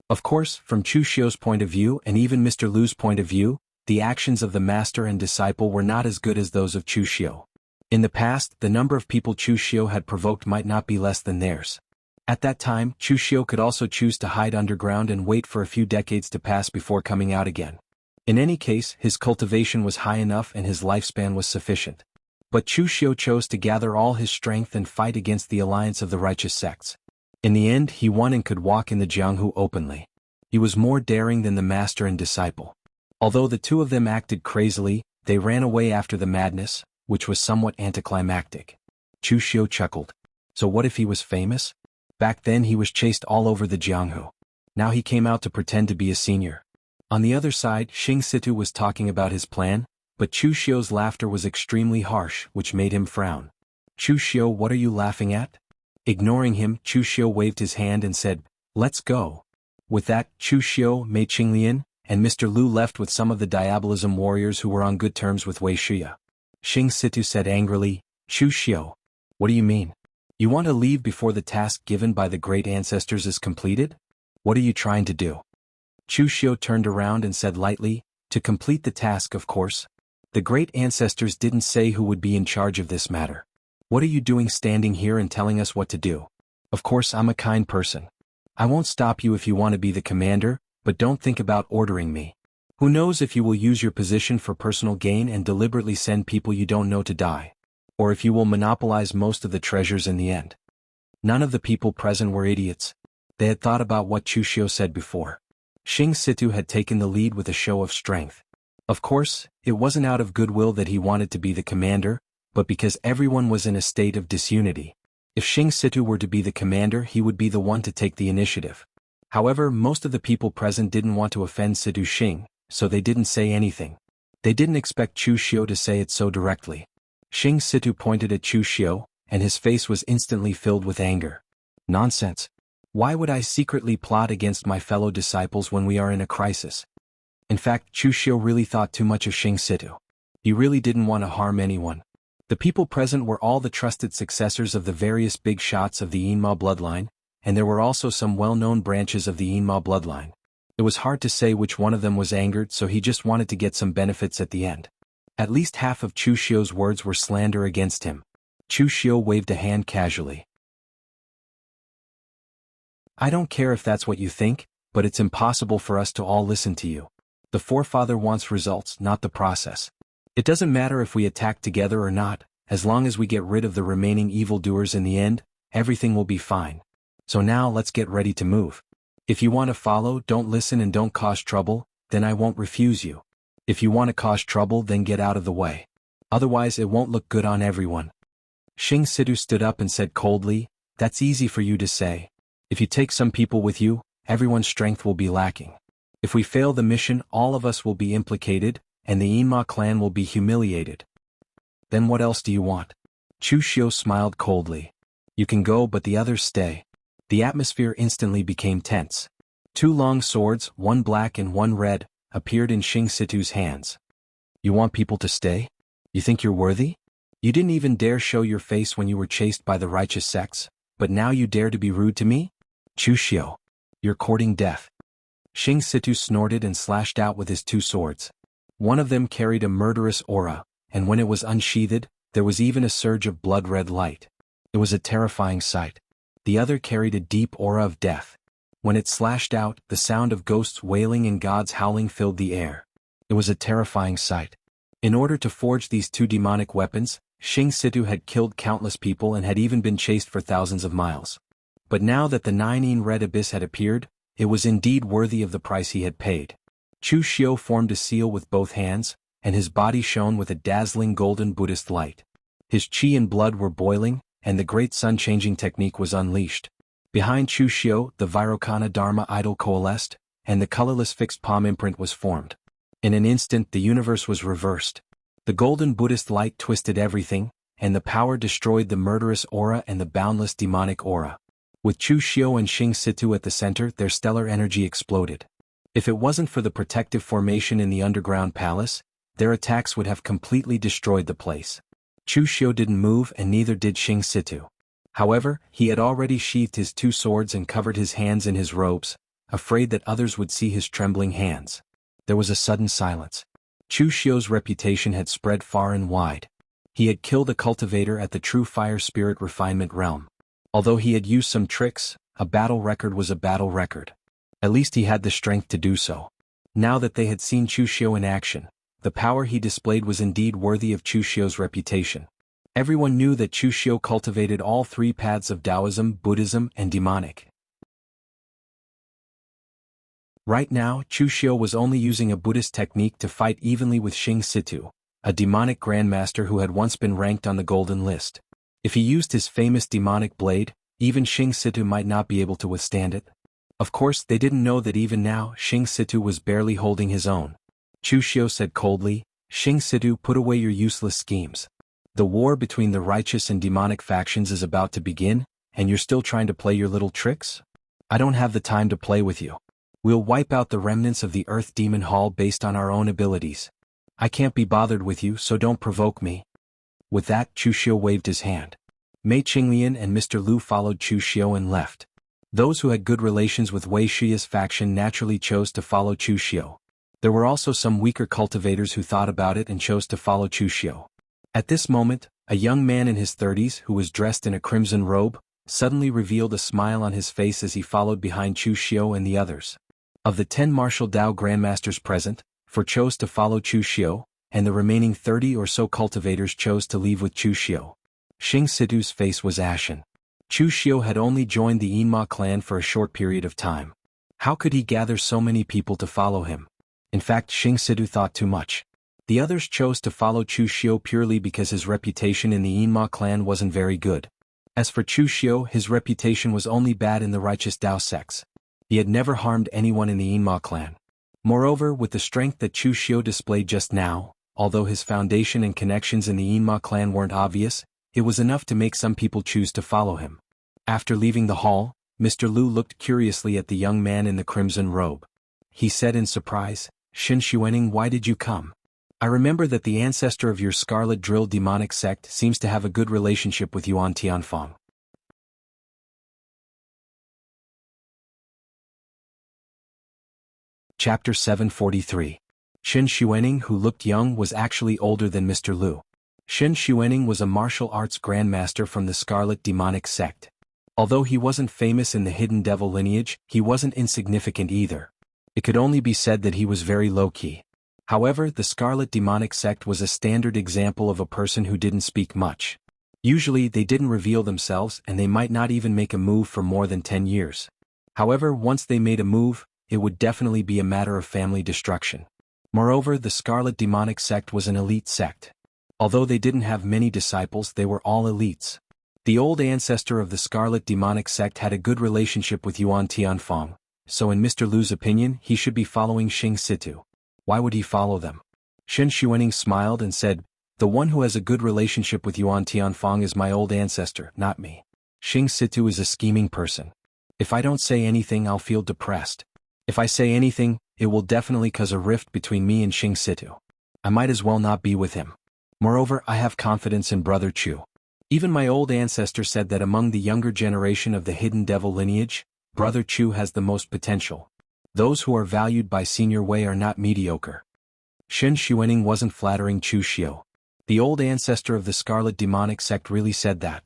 Of course, from Chu Xiu's point of view and even Mr. Lu's point of view, the actions of the master and disciple were not as good as those of Chu Xiu. In the past, the number of people Chu Xiu had provoked might not be less than theirs. At that time, Chu Xiu could also choose to hide underground and wait for a few decades to pass before coming out again. In any case, his cultivation was high enough and his lifespan was sufficient. But Chu Xiu chose to gather all his strength and fight against the alliance of the righteous sects. In the end, he won and could walk in the Jianghu openly. He was more daring than the master and disciple. Although the two of them acted crazily, they ran away after the madness, which was somewhat anticlimactic. Chu Xiu chuckled. So what if he was famous? Back then he was chased all over the Jianghu. Now he came out to pretend to be a senior. On the other side, Xing Situ was talking about his plan, but Chu Xiu's laughter was extremely harsh, which made him frown. Chu Xiu, what are you laughing at? Ignoring him, Chu Xiu waved his hand and said, let's go. With that, Chu Xiu, Mei Qinglian, and Mr. Lu left with some of the Diabolism warriors who were on good terms with Wei Shiya. Xing Situ said angrily, Chu Xiu, what do you mean? You want to leave before the task given by the great ancestors is completed? What are you trying to do? Chu Xiu turned around and said lightly, to complete the task, of course. The great ancestors didn't say who would be in charge of this matter. What are you doing standing here and telling us what to do? Of course, I'm a kind person. I won't stop you if you want to be the commander, but don't think about ordering me. Who knows if you will use your position for personal gain and deliberately send people you don't know to die, or if you will monopolize most of the treasures in the end. None of the people present were idiots. They had thought about what Chu Xiu said before. Xing Situ had taken the lead with a show of strength. Of course, it wasn't out of goodwill that he wanted to be the commander, but because everyone was in a state of disunity. If Xing Situ were to be the commander, he would be the one to take the initiative. However, most of the people present didn't want to offend Situ Xing, so they didn't say anything. They didn't expect Chu Xiu to say it so directly. Xing Situ pointed at Chu Xiu, and his face was instantly filled with anger. Nonsense. Why would I secretly plot against my fellow disciples when we are in a crisis? In fact, Chu Xiu really thought too much of Xing Situ. He really didn't want to harm anyone. The people present were all the trusted successors of the various big shots of the Yinma bloodline, and there were also some well-known branches of the Yinma bloodline. It was hard to say which one of them was angered, so he just wanted to get some benefits at the end. At least half of Chu Xiu's words were slander against him. Chu Xiu waved a hand casually. I don't care if that's what you think, but it's impossible for us to all listen to you. The forefather wants results, not the process. It doesn't matter if we attack together or not, as long as we get rid of the remaining evildoers in the end, everything will be fine. So now let's get ready to move. If you want to follow, don't listen and don't cause trouble, then I won't refuse you. If you want to cause trouble, then get out of the way. Otherwise it won't look good on everyone. Xing Situ stood up and said coldly, that's easy for you to say. If you take some people with you, everyone's strength will be lacking. If we fail the mission, all of us will be implicated, and the Yinma clan will be humiliated. Then what else do you want? Chu Xiu smiled coldly. You can go, but the others stay. The atmosphere instantly became tense. 2 long swords, one black and one red, appeared in Xing Situ's hands. You want people to stay? You think you're worthy? You didn't even dare show your face when you were chased by the righteous sects, but now you dare to be rude to me? Chu Xiu, you're courting death. Xing Situ snorted and slashed out with his 2 swords. One of them carried a murderous aura, and when it was unsheathed, there was even a surge of blood-red light. It was a terrifying sight. The other carried a deep aura of death. When it slashed out, the sound of ghosts wailing and gods howling filled the air. It was a terrifying sight. In order to forge these two demonic weapons, Xing Situ had killed countless people and had even been chased for thousands of miles. But now that the Nine Red Abyss had appeared, it was indeed worthy of the price he had paid. Chu Xiu formed a seal with both hands, and his body shone with a dazzling golden Buddhist light. His qi and blood were boiling, and the great sun-changing technique was unleashed. Behind Chu Xiu, the Vairocana Dharma idol coalesced, and the colorless fixed palm imprint was formed. In an instant the universe was reversed. The golden Buddhist light twisted everything, and the power destroyed the murderous aura and the boundless demonic aura. With Chu Xiu and Xing Situ at the center, their stellar energy exploded. If it wasn't for the protective formation in the underground palace, their attacks would have completely destroyed the place. Chu Xiu didn't move and neither did Xing Situ. However, he had already sheathed his two swords and covered his hands in his robes, afraid that others would see his trembling hands. There was a sudden silence. Chu Xiu's reputation had spread far and wide. He had killed a cultivator at the true fire spirit refinement realm. Although he had used some tricks, a battle record was a battle record. At least he had the strength to do so. Now that they had seen Chu Xiu in action, the power he displayed was indeed worthy of Chu Xiu's reputation. Everyone knew that Chu Xiu cultivated all three paths of Taoism, Buddhism, and demonic. Right now, Chu Xiu was only using a Buddhist technique to fight evenly with Xing Situ, a demonic grandmaster who had once been ranked on the golden list. If he used his famous demonic blade, even Xing Situ might not be able to withstand it. Of course, they didn't know that even now, Xing Situ was barely holding his own. Chu Xiu said coldly, "Xing Situ, put away your useless schemes. The war between the righteous and demonic factions is about to begin, and you're still trying to play your little tricks? I don't have the time to play with you. We'll wipe out the remnants of the Earth Demon Hall based on our own abilities. I can't be bothered with you, so don't provoke me." With that, Chu Xiu waved his hand. Mei Qinglian and Mr. Lu followed Chu Xiu and left. Those who had good relations with Wei Shiya's faction naturally chose to follow Chu Xiu. There were also some weaker cultivators who thought about it and chose to follow Chu Xiu. At this moment, a young man in his 30s who was dressed in a crimson robe, suddenly revealed a smile on his face as he followed behind Chu Xiu and the others. Of the 10 martial Dao grandmasters present, 4 chose to follow Chu Xiu, and the remaining 30 or so cultivators chose to leave with Chu Xiu. Xing Situ's face was ashen. Chu Xiu had only joined the Yinma clan for a short period of time. How could he gather so many people to follow him? In fact, Xing Situ thought too much. The others chose to follow Chu Xiu purely because his reputation in the Yinma clan wasn't very good. As for Chu Xiu, his reputation was only bad in the righteous Dao sects. He had never harmed anyone in the Yinma clan. Moreover, with the strength that Chu Xiu displayed just now, although his foundation and connections in the Yinma clan weren't obvious, it was enough to make some people choose to follow him. After leaving the hall, Mr. Lu looked curiously at the young man in the crimson robe. He said in surprise, "Shen Xuening, why did you come? I remember that the ancestor of your Scarlet Drill demonic sect seems to have a good relationship with Yuan Tianfang." Chapter 743. Shen Xuening, who looked young, was actually older than Mr. Lu. Shen Xuening was a martial arts grandmaster from the Scarlet Demonic sect. Although he wasn't famous in the Hidden Devil lineage, he wasn't insignificant either. It could only be said that he was very low-key. However, the Scarlet Demonic sect was a standard example of a person who didn't speak much. Usually, they didn't reveal themselves and they might not even make a move for more than 10 years. However, once they made a move, it would definitely be a matter of family destruction. Moreover, the Scarlet Demonic sect was an elite sect. Although they didn't have many disciples, they were all elites. The old ancestor of the Scarlet Demonic sect had a good relationship with Yuan Tianfang, so in Mr. Lu's opinion, he should be following Xing Situ. Why would he follow them? Shen Xuening smiled and said, "The one who has a good relationship with Yuan Tianfang is my old ancestor, not me. Xing Situ is a scheming person. If I don't say anything, I'll feel depressed. If I say anything, it will definitely cause a rift between me and Xing Situ. I might as well not be with him. Moreover, I have confidence in Brother Chu. Even my old ancestor said that among the younger generation of the Hidden Devil lineage, Brother Chu has the most potential. Those who are valued by Senior Wei are not mediocre." Shen Xuening wasn't flattering Chu Xiu. The old ancestor of the Scarlet Demonic sect really said that.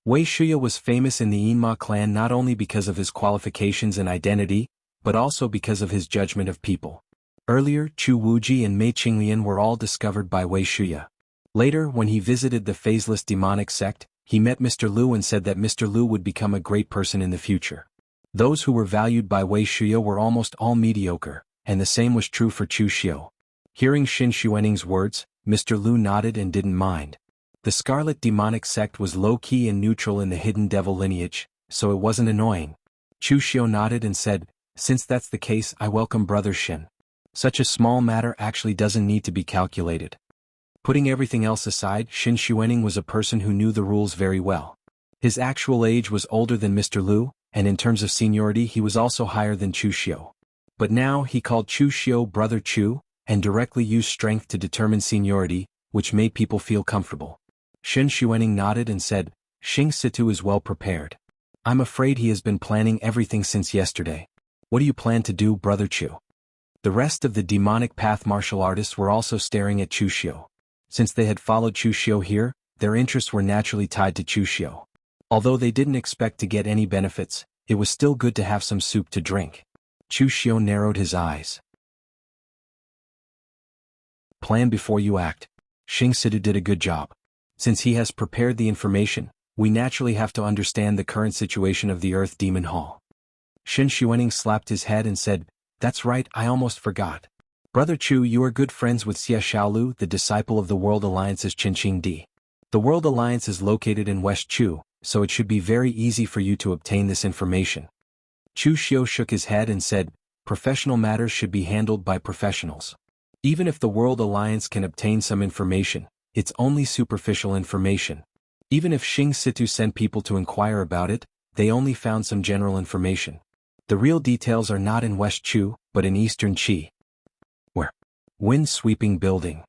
Wei Shiya was famous in the Yinma clan not only because of his qualifications and identity, but also because of his judgment of people. Earlier, Chu Wuji and Mei Qinglian were all discovered by Wei Shuya. Later, when he visited the phaseless demonic sect, he met Mr. Lu and said that Mr. Lu would become a great person in the future. Those who were valued by Wei Shuya were almost all mediocre, and the same was true for Chu Xiu. Hearing Xin Xuaning's words, Mr. Lu nodded and didn't mind. The Scarlet Demonic Sect was low-key and neutral in the Hidden Devil lineage, so it wasn't annoying. Chu Xiu nodded and said, "Since that's the case, I welcome Brother Xin. Such a small matter actually doesn't need to be calculated." Putting everything else aside, Xin Xuaning was a person who knew the rules very well. His actual age was older than Mr. Lu, and in terms of seniority he was also higher than Chu Xiu. But now he called Chu Xiu Brother Chu, and directly used strength to determine seniority, which made people feel comfortable. Xin Xuaning nodded and said, "Xing Situ is well prepared. I'm afraid he has been planning everything since yesterday. What do you plan to do, Brother Chu?" The rest of the demonic path martial artists were also staring at Chu Xiu. Since they had followed Chu Xiu here, their interests were naturally tied to Chu Xiu. Although they didn't expect to get any benefits, it was still good to have some soup to drink. Chu Xiu narrowed his eyes. "Plan before you act. Xing Situ did a good job. Since he has prepared the information, we naturally have to understand the current situation of the Earth Demon Hall." Xin Xuaning slapped his head and said, "That's right, I almost forgot. Brother Chu, you are good friends with Xie Xiaolu, the disciple of the World Alliance's Qinqing Di. The World Alliance is located in West Chu, so it should be very easy for you to obtain this information." Chu Xiu shook his head and said, "Professional matters should be handled by professionals. Even if the World Alliance can obtain some information, it's only superficial information. Even if Xing Situ sent people to inquire about it, they only found some general information. The real details are not in West Chu, but in Eastern Qi." Where? Wind Sweeping Building.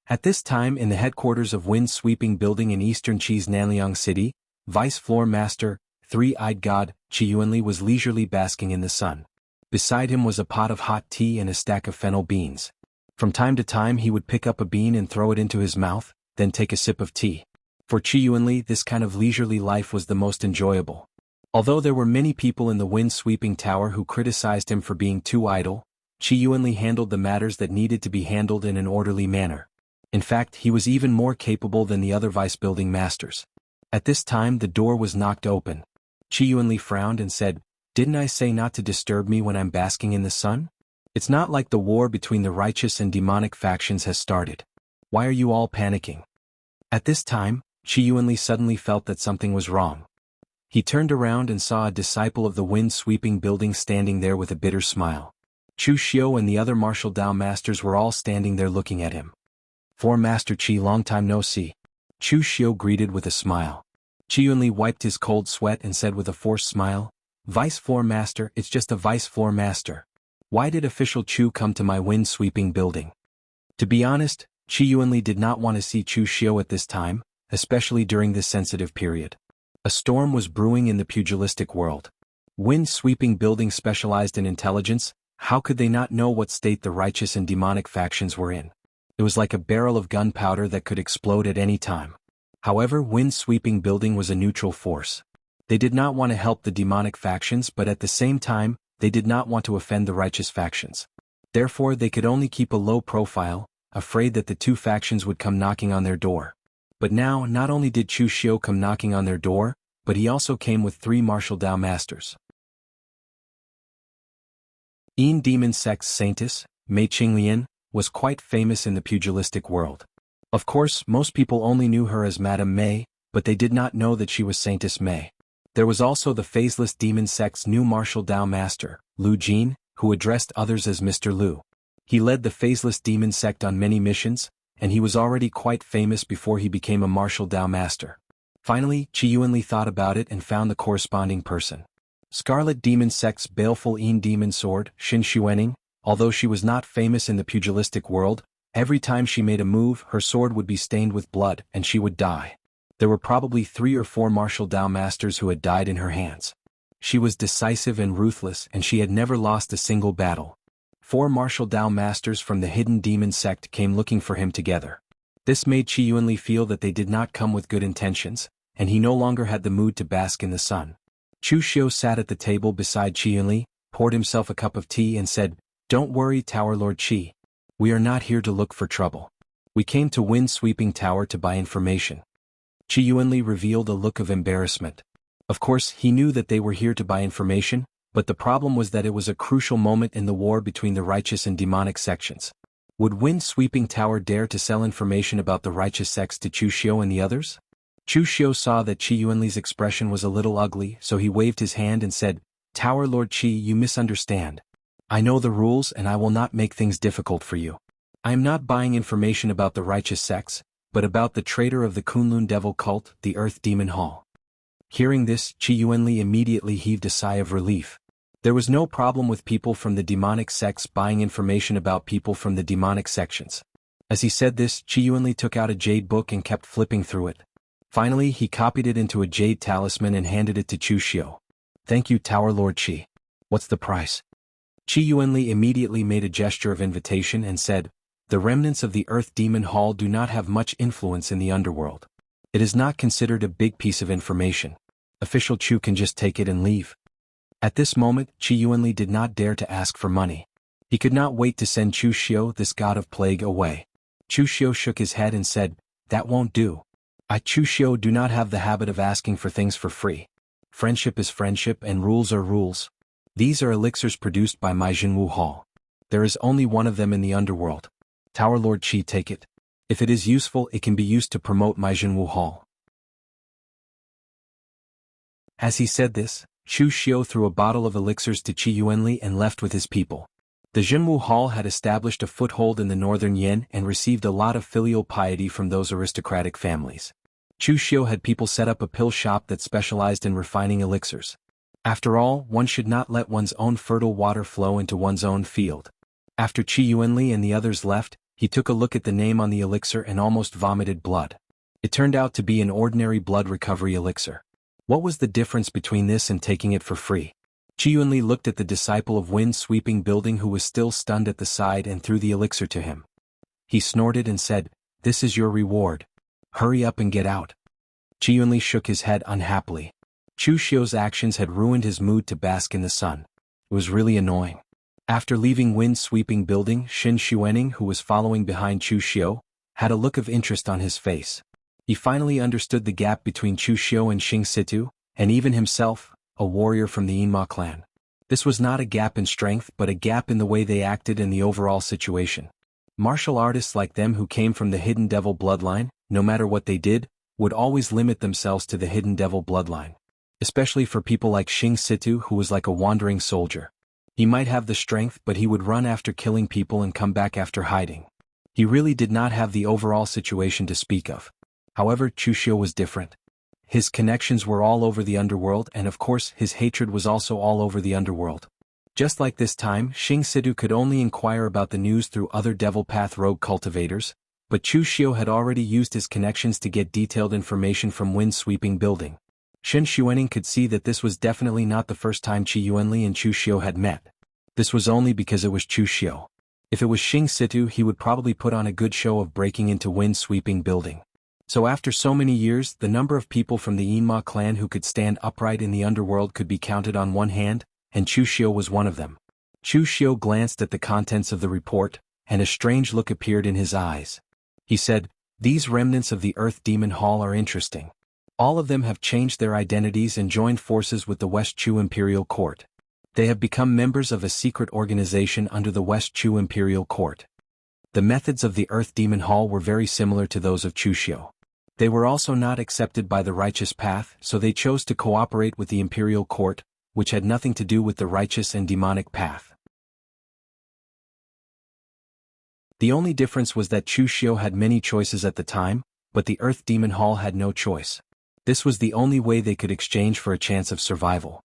At this time, in the headquarters of Wind Sweeping Building in Eastern Qi's Nanliang City, Vice Floor Master, Three-Eyed God, Qi Yuanli was leisurely basking in the sun. Beside him was a pot of hot tea and a stack of fennel beans. From time to time he would pick up a bean and throw it into his mouth, then take a sip of tea. For Qi Yuanli, this kind of leisurely life was the most enjoyable. Although there were many people in the wind-sweeping tower who criticized him for being too idle, Qi Yuanli handled the matters that needed to be handled in an orderly manner. In fact, he was even more capable than the other vice-building masters. At this time the door was knocked open. Qi Yuanli frowned and said, "Didn't I say not to disturb me when I'm basking in the sun? It's not like the war between the righteous and demonic factions has started. Why are you all panicking?" At this time, Qi Yuanli suddenly felt that something was wrong. He turned around and saw a disciple of the wind-sweeping building standing there with a bitter smile. Chu Xiu and the other martial Dao masters were all standing there looking at him. "For Master Qi, long time no see." Chu Xiu greeted with a smile. Qi Yuanli wiped his cold sweat and said with a forced smile, "Vice Floor Master, it's just a Vice Floor Master. Why did official Chu come to my wind-sweeping building?" To be honest, Qi Yuanli did not want to see Chu Xiu at this time, especially during this sensitive period. A storm was brewing in the pugilistic world. Wind-sweeping buildings specialized in intelligence. How could they not know what state the righteous and demonic factions were in? It was like a barrel of gunpowder that could explode at any time. However, wind-sweeping building was a neutral force. They did not want to help the demonic factions, but at the same time, they did not want to offend the righteous factions. Therefore, they could only keep a low profile, afraid that the two factions would come knocking on their door. But now, not only did Chu Xiu come knocking on their door, but he also came with 3 martial Dao masters. Yin Demon Sect's Saintess, Mei Qinglian, was quite famous in the pugilistic world. Of course, most people only knew her as Madame Mei, but they did not know that she was Saintess Mei. There was also the Phaseless Demon Sect's new martial Dao master, Lu Jin, who addressed others as Mr. Lu. He led the Phaseless Demon Sect on many missions, and he was already quite famous before he became a martial Dao master. Finally, Qi Yuanli thought about it and found the corresponding person. Scarlet Demon Sect's baleful Yin Demon Sword, Xin Xuaning, although she was not famous in the pugilistic world, every time she made a move her sword would be stained with blood and she would die. There were probably 3 or 4 martial Dao masters who had died in her hands. She was decisive and ruthless and she had never lost a single battle. 4 martial Dao masters from the hidden demon sect came looking for him together. This made Qi Yuanli feel that they did not come with good intentions, and he no longer had the mood to bask in the sun. Chu Xiu sat at the table beside Qi Yuanli, poured himself a cup of tea and said, Don't worry, Tower Lord Qi. We are not here to look for trouble. We came to Wind Sweeping Tower to buy information. Qi Yuanli revealed a look of embarrassment. Of course, he knew that they were here to buy information, but the problem was that it was a crucial moment in the war between the righteous and demonic sections. Would Wind Sweeping Tower dare to sell information about the righteous sects to Chu Xiu and the others? Chu Xiu saw that Qi Yuanli's expression was a little ugly, so he waved his hand and said, Tower Lord Qi, you misunderstand. I know the rules and I will not make things difficult for you. I am not buying information about the righteous sects, but about the traitor of the Kunlun devil cult, the Earth Demon Hall. Hearing this, Qi Yuanli immediately heaved a sigh of relief. There was no problem with people from the demonic sects buying information about people from the demonic sections. As he said this, Qi Yuanli took out a jade book and kept flipping through it. Finally, he copied it into a jade talisman and handed it to Chu Xiu. Thank you, Tower Lord Qi. What's the price? Qi Yuanli immediately made a gesture of invitation and said, the remnants of the Earth Demon Hall do not have much influence in the underworld. It is not considered a big piece of information. Official Chu can just take it and leave. At this moment, Qi Yuanli did not dare to ask for money. He could not wait to send Chu Xiu, this god of plague, away. Chu Xiu shook his head and said, that won't do. I, Chu Xiu, do not have the habit of asking for things for free. Friendship is friendship and rules are rules. These are elixirs produced by my Jinwu Hall. There is only one of them in the underworld. Tower Lord Qi, take it. If it is useful, it can be used to promote my Jinwu Hall. As he said this, Chu Xiu threw a bottle of elixirs to Qi Yuanli and left with his people. The Jinwu Hall had established a foothold in the northern Yin and received a lot of filial piety from those aristocratic families. Chu Xiu had people set up a pill shop that specialized in refining elixirs. After all, one should not let one's own fertile water flow into one's own field. After Qi Yuanli and the others left, he took a look at the name on the elixir and almost vomited blood. It turned out to be an ordinary blood recovery elixir. What was the difference between this and taking it for free? Qi Yuanli looked at the disciple of Wind Sweeping Building who was still stunned at the side and threw the elixir to him. He snorted and said, this is your reward. Hurry up and get out. Qi Yuanli shook his head unhappily. Chu Xiu's actions had ruined his mood to bask in the sun. It was really annoying. After leaving Wind Sweeping Building, Xin Xuening, who was following behind Chu Xiu, had a look of interest on his face. He finally understood the gap between Chu Xiu and Xing Situ, and even himself, a warrior from the Yinma clan. This was not a gap in strength but a gap in the way they acted and the overall situation. Martial artists like them who came from the Hidden Devil bloodline, no matter what they did, would always limit themselves to the Hidden Devil bloodline. Especially for people like Xing Situ, who was like a wandering soldier. He might have the strength but he would run after killing people and come back after hiding. He really did not have the overall situation to speak of. However, Chu Xiu was different. His connections were all over the underworld and of course his hatred was also all over the underworld. Just like this time, Xing Situ could only inquire about the news through other Devil Path rogue cultivators, but Chu Xiu had already used his connections to get detailed information from Wind Sweeping Building. Xin Xuening could see that this was definitely not the first time Qi Yuanli and Chu Xiu had met. This was only because it was Chu Xiu. If it was Xing Situ, he would probably put on a good show of breaking into Wind Sweeping Building. So after so many years, the number of people from the Yinma clan who could stand upright in the underworld could be counted on one hand, and Chu Xiu was one of them. Chu Xiu glanced at the contents of the report, and a strange look appeared in his eyes. He said, these remnants of the Earth Demon Hall are interesting. All of them have changed their identities and joined forces with the West Chu Imperial Court. They have become members of a secret organization under the West Chu Imperial Court. The methods of the Earth Demon Hall were very similar to those of Chu Xiu. They were also not accepted by the righteous path, so they chose to cooperate with the Imperial Court, which had nothing to do with the righteous and demonic path. The only difference was that Chu Xiu had many choices at the time, but the Earth Demon Hall had no choice. This was the only way they could exchange for a chance of survival.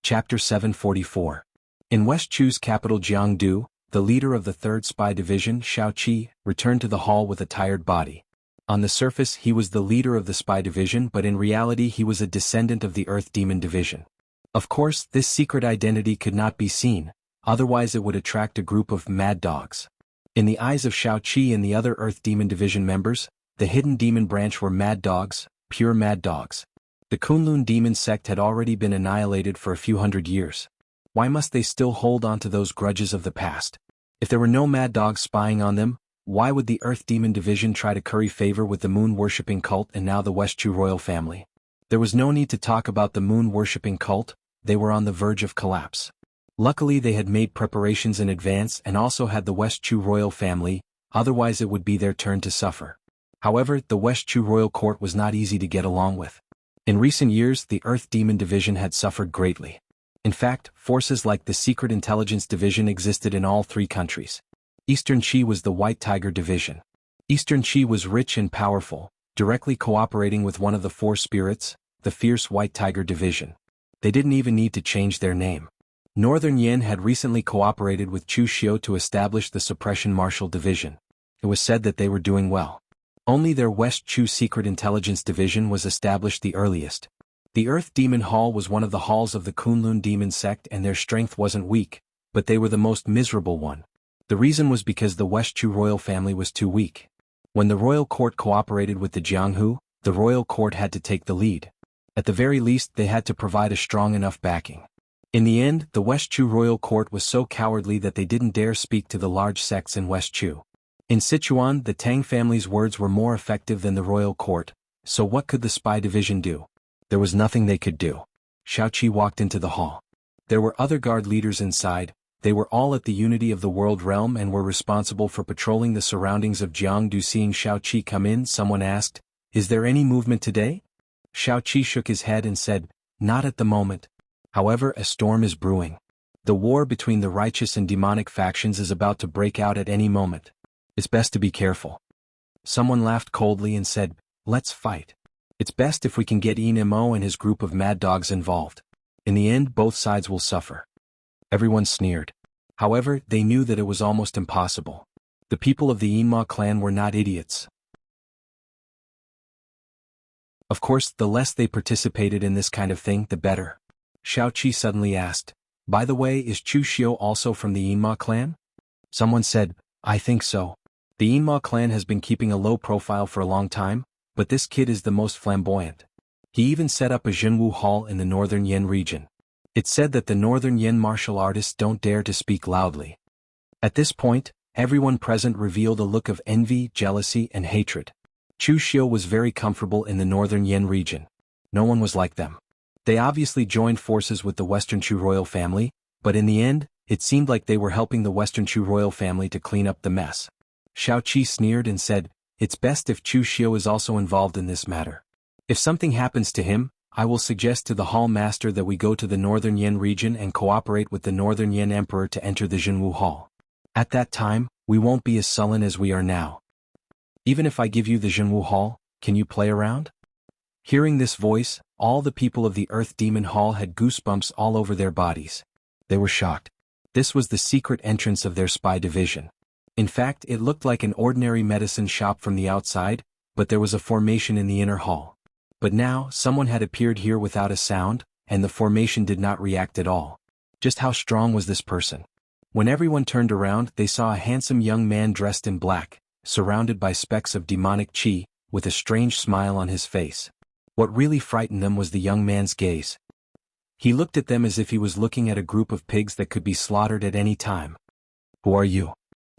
Chapter 744. In West Chu's capital Jiangdu, the leader of the 3rd Spy Division, Shao Qi, returned to the hall with a tired body. On the surface he was the leader of the Spy Division but in reality he was a descendant of the Earth Demon Division. Of course, this secret identity could not be seen, otherwise it would attract a group of mad dogs. In the eyes of Shao Qi and the other Earth Demon Division members, the Hidden Demon Branch were mad dogs, pure mad dogs. The Kunlun demon sect had already been annihilated for a few hundred years. Why must they still hold on to those grudges of the past? If there were no mad dogs spying on them, why would the Earth Demon Division try to curry favor with the moon-worshipping cult and now the Westchu royal family? There was no need to talk about the moon-worshipping cult, they were on the verge of collapse. Luckily they had made preparations in advance and also had the Westchu royal family, otherwise it would be their turn to suffer. However, the Westchu royal court was not easy to get along with. In recent years, the Earth Demon Division had suffered greatly. In fact, forces like the Secret Intelligence Division existed in all three countries. Eastern Qi was the White Tiger Division. Eastern Qi was rich and powerful, directly cooperating with one of the four spirits, the Fierce White Tiger Division. They didn't even need to change their name. Northern Yin had recently cooperated with Chu Xiu to establish the Suppression Martial Division. It was said that they were doing well. Only their West Chu Secret Intelligence Division was established the earliest. The Earth Demon Hall was one of the halls of the Kunlun demon sect and their strength wasn't weak, but they were the most miserable one. The reason was because the Westchu royal family was too weak. When the royal court cooperated with the Jianghu, the royal court had to take the lead. At the very least they had to provide a strong enough backing. In the end, the Westchu royal court was so cowardly that they didn't dare speak to the large sects in Westchu. In Sichuan, the Tang family's words were more effective than the royal court, so what could the spy division do? There was nothing they could do. Shaoqi walked into the hall. There were other guard leaders inside. They were all at the Unity of the World realm and were responsible for patrolling the surroundings of Jiangdu. Seeing Shaoqi come in, someone asked, "Is there any movement today?" Shaoqi shook his head and said, "Not at the moment. However, a storm is brewing. The war between the righteous and demonic factions is about to break out at any moment. It's best to be careful." Someone laughed coldly and said, "Let's fight. It's best if we can get Mo and his group of mad dogs involved. In the end, both sides will suffer." Everyone sneered. However, they knew that it was almost impossible. The people of the Yinma clan were not idiots. Of course, the less they participated in this kind of thing, the better. Shaoqi suddenly asked, "By the way, is Chu Xiu also from the Yinma clan?" Someone said, "I think so. The Yinma clan has been keeping a low profile for a long time, but this kid is the most flamboyant. He even set up a Zhenwu Hall in the Northern Yen region. It's said that the Northern Yen martial artists don't dare to speak loudly." At this point, everyone present revealed a look of envy, jealousy, and hatred. Chu Xiu was very comfortable in the Northern Yen region. No one was like them. They obviously joined forces with the Western Chu royal family, but in the end, it seemed like they were helping the Western Chu royal family to clean up the mess. Shaoqi sneered and said, "It's best if Chu Xiu is also involved in this matter. If something happens to him, I will suggest to the Hall Master that we go to the Northern Yen region and cooperate with the Northern Yen Emperor to enter the Zhenwu Hall. At that time, we won't be as sullen as we are now. Even if I give you the Zhenwu Hall, can you play around?" Hearing this voice, all the people of the Earth Demon Hall had goosebumps all over their bodies. They were shocked. This was the secret entrance of their spy division. In fact, it looked like an ordinary medicine shop from the outside, but there was a formation in the inner hall. But now, someone had appeared here without a sound, and the formation did not react at all. Just how strong was this person? When everyone turned around, they saw a handsome young man dressed in black, surrounded by specks of demonic qi, with a strange smile on his face. What really frightened them was the young man's gaze. He looked at them as if he was looking at a group of pigs that could be slaughtered at any time. "Who are you?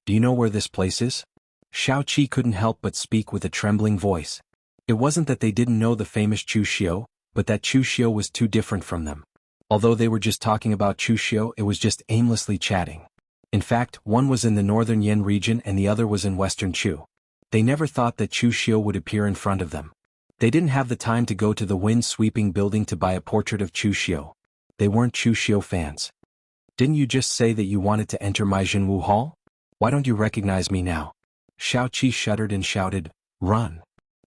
Do you know where this place is?" Shaoqi couldn't help but speak with a trembling voice. It wasn't that they didn't know the famous Chu Xiu, but that Chu Xiu was too different from them. Although they were just talking about Chu Xiu, it was just aimlessly chatting. In fact, one was in the Northern Yen region and the other was in Western Chu. They never thought that Chu Xiu would appear in front of them. They didn't have the time to go to the wind-sweeping building to buy a portrait of Chu Xiu. They weren't Chu Xiu fans. "Didn't you just say that you wanted to enter my Zhenwu Hall? Why don't you recognize me now?" Shaoqi shuddered and shouted, "Run!"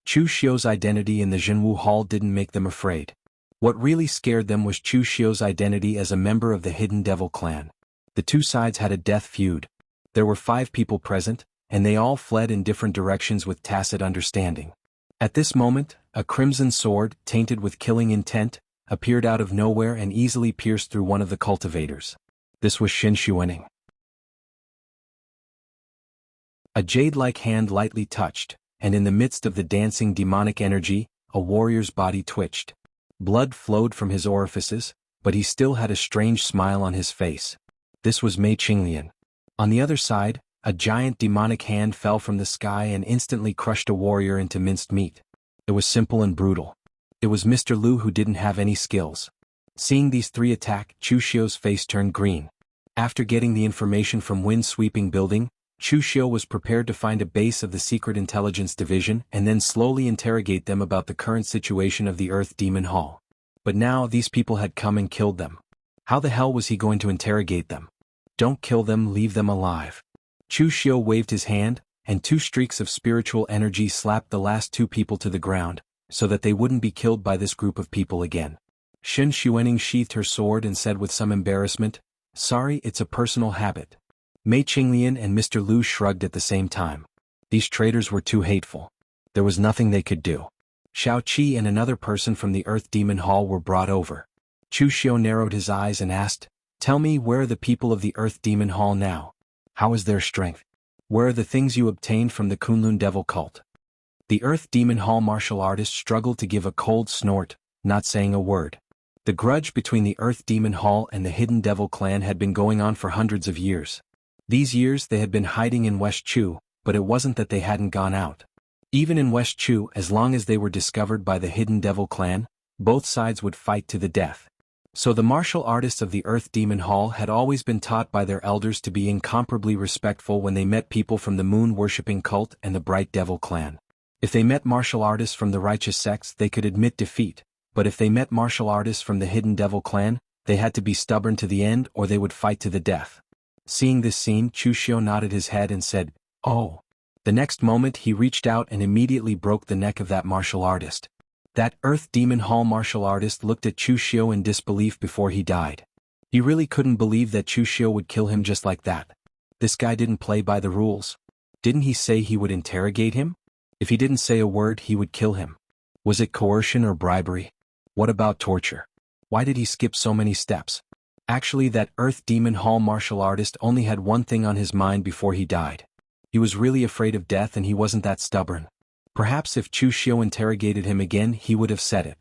Chu Xiu's identity in the Zhenwu Hall didn't make them afraid. What really scared them was Chu Xiu's identity as a member of the Hidden Devil clan. The two sides had a death feud. There were 5 people present, and they all fled in different directions with tacit understanding. At this moment, a crimson sword, tainted with killing intent, appeared out of nowhere and easily pierced through one of the cultivators. This was Xin Xuening. A jade-like hand lightly touched, and in the midst of the dancing demonic energy, a warrior's body twitched. Blood flowed from his orifices, but he still had a strange smile on his face. This was Mei Qinglian. On the other side, a giant demonic hand fell from the sky and instantly crushed a warrior into minced meat. It was simple and brutal. It was Mr. Lu who didn't have any skills. Seeing these three attack, Chu Xiu's face turned green. After getting the information from Wind-Sweeping Building, Chu Xiu was prepared to find a base of the Secret Intelligence Division and then slowly interrogate them about the current situation of the Earth Demon Hall. But now these people had come and killed them. How the hell was he going to interrogate them? Don't kill them, leave them alive. Chu Xiu waved his hand, and 2 streaks of spiritual energy slapped the last 2 people to the ground, so that they wouldn't be killed by this group of people again. Shen Xuening sheathed her sword and said with some embarrassment, "Sorry, it's a personal habit." Mei Qinglian and Mr. Lu shrugged at the same time. These traitors were too hateful. There was nothing they could do. Xiao Qi and another person from the Earth Demon Hall were brought over. Chu Xiu narrowed his eyes and asked, "Tell me, where are the people of the Earth Demon Hall now? How is their strength? Where are the things you obtained from the Kunlun Devil cult?" The Earth Demon Hall martial artist struggled to give a cold snort, not saying a word. The grudge between the Earth Demon Hall and the Hidden Devil clan had been going on for hundreds of years. These years they had been hiding in West Chu, but it wasn't that they hadn't gone out. Even in West Chu, as long as they were discovered by the Hidden Devil clan, both sides would fight to the death. So the martial artists of the Earth Demon Hall had always been taught by their elders to be incomparably respectful when they met people from the moon-worshipping cult and the Bright Devil clan. If they met martial artists from the righteous sects, they could admit defeat, but if they met martial artists from the Hidden Devil clan, they had to be stubborn to the end or they would fight to the death. Seeing this scene, Chu Xiu nodded his head and said, "Oh." The next moment he reached out and immediately broke the neck of that martial artist. That Earth Demon Hall martial artist looked at Chu Xiu in disbelief before he died. He really couldn't believe that Chu Xiu would kill him just like that. This guy didn't play by the rules. Didn't he say he would interrogate him? If he didn't say a word, he would kill him. Was it coercion or bribery? What about torture? Why did he skip so many steps? Actually, that Earth Demon Hall martial artist only had one thing on his mind before he died. He was really afraid of death and he wasn't that stubborn. Perhaps if Chu Xiu interrogated him again, he would have said it.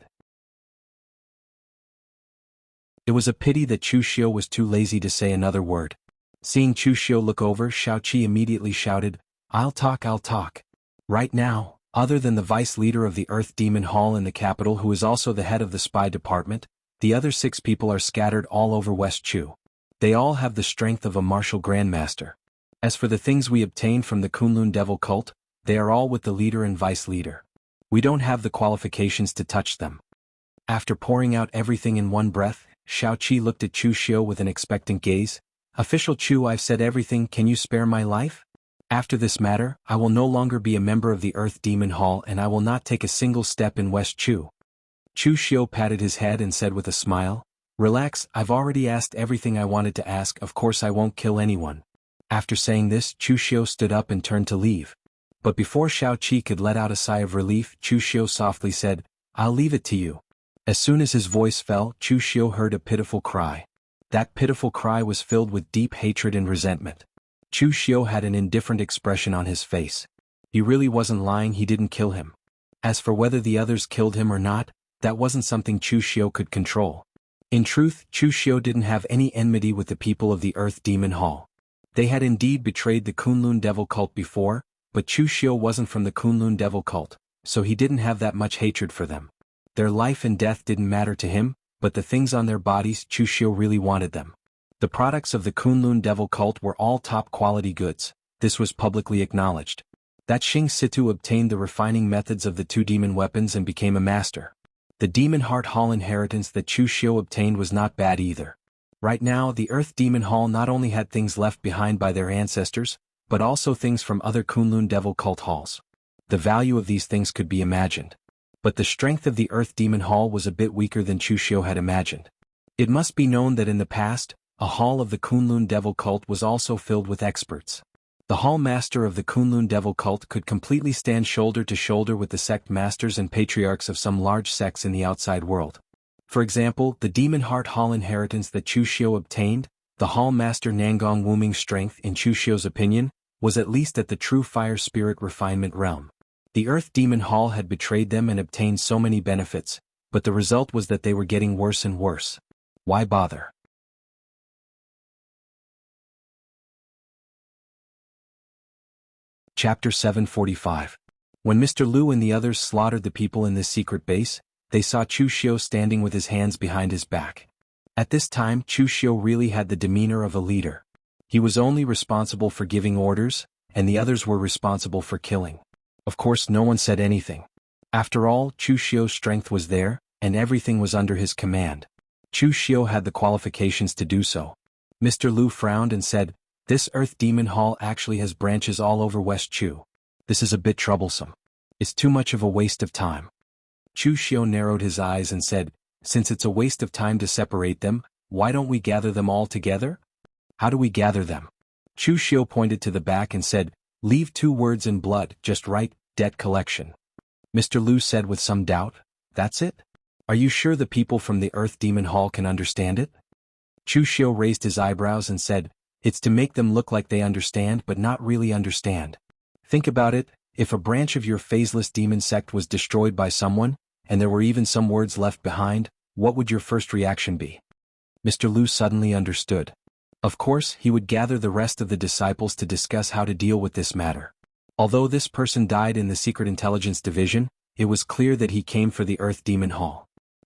It was a pity that Chu Xiu was too lazy to say another word. Seeing Chu Xiu look over, Xiao Qi immediately shouted, I'll talk. Right now, other than the vice leader of the Earth Demon Hall in the capital who is also the head of the spy department, the other 6 people are scattered all over West Chu. They all have the strength of a martial grandmaster. As for the things we obtained from the Kunlun Devil cult, they are all with the leader and vice leader. We don't have the qualifications to touch them. After pouring out everything in one breath, Xiao Qi looked at Chu Xiu with an expectant gaze. Official Chu, I've said everything, can you spare my life? After this matter, I will no longer be a member of the Earth Demon Hall and I will not take a single step in West Chu. Chu Xiu patted his head and said with a smile, Relax, I've already asked everything I wanted to ask, of course I won't kill anyone. After saying this, Chu Xiu stood up and turned to leave. But before Xiao Qi could let out a sigh of relief, Chu Xiu softly said, I'll leave it to you. As soon as his voice fell, Chu Xiu heard a pitiful cry. That pitiful cry was filled with deep hatred and resentment. Chu Xiu had an indifferent expression on his face. He really wasn't lying, he didn't kill him. As for whether the others killed him or not, that wasn't something Chu Xiu could control. In truth, Chu Xiu didn't have any enmity with the people of the Earth Demon Hall. They had indeed betrayed the Kunlun Devil cult before, but Chu Xiu wasn't from the Kunlun Devil cult, so he didn't have that much hatred for them. Their life and death didn't matter to him, but the things on their bodies, Chu Xiu really wanted them. The products of the Kunlun Devil cult were all top-quality goods. This was publicly acknowledged. That Xing Situ obtained the refining methods of the 2 demon weapons and became a master. The Demon Heart Hall inheritance that Chu Xiu obtained was not bad either. Right now, the Earth Demon Hall not only had things left behind by their ancestors, but also things from other Kunlun Devil cult halls. The value of these things could be imagined. But the strength of the Earth Demon Hall was a bit weaker than Chu Xiu had imagined. It must be known that in the past, a hall of the Kunlun Devil cult was also filled with experts. The hall master of the Kunlun Devil cult could completely stand shoulder to shoulder with the sect masters and patriarchs of some large sects in the outside world. For example, the Demon Heart Hall inheritance that Chu Xiu obtained, the hall master Nangong Wuming's strength, in Chu Xiu's opinion, was at least at the true fire spirit refinement realm. The Earth Demon Hall had betrayed them and obtained so many benefits, but the result was that they were getting worse and worse. Why bother? Chapter 745. When Mr. Liu and the others slaughtered the people in this secret base, they saw Chu Xiu standing with his hands behind his back. At this time, Chu Xiu really had the demeanor of a leader. He was only responsible for giving orders, and the others were responsible for killing. Of course, no one said anything. After all, Chu Xiu's strength was there, and everything was under his command. Chu Xiu had the qualifications to do so. Mr. Liu frowned and said, "This Earth Demon Hall actually has branches all over West Chu. This is a bit troublesome. It's too much of a waste of time." Chu Xiu narrowed his eyes and said, "Since it's a waste of time to separate them, why don't we gather them all together?" "How do we gather them?" Chu Xiu pointed to the back and said, "Leave 2 words in blood, just write, debt collection." Mr. Liu said with some doubt, "That's it? Are you sure the people from the Earth Demon Hall can understand it?" Chu Xiu raised his eyebrows and said, "It's to make them look like they understand but not really understand. Think about it, if a branch of your phaseless demon sect was destroyed by someone, and there were even some words left behind, what would your first reaction be?" Mr. Liu suddenly understood. Of course, he would gather the rest of the disciples to discuss how to deal with this matter. Although this person died in the Secret Intelligence Division, it was clear that he came for the Earth Demon Hall.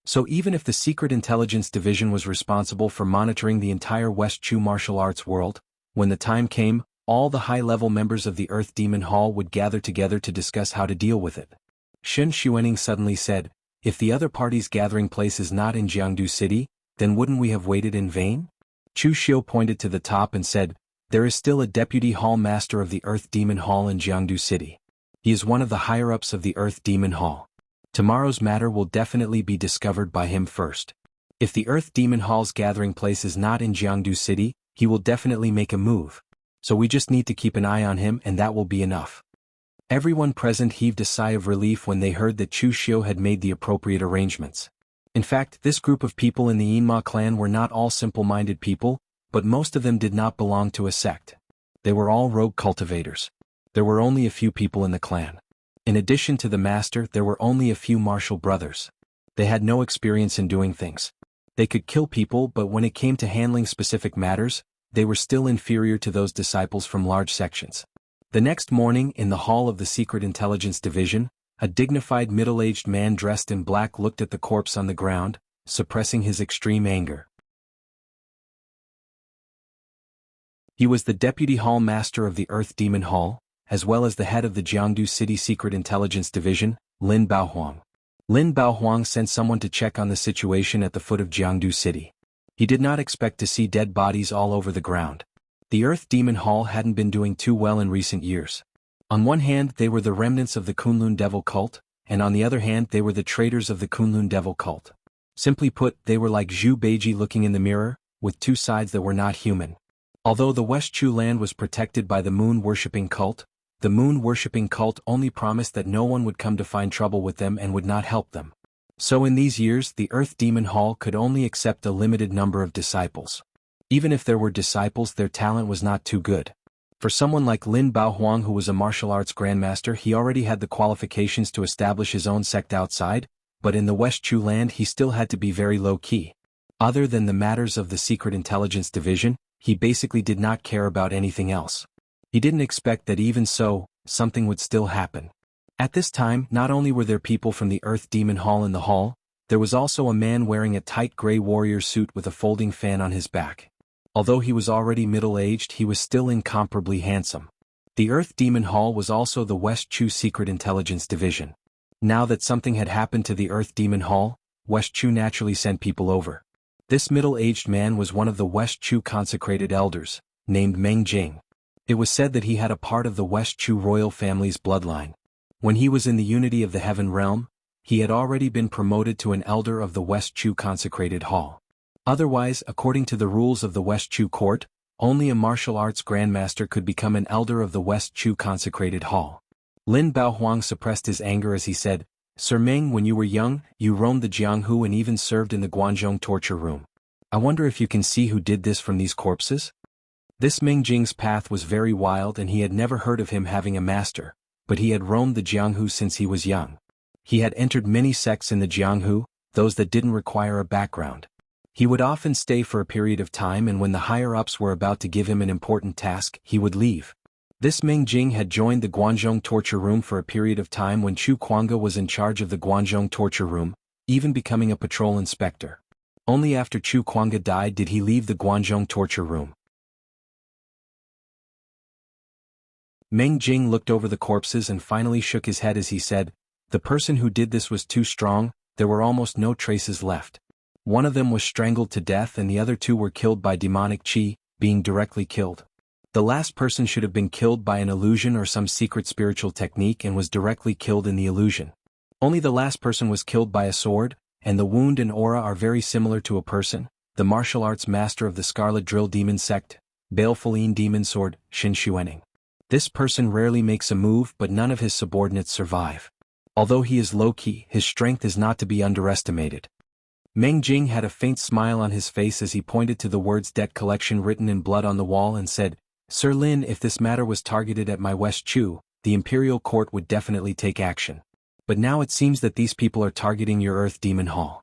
So even if the Secret Intelligence Division was responsible for monitoring the entire West Chu martial arts world, when the time came, all the high-level members of the Earth Demon Hall would gather together to discuss how to deal with it. Shen Xuening suddenly said, "If the other party's gathering place is not in Jiangdu City, then wouldn't we have waited in vain?" Chu Xiu pointed to the top and said, "There is still a deputy hall master of the Earth Demon Hall in Jiangdu City. He is one of the higher-ups of the Earth Demon Hall. Tomorrow's matter will definitely be discovered by him first. If the Earth Demon Hall's gathering place is not in Jiangdu City, he will definitely make a move. So we just need to keep an eye on him and that will be enough." Everyone present heaved a sigh of relief when they heard that Chu Xiu had made the appropriate arrangements. In fact, this group of people in the Yinma clan were not all simple-minded people, but most of them did not belong to a sect. They were all rogue cultivators. There were only a few people in the clan. In addition to the master, there were only a few martial brothers. They had no experience in doing things. They could kill people, but when it came to handling specific matters, they were still inferior to those disciples from large sections. The next morning, in the hall of the Secret Intelligence Division, a dignified middle-aged man dressed in black looked at the corpse on the ground, suppressing his extreme anger. He was the deputy hall master of the Earth Demon Hall, as well as the head of the Jiangdu City Secret Intelligence Division, Lin Baohuang. Lin Baohuang sent someone to check on the situation at the foot of Jiangdu City. He did not expect to see dead bodies all over the ground. The Earth Demon Hall hadn't been doing too well in recent years. On one hand, they were the remnants of the Kunlun Devil cult, and on the other hand, they were the traitors of the Kunlun Devil cult. Simply put, they were like Zhu Beiji looking in the mirror, with 2 sides that were not human. Although the West Chu land was protected by the moon-worshipping cult, the moon-worshipping cult only promised that no one would come to find trouble with them and would not help them. So in these years, the Earth Demon Hall could only accept a limited number of disciples. Even if there were disciples, their talent was not too good. For someone like Lin Baohuang, who was a martial arts grandmaster, he already had the qualifications to establish his own sect outside, but in the West Chu land he still had to be very low-key. Other than the matters of the Secret Intelligence Division, he basically did not care about anything else. He didn't expect that even so, something would still happen. At this time, not only were there people from the Earth Demon Hall in the hall, there was also a man wearing a tight gray warrior suit with a folding fan on his back. Although he was already middle-aged, he was still incomparably handsome. The Earth Demon Hall was also the West Chu Secret Intelligence Division. Now that something had happened to the Earth Demon Hall, West Chu naturally sent people over. This middle-aged man was one of the West Chu consecrated elders, named Meng Jing. It was said that he had a part of the West Chu royal family's bloodline. When he was in the unity of the Heaven Realm, he had already been promoted to an elder of the West Chu consecrated hall. Otherwise, according to the rules of the West Chu court, only a martial arts grandmaster could become an elder of the West Chu consecrated hall. Lin Baohuang suppressed his anger as he said, "Sir Meng, when you were young, you roamed the Jianghu and even served in the Guanzhong torture room. I wonder if you can see who did this from these corpses?" This Meng Jing's path was very wild and he had never heard of him having a master, but he had roamed the Jianghu since he was young. He had entered many sects in the Jianghu, those that didn't require a background. He would often stay for a period of time, and when the higher-ups were about to give him an important task, he would leave. This Meng Jing had joined the Guanzhong torture room for a period of time when Chu Kuanga was in charge of the Guanzhong torture room, even becoming a patrol inspector. Only after Chu Kuanga died did he leave the Guanzhong torture room. Meng Jing looked over the corpses and finally shook his head as he said, "The person who did this was too strong, there were almost no traces left. One of them was strangled to death and the other two were killed by demonic qi, being directly killed. The last person should have been killed by an illusion or some secret spiritual technique and was directly killed in the illusion. Only the last person was killed by a sword, and the wound and aura are very similar to a person, the martial arts master of the Scarlet Drill Demon sect, Baleful Demon Sword, Xin Xuaning. This person rarely makes a move, but none of his subordinates survive. Although he is low-key, his strength is not to be underestimated." Meng Jing had a faint smile on his face as he pointed to the words "debt collection" written in blood on the wall and said, "Sir Lin, if this matter was targeted at my West Chu, the Imperial Court would definitely take action. But now it seems that these people are targeting your Earth Demon Hall."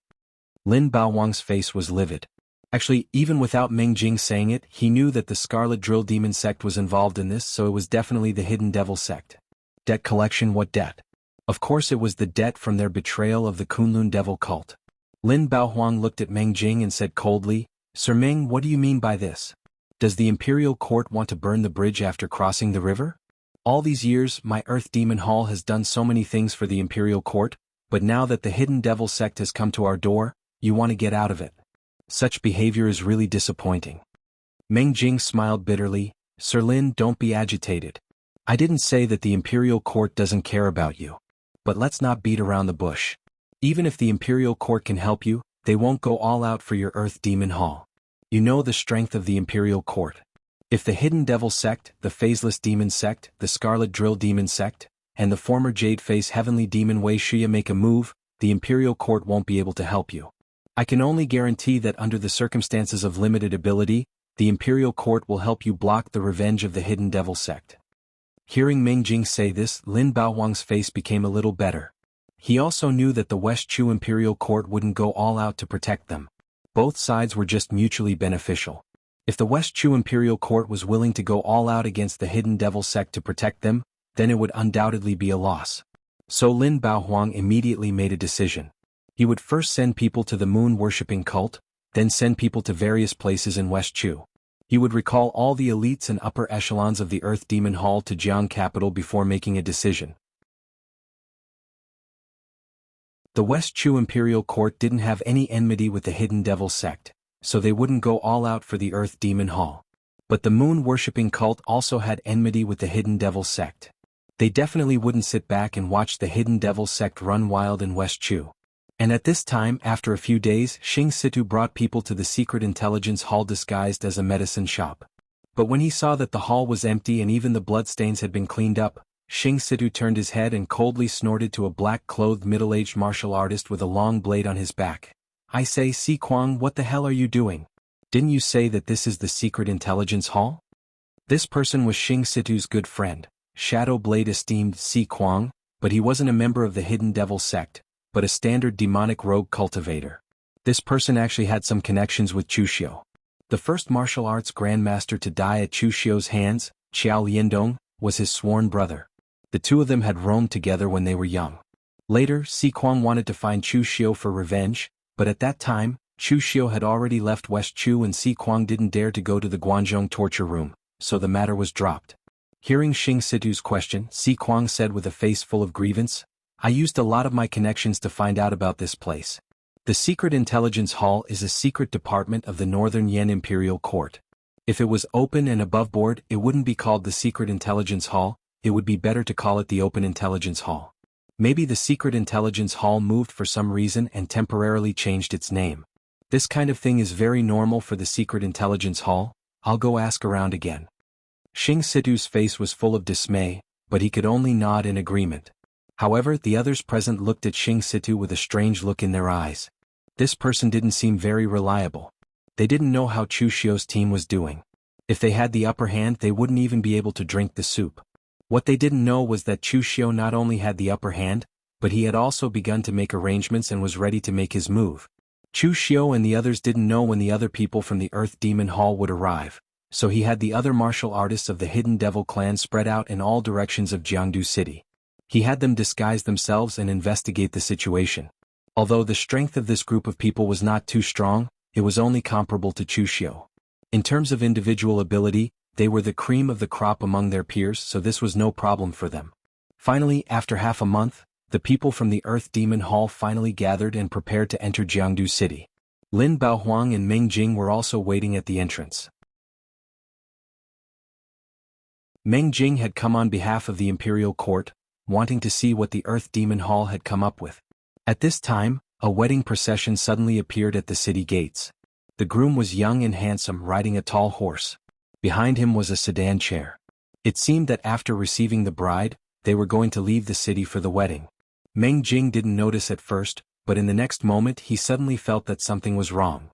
Lin Baowang's face was livid. Actually, even without Meng Jing saying it, he knew that the Scarlet Drill Demon sect was involved in this, so it was definitely the Hidden Devil sect. Debt collection? What debt? Of course it was the debt from their betrayal of the Kunlun Devil cult. Lin Baohuang looked at Meng Jing and said coldly, "Sir Meng, what do you mean by this? Does the Imperial Court want to burn the bridge after crossing the river? All these years, my Earth Demon Hall has done so many things for the Imperial Court, but now that the Hidden Devil sect has come to our door, you want to get out of it. Such behavior is really disappointing." Meng Jing smiled bitterly, "Sir Lin, don't be agitated. I didn't say that the Imperial Court doesn't care about you. But let's not beat around the bush. Even if the Imperial Court can help you, they won't go all out for your Earth Demon Hall. You know the strength of the Imperial Court. If the Hidden Devil sect, the Phaseless Demon sect, the Scarlet Drill Demon sect, and the former Jade Face Heavenly Demon Wei Shia make a move, the Imperial Court won't be able to help you. I can only guarantee that under the circumstances of limited ability, the Imperial Court will help you block the revenge of the Hidden Devil sect." Hearing Meng Jing say this, Lin Baohuang's face became a little better. He also knew that the West Chu Imperial Court wouldn't go all out to protect them. Both sides were just mutually beneficial. If the West Chu Imperial Court was willing to go all out against the Hidden Devil sect to protect them, then it would undoubtedly be a loss. So Lin Baohuang immediately made a decision. He would first send people to the moon-worshipping cult, then send people to various places in West Chu. He would recall all the elites and upper echelons of the Earth Demon Hall to Jiang Capital before making a decision. The West Chu Imperial Court didn't have any enmity with the Hidden Devil sect, so they wouldn't go all out for the Earth Demon Hall. But the moon-worshipping cult also had enmity with the Hidden Devil sect. They definitely wouldn't sit back and watch the Hidden Devil sect run wild in West Chu. And at this time, after a few days, Xing Situ brought people to the secret intelligence hall disguised as a medicine shop. But when he saw that the hall was empty and even the bloodstains had been cleaned up, Xing Situ turned his head and coldly snorted to a black-clothed middle-aged martial artist with a long blade on his back. "I say, Si Kuang, what the hell are you doing? Didn't you say that this is the secret intelligence hall?" This person was Xing Situ's good friend, Shadow Blade esteemed Si Kuang, but he wasn't a member of the Hidden Devil sect, but a standard demonic rogue cultivator. This person actually had some connections with Chu Xiu. The first martial arts grandmaster to die at Chu Xiu's hands, Qiao Liandong, was his sworn brother. The two of them had roamed together when they were young. Later, Si Kuang wanted to find Chu Xiu for revenge, but at that time, Chu Xiu had already left West Chu and Si Kuang didn't dare to go to the Guanzhong torture room, so the matter was dropped. Hearing Xing Situ's question, Si Kuang said with a face full of grievance, "I used a lot of my connections to find out about this place. The Secret Intelligence Hall is a secret department of the Northern Yan Imperial Court. If it was open and above board, it wouldn't be called the Secret Intelligence Hall, it would be better to call it the Open Intelligence Hall. Maybe the Secret Intelligence Hall moved for some reason and temporarily changed its name. This kind of thing is very normal for the Secret Intelligence Hall. I'll go ask around again." Xing Situ's face was full of dismay, but he could only nod in agreement. However, the others present looked at Xing Situ with a strange look in their eyes. This person didn't seem very reliable. They didn't know how Chu Xiu's team was doing. If they had the upper hand, they wouldn't even be able to drink the soup. What they didn't know was that Chu Xiu not only had the upper hand, but he had also begun to make arrangements and was ready to make his move. Chu Xiu and the others didn't know when the other people from the Earth Demon Hall would arrive, so he had the other martial artists of the Hidden Devil clan spread out in all directions of Jiangdu City. He had them disguise themselves and investigate the situation. Although the strength of this group of people was not too strong, it was only comparable to Chu Xiu. In terms of individual ability, they were the cream of the crop among their peers, so this was no problem for them. Finally, after half a month, the people from the Earth Demon Hall finally gathered and prepared to enter Jiangdu City. Lin Baohuang and Meng Jing were also waiting at the entrance. Meng Jing had come on behalf of the imperial court, wanting to see what the Earth Demon Hall had come up with. At this time, a wedding procession suddenly appeared at the city gates. The groom was young and handsome, riding a tall horse. Behind him was a sedan chair. It seemed that after receiving the bride, they were going to leave the city for the wedding. Meng Jing didn't notice at first, but in the next moment he suddenly felt that something was wrong.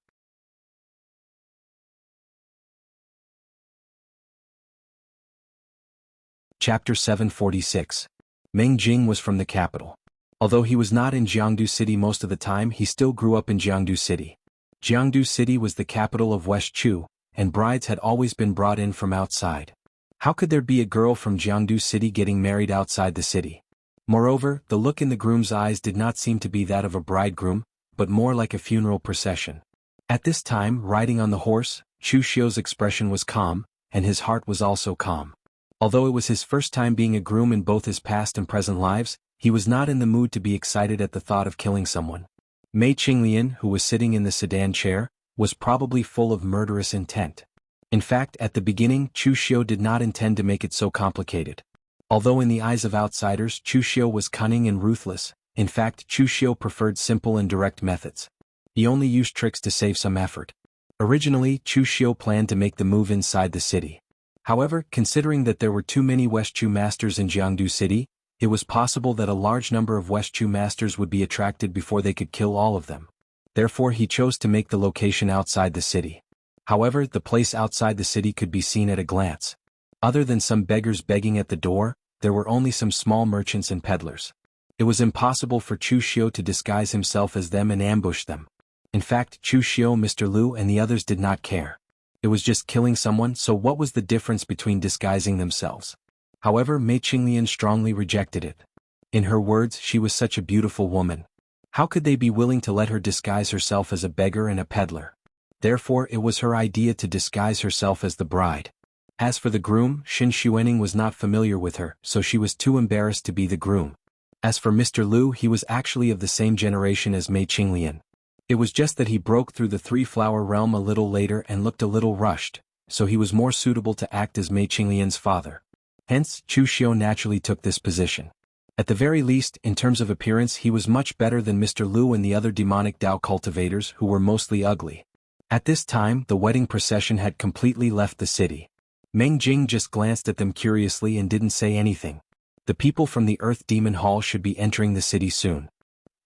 Chapter 746. Meng Jing was from the capital. Although he was not in Jiangdu City most of the time, he still grew up in Jiangdu City. Jiangdu City was the capital of West Chu, and brides had always been brought in from outside. How could there be a girl from Jiangdu City getting married outside the city? Moreover, the look in the groom's eyes did not seem to be that of a bridegroom, but more like a funeral procession. At this time, riding on the horse, Chu Xiu's expression was calm, and his heart was also calm. Although it was his first time being a groom in both his past and present lives, he was not in the mood to be excited at the thought of killing someone. Mei Qinglian, who was sitting in the sedan chair, was probably full of murderous intent. In fact, at the beginning, Chu Xiu did not intend to make it so complicated. Although in the eyes of outsiders Chu Xiu was cunning and ruthless, in fact Chu Xiu preferred simple and direct methods. He only used tricks to save some effort. Originally, Chu Xiu planned to make the move inside the city. However, considering that there were too many West Chu masters in Jiangdu City, it was possible that a large number of West Chu masters would be attracted before they could kill all of them. Therefore he chose to make the location outside the city. However, the place outside the city could be seen at a glance. Other than some beggars begging at the door, there were only some small merchants and peddlers. It was impossible for Chu Xiu to disguise himself as them and ambush them. In fact, Chu Xiu, Mr. Liu and the others did not care. It was just killing someone, so what was the difference between disguising themselves? However, Mei Qinglian strongly rejected it. In her words, she was such a beautiful woman. How could they be willing to let her disguise herself as a beggar and a peddler? Therefore it was her idea to disguise herself as the bride. As for the groom, Xin Xuening was not familiar with her, so she was too embarrassed to be the groom. As for Mr. Liu, he was actually of the same generation as Mei Qinglian. It was just that he broke through the three-flower realm a little later and looked a little rushed, so he was more suitable to act as Mei Qinglian's father. Hence, Chu Xiu naturally took this position. At the very least, in terms of appearance he was much better than Mr. Liu and the other demonic Dao cultivators who were mostly ugly. At this time, the wedding procession had completely left the city. Meng Jing just glanced at them curiously and didn't say anything. The people from the Earth Demon Hall should be entering the city soon.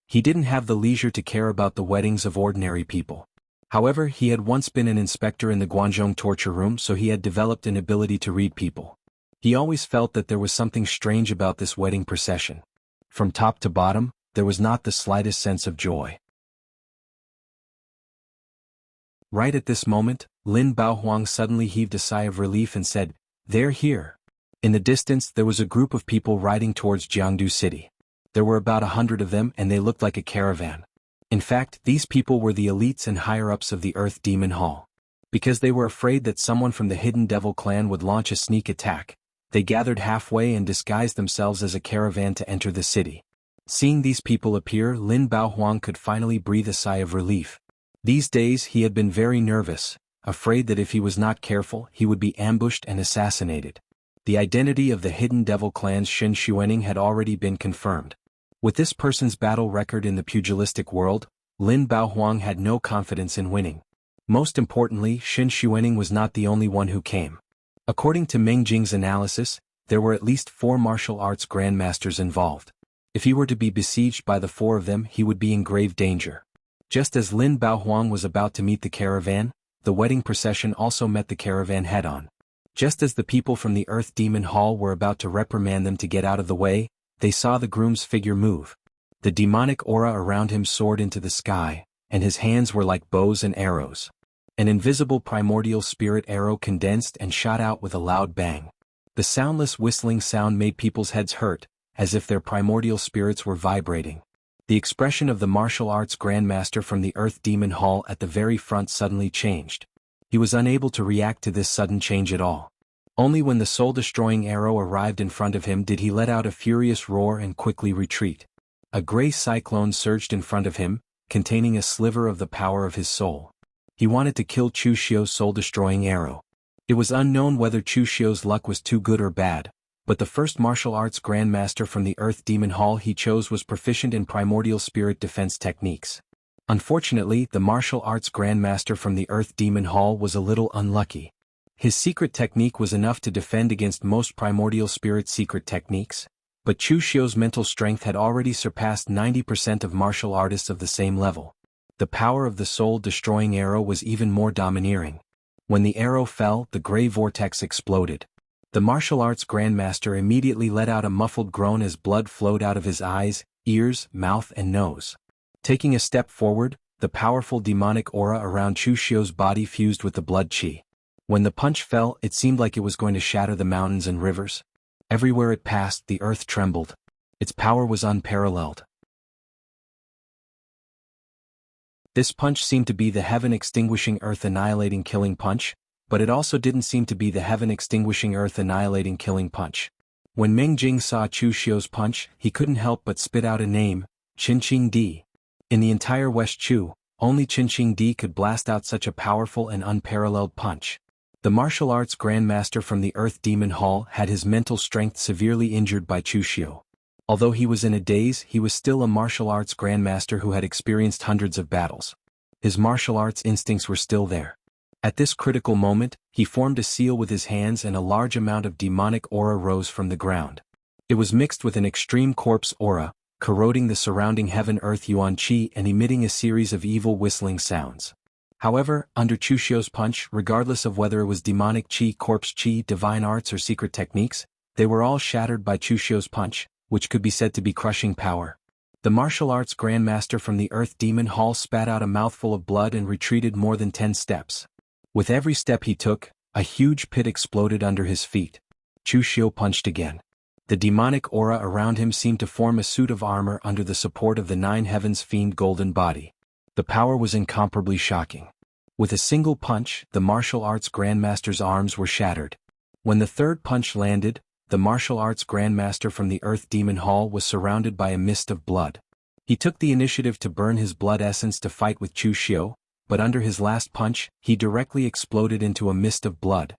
He didn't have the leisure to care about the weddings of ordinary people. However, he had once been an inspector in the Guangzhong torture room, so he had developed an ability to read people. He always felt that there was something strange about this wedding procession. From top to bottom, there was not the slightest sense of joy. Right at this moment, Lin Baohuang suddenly heaved a sigh of relief and said, "They're here." In the distance there was a group of people riding towards Jiangdu City. There were about 100 of them and they looked like a caravan. In fact, these people were the elites and higher-ups of the Earth Demon Hall. Because they were afraid that someone from the Hidden Devil clan would launch a sneak attack, they gathered halfway and disguised themselves as a caravan to enter the city. Seeing these people appear, Lin Baohuang could finally breathe a sigh of relief. These days he had been very nervous, afraid that if he was not careful he would be ambushed and assassinated. The identity of the Hidden Devil clan's Xin Xuening had already been confirmed. With this person's battle record in the pugilistic world, Lin Baohuang had no confidence in winning. Most importantly, Xin Xuening was not the only one who came. According to Meng Jing's analysis, there were at least 4 martial arts grandmasters involved. If he were to be besieged by the 4 of them he would be in grave danger. Just as Lin Baohuang was about to meet the caravan, the wedding procession also met the caravan head-on. Just as the people from the Earth Demon Hall were about to reprimand them to get out of the way, they saw the groom's figure move. The demonic aura around him soared into the sky, and his hands were like bows and arrows. An invisible primordial spirit arrow condensed and shot out with a loud bang. The soundless whistling sound made people's heads hurt, as if their primordial spirits were vibrating. The expression of the martial arts grandmaster from the Earth Demon Hall at the very front suddenly changed. He was unable to react to this sudden change at all. Only when the soul-destroying arrow arrived in front of him did he let out a furious roar and quickly retreat. A gray cyclone surged in front of him, containing a sliver of the power of his soul. He wanted to kill Chu Xiu's soul-destroying arrow. It was unknown whether Chu Xiu's luck was too good or bad, but the first martial arts grandmaster from the Earth Demon Hall he chose was proficient in primordial spirit defense techniques. Unfortunately, the martial arts grandmaster from the Earth Demon Hall was a little unlucky. His secret technique was enough to defend against most primordial spirit secret techniques, but Chu Xiu's mental strength had already surpassed 90% of martial artists of the same level. The power of the soul-destroying arrow was even more domineering. When the arrow fell, the gray vortex exploded. The martial arts grandmaster immediately let out a muffled groan as blood flowed out of his eyes, ears, mouth and nose. Taking a step forward, the powerful demonic aura around Chu Xiu's body fused with the blood qi. When the punch fell, it seemed like it was going to shatter the mountains and rivers. Everywhere it passed, the earth trembled. Its power was unparalleled. This punch seemed to be the heaven-extinguishing earth-annihilating killing punch, but it also didn't seem to be the heaven-extinguishing earth-annihilating killing punch. When Meng Jing saw Chu Xiu's punch, he couldn't help but spit out a name, Qin Qing Di. In the entire West Chu, only Qin Qing Di could blast out such a powerful and unparalleled punch. The martial arts grandmaster from the Earth Demon Hall had his mental strength severely injured by Chu Xiu. Although he was in a daze, he was still a martial arts grandmaster who had experienced hundreds of battles. His martial arts instincts were still there. At this critical moment, he formed a seal with his hands and a large amount of demonic aura rose from the ground. It was mixed with an extreme corpse aura, corroding the surrounding heaven-earth yuan qi and emitting a series of evil whistling sounds. However, under Chu Xiu's punch, regardless of whether it was demonic qi, corpse qi, divine arts or secret techniques, they were all shattered by Chu Xiu's punch, which could be said to be crushing power. The martial arts grandmaster from the Earth Demon Hall spat out a mouthful of blood and retreated more than 10 steps. With every step he took, a huge pit exploded under his feet. Chu Xiu punched again. The demonic aura around him seemed to form a suit of armor under the support of the Nine Heavens Fiend golden body. The power was incomparably shocking. With a single punch, the martial arts grandmaster's arms were shattered. When the third punch landed, the martial arts grandmaster from the Earth Demon Hall was surrounded by a mist of blood. He took the initiative to burn his blood essence to fight with Chu Xiu, but under his last punch, he directly exploded into a mist of blood.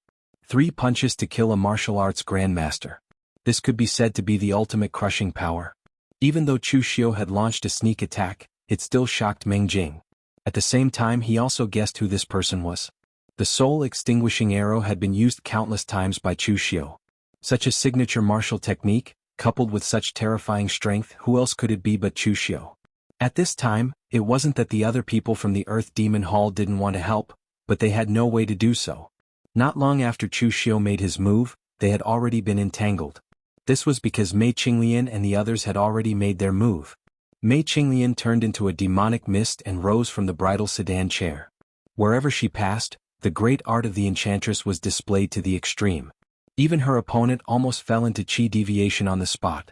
3 punches to kill a martial arts grandmaster. This could be said to be the ultimate crushing power. Even though Chu Xiu had launched a sneak attack, it still shocked Meng Jing. At the same time, he also guessed who this person was. The soul-extinguishing arrow had been used countless times by Chu Xiu. Such a signature martial technique, coupled with such terrifying strength, who else could it be but Chu Xiu? At this time, it wasn't that the other people from the Earth Demon Hall didn't want to help, but they had no way to do so. Not long after Chu Xiu made his move, they had already been entangled. This was because Mei Qinglian and the others had already made their move. Mei Qinglian turned into a demonic mist and rose from the bridal sedan chair. Wherever she passed, the great art of the enchantress was displayed to the extreme. Even her opponent almost fell into qi deviation on the spot.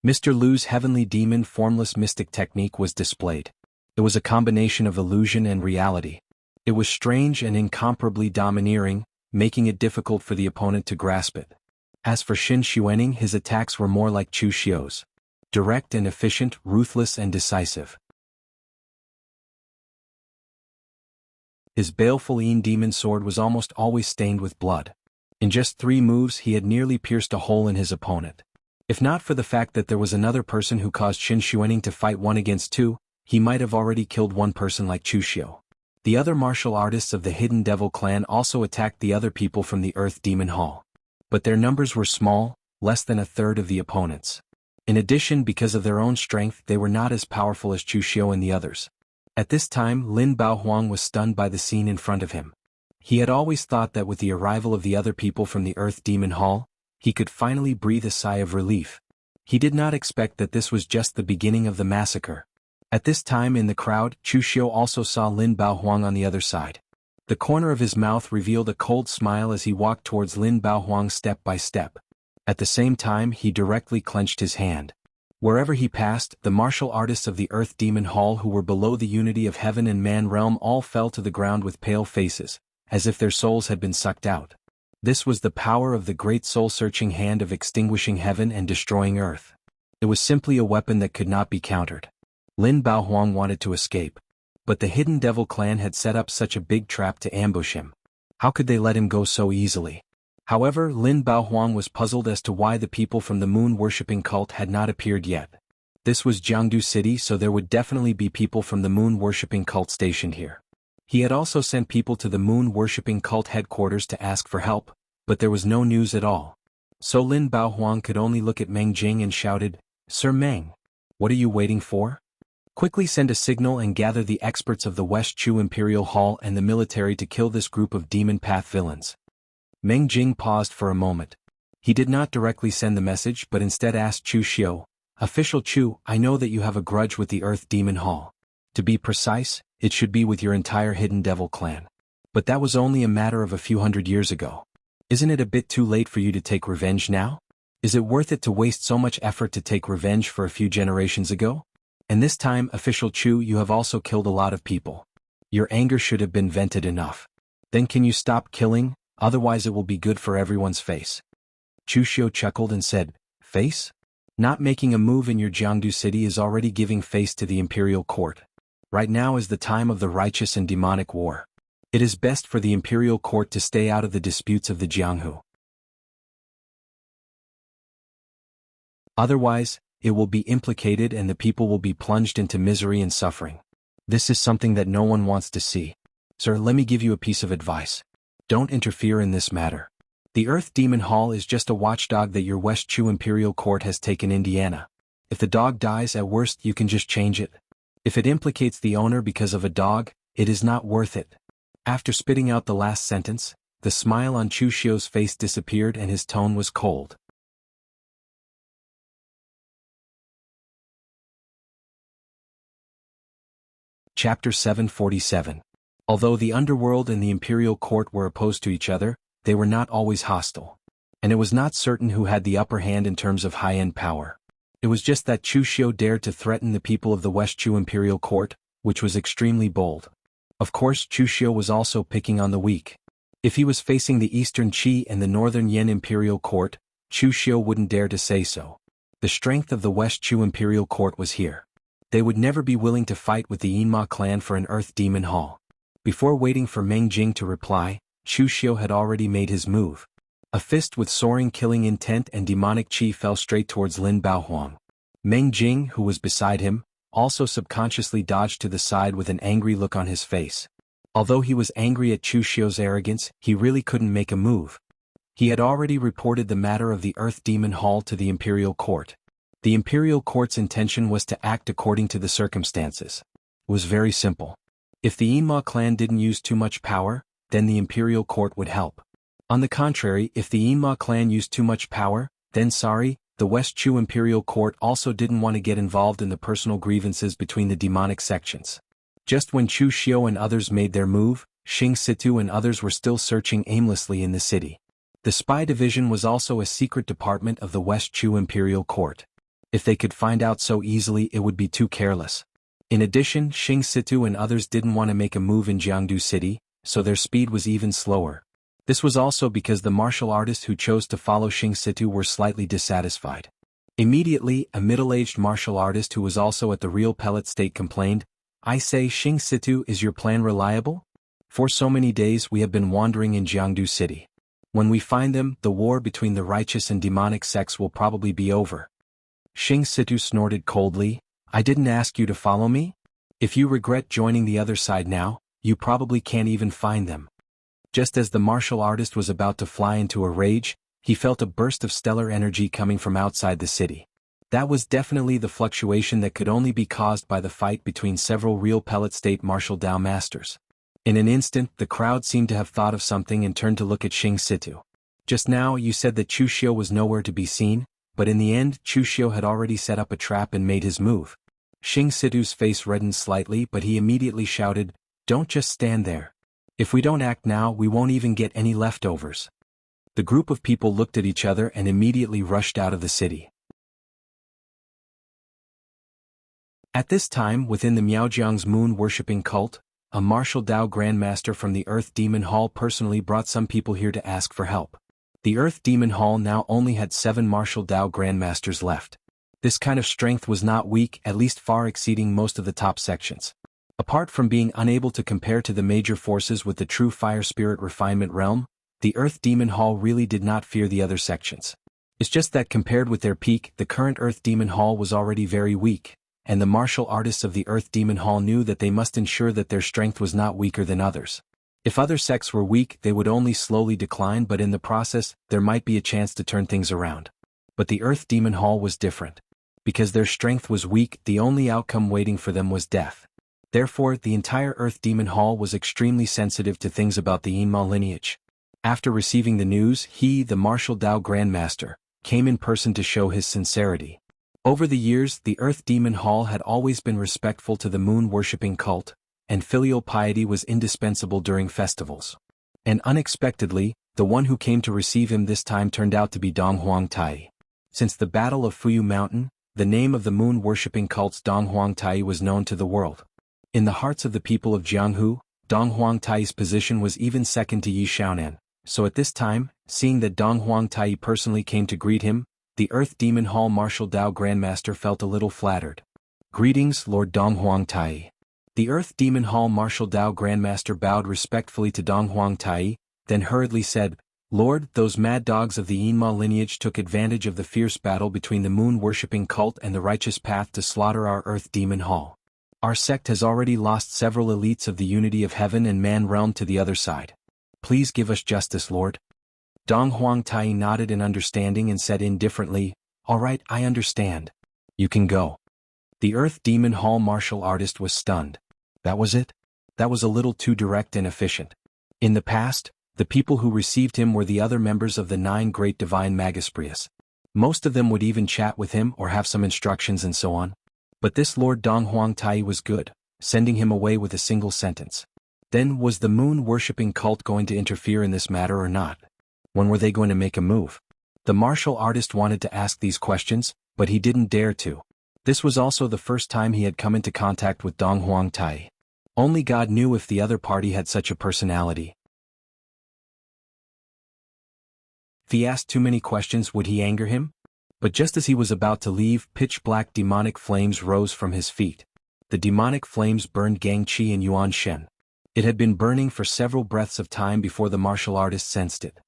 Mr. Lu's heavenly demon formless mystic technique was displayed. It was a combination of illusion and reality. It was strange and incomparably domineering, making it difficult for the opponent to grasp it. As for Xin Xuening, his attacks were more like Chu Xiu's. Direct and efficient, ruthless and decisive. His baleful Yin demon sword was almost always stained with blood. In just 3 moves he had nearly pierced a hole in his opponent. If not for the fact that there was another person who caused Xin Xuening to fight 1 against 2, he might have already killed one person like Chu Xiu. The other martial artists of the Hidden Devil clan also attacked the other people from the Earth Demon Hall. But their numbers were small, less than a third of the opponents. In addition, because of their own strength, they were not as powerful as Chu Xiu and the others. At this time, Lin Baohuang was stunned by the scene in front of him. He had always thought that with the arrival of the other people from the Earth Demon Hall, he could finally breathe a sigh of relief. He did not expect that this was just the beginning of the massacre. At this time in the crowd, Chu Xiu also saw Lin Baohuang on the other side. The corner of his mouth revealed a cold smile as he walked towards Lin Baohuang step by step. At the same time, he directly clenched his hand. Wherever he passed, the martial artists of the Earth Demon Hall who were below the unity of heaven and man realm all fell to the ground with pale faces, as if their souls had been sucked out. This was the power of the great soul-searching hand of extinguishing heaven and destroying earth. It was simply a weapon that could not be countered. Lin Baohuang wanted to escape, but the Hidden Devil clan had set up such a big trap to ambush him. How could they let him go so easily? However, Lin Baohuang was puzzled as to why the people from the moon-worshipping cult had not appeared yet. This was Jiangdu City, so there would definitely be people from the moon-worshipping cult stationed here. He had also sent people to the moon-worshipping cult headquarters to ask for help, but there was no news at all. So Lin Baohuang could only look at Meng Jing and shouted, "Sir Meng, what are you waiting for? Quickly send a signal and gather the experts of the West Chu Imperial Hall and the military to kill this group of demon path villains." Meng Jing paused for a moment. He did not directly send the message but instead asked Chu Xiu, "Official Chu, I know that you have a grudge with the Earth Demon Hall. To be precise, it should be with your entire Hidden Devil clan. But that was only a matter of a few hundred years ago. Isn't it a bit too late for you to take revenge now? Is it worth it to waste so much effort to take revenge for a few generations ago? And this time, Official Chu, you have also killed a lot of people. Your anger should have been vented enough. Then can you stop killing? Otherwise it will be good for everyone's face." Chu Xiu chuckled and said, "Face? Not making a move in your Jiangdu city is already giving face to the imperial court. Right now is the time of the righteous and demonic war. It is best for the imperial court to stay out of the disputes of the Jianghu. Otherwise, it will be implicated and the people will be plunged into misery and suffering. This is something that no one wants to see. Sir, let me give you a piece of advice. Don't interfere in this matter. The Earth Demon Hall is just a watchdog that your West Chu Imperial Court has taken Indiana. If the dog dies, at worst you can just change it. If it implicates the owner because of a dog, it is not worth it." After spitting out the last sentence, the smile on Chu Xiu's face disappeared and his tone was cold. Chapter 747. Although the underworld and the imperial court were opposed to each other, they were not always hostile. And it was not certain who had the upper hand in terms of high-end power. It was just that Chu Xiu dared to threaten the people of the West Chu Imperial Court, which was extremely bold. Of course, Chu Xiu was also picking on the weak. If he was facing the Eastern Qi and the Northern Yan Imperial Court, Chu Xiu wouldn't dare to say so. The strength of the West Chu Imperial Court was here. They would never be willing to fight with the Yinma clan for an Earth Demon Hall. Before waiting for Meng Jing to reply, Chu Xiu had already made his move. A fist with soaring killing intent and demonic qi fell straight towards Lin Baohuang. Meng Jing, who was beside him, also subconsciously dodged to the side with an angry look on his face. Although he was angry at Chu Xiu's arrogance, he really couldn't make a move. He had already reported the matter of the Earth Demon Hall to the Imperial Court. The Imperial Court's intention was to act according to the circumstances. It was very simple. If the Yinma clan didn't use too much power, then the Imperial Court would help. On the contrary, if the Yinma clan used too much power, then the West Chu Imperial Court also didn't want to get involved in the personal grievances between the demonic sections. Just when Chu Xiu and others made their move, Xing Situ and others were still searching aimlessly in the city. The spy division was also a secret department of the West Chu Imperial Court. If they could find out so easily, it would be too careless. In addition, Xing Situ and others didn't want to make a move in Jiangdu City, so their speed was even slower. This was also because the martial artists who chose to follow Xing Situ were slightly dissatisfied. Immediately, a middle-aged martial artist who was also at the Real Pellet State complained, "I say, Xing Situ, is your plan reliable? For so many days we have been wandering in Jiangdu City. When we find them, the war between the righteous and demonic sects will probably be over." Xing Situ snorted coldly, "I didn't ask you to follow me? If you regret joining the other side now, you probably can't even find them." Just as the martial artist was about to fly into a rage, he felt a burst of stellar energy coming from outside the city. That was definitely the fluctuation that could only be caused by the fight between several Real Pellet State martial Dao masters. In an instant, the crowd seemed to have thought of something and turned to look at Xing Situ. "Just now you said that Chu Xiu was nowhere to be seen, but in the end Chu Xiu had already set up a trap and made his move. Xing Situ's face reddened slightly, but he immediately shouted, "Don't just stand there. If we don't act now, we won't even get any leftovers." The group of people looked at each other and immediately rushed out of the city. At this time, within the Miaojiang's moon-worshipping cult, a martial Dao Grandmaster from the Earth Demon Hall personally brought some people here to ask for help. The Earth Demon Hall now only had 7 martial Dao Grandmasters left. This kind of strength was not weak, at least far exceeding most of the top sections. Apart from being unable to compare to the major forces with the true fire spirit refinement realm, the Earth Demon Hall really did not fear the other sections. It's just that compared with their peak, the current Earth Demon Hall was already very weak, and the martial artists of the Earth Demon Hall knew that they must ensure that their strength was not weaker than others. If other sects were weak, they would only slowly decline, but in the process, there might be a chance to turn things around. But the Earth Demon Hall was different. Because their strength was weak, the only outcome waiting for them was death. Therefore, the entire Earth Demon Hall was extremely sensitive to things about the Yinma lineage. After receiving the news, he, the martial Dao Grandmaster, came in person to show his sincerity. Over the years, the Earth Demon Hall had always been respectful to the moon-worshipping cult, and filial piety was indispensable during festivals. And unexpectedly, the one who came to receive him this time turned out to be Dong Huangtai. Since the Battle of Fuyu Mountain, the name of the moon-worshipping cult's Dong Huangtai was known to the world. In the hearts of the people of Jianghu, Dong Huangtai's position was even second to Yi Xiaonan, so at this time, seeing that Dong Huangtai personally came to greet him, the Earth Demon Hall Martial Dao Grandmaster felt a little flattered. "Greetings, Lord Dong Huangtai." The Earth Demon Hall Martial Dao Grandmaster bowed respectfully to Dong Huangtai, then hurriedly said, "Lord, those mad dogs of the Yinma lineage took advantage of the fierce battle between the moon-worshipping cult and the righteous path to slaughter our Earth Demon Hall. Our sect has already lost several elites of the unity of heaven and man realm to the other side. Please give us justice, Lord." Dong Huangtai nodded in understanding and said indifferently, "All right, I understand. You can go." The Earth Demon Hall martial artist was stunned. That was it? That was a little too direct and efficient. In the past, the people who received him were the other members of the 9 great divine Magisprius. Most of them would even chat with him or have some instructions and so on. But this Lord Dong Huangtai was good, sending him away with a single sentence. Then was the moon-worshipping cult going to interfere in this matter or not? When were they going to make a move? The martial artist wanted to ask these questions, but he didn't dare to. This was also the first time he had come into contact with Dong Huangtai. Only God knew if the other party had such a personality. If he asked too many questions, would he anger him? But just as he was about to leave, pitch-black demonic flames rose from his feet. The demonic flames burned Gang Qi and Yuan Shen. It had been burning for several breaths of time before the martial artist sensed it.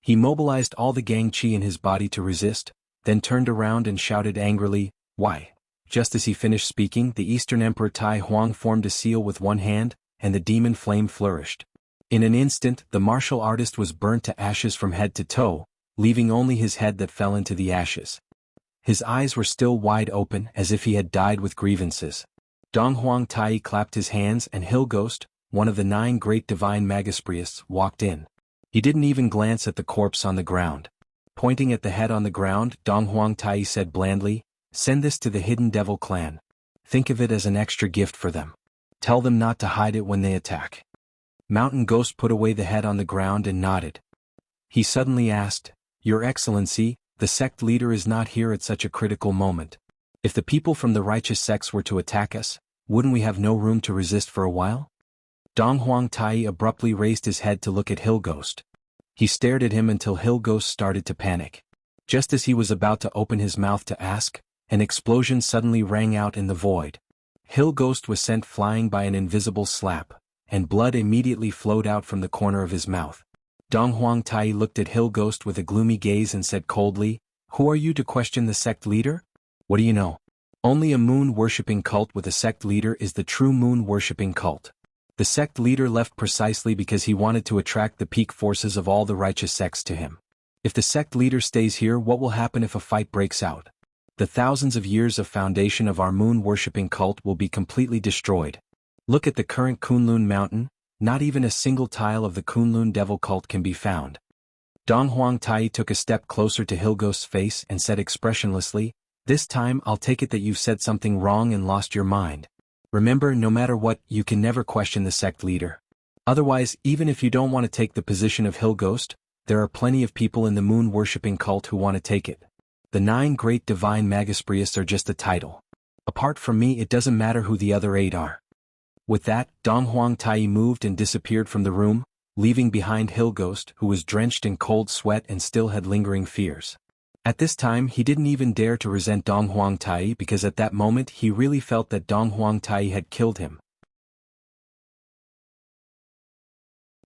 He mobilized all the Gang Qi in his body to resist, then turned around and shouted angrily, "Why?" Just as he finished speaking, the Eastern Emperor Tai Huang formed a seal with one hand, and the demon flame flourished. In an instant, the martial artist was burnt to ashes from head to toe, leaving only his head that fell into the ashes. His eyes were still wide open, as if he had died with grievances. Dong Huangtai clapped his hands, and Hilghost, one of the 9 great divine Magisprius, walked in. He didn't even glance at the corpse on the ground. Pointing at the head on the ground, Dong Huangtai said blandly, "Send this to the Hidden Devil clan. Think of it as an extra gift for them. Tell them not to hide it when they attack." Mountain Ghost put away the head on the ground and nodded. He suddenly asked, "Your Excellency, the sect leader is not here at such a critical moment. If the people from the righteous sects were to attack us, wouldn't we have no room to resist for a while?" Dong Huangtai abruptly raised his head to look at Hilghost. He stared at him until Hilghost started to panic. Just as he was about to open his mouth to ask, an explosion suddenly rang out in the void. Hilghost was sent flying by an invisible slap, and blood immediately flowed out from the corner of his mouth. Dong Huangtai looked at Hilghost with a gloomy gaze and said coldly, "Who are you to question the sect leader? What do you know? Only a moon-worshipping cult with a sect leader is the true moon-worshipping cult. The sect leader left precisely because he wanted to attract the peak forces of all the righteous sects to him. If the sect leader stays here, what will happen if a fight breaks out? The thousands of years of foundation of our moon-worshipping cult will be completely destroyed. Look at the current Kunlun mountain, not even a single tile of the Kunlun devil cult can be found." Dong Huang Tai took a step closer to Hilghost's face and said expressionlessly, "This time I'll take it that you've said something wrong and lost your mind. Remember, no matter what, you can never question the sect leader. Otherwise, even if you don't want to take the position of Hilghost, there are plenty of people in the moon-worshipping cult who want to take it. The 9 great divine Magispriests are just a title. Apart from me, it doesn't matter who the other 8 are." With that, Dong Huang Tai moved and disappeared from the room, leaving behind Hilghost, who was drenched in cold sweat and still had lingering fears. At this time he didn't even dare to resent Dong Huang Tai because at that moment he really felt that Dong Huang Tai had killed him.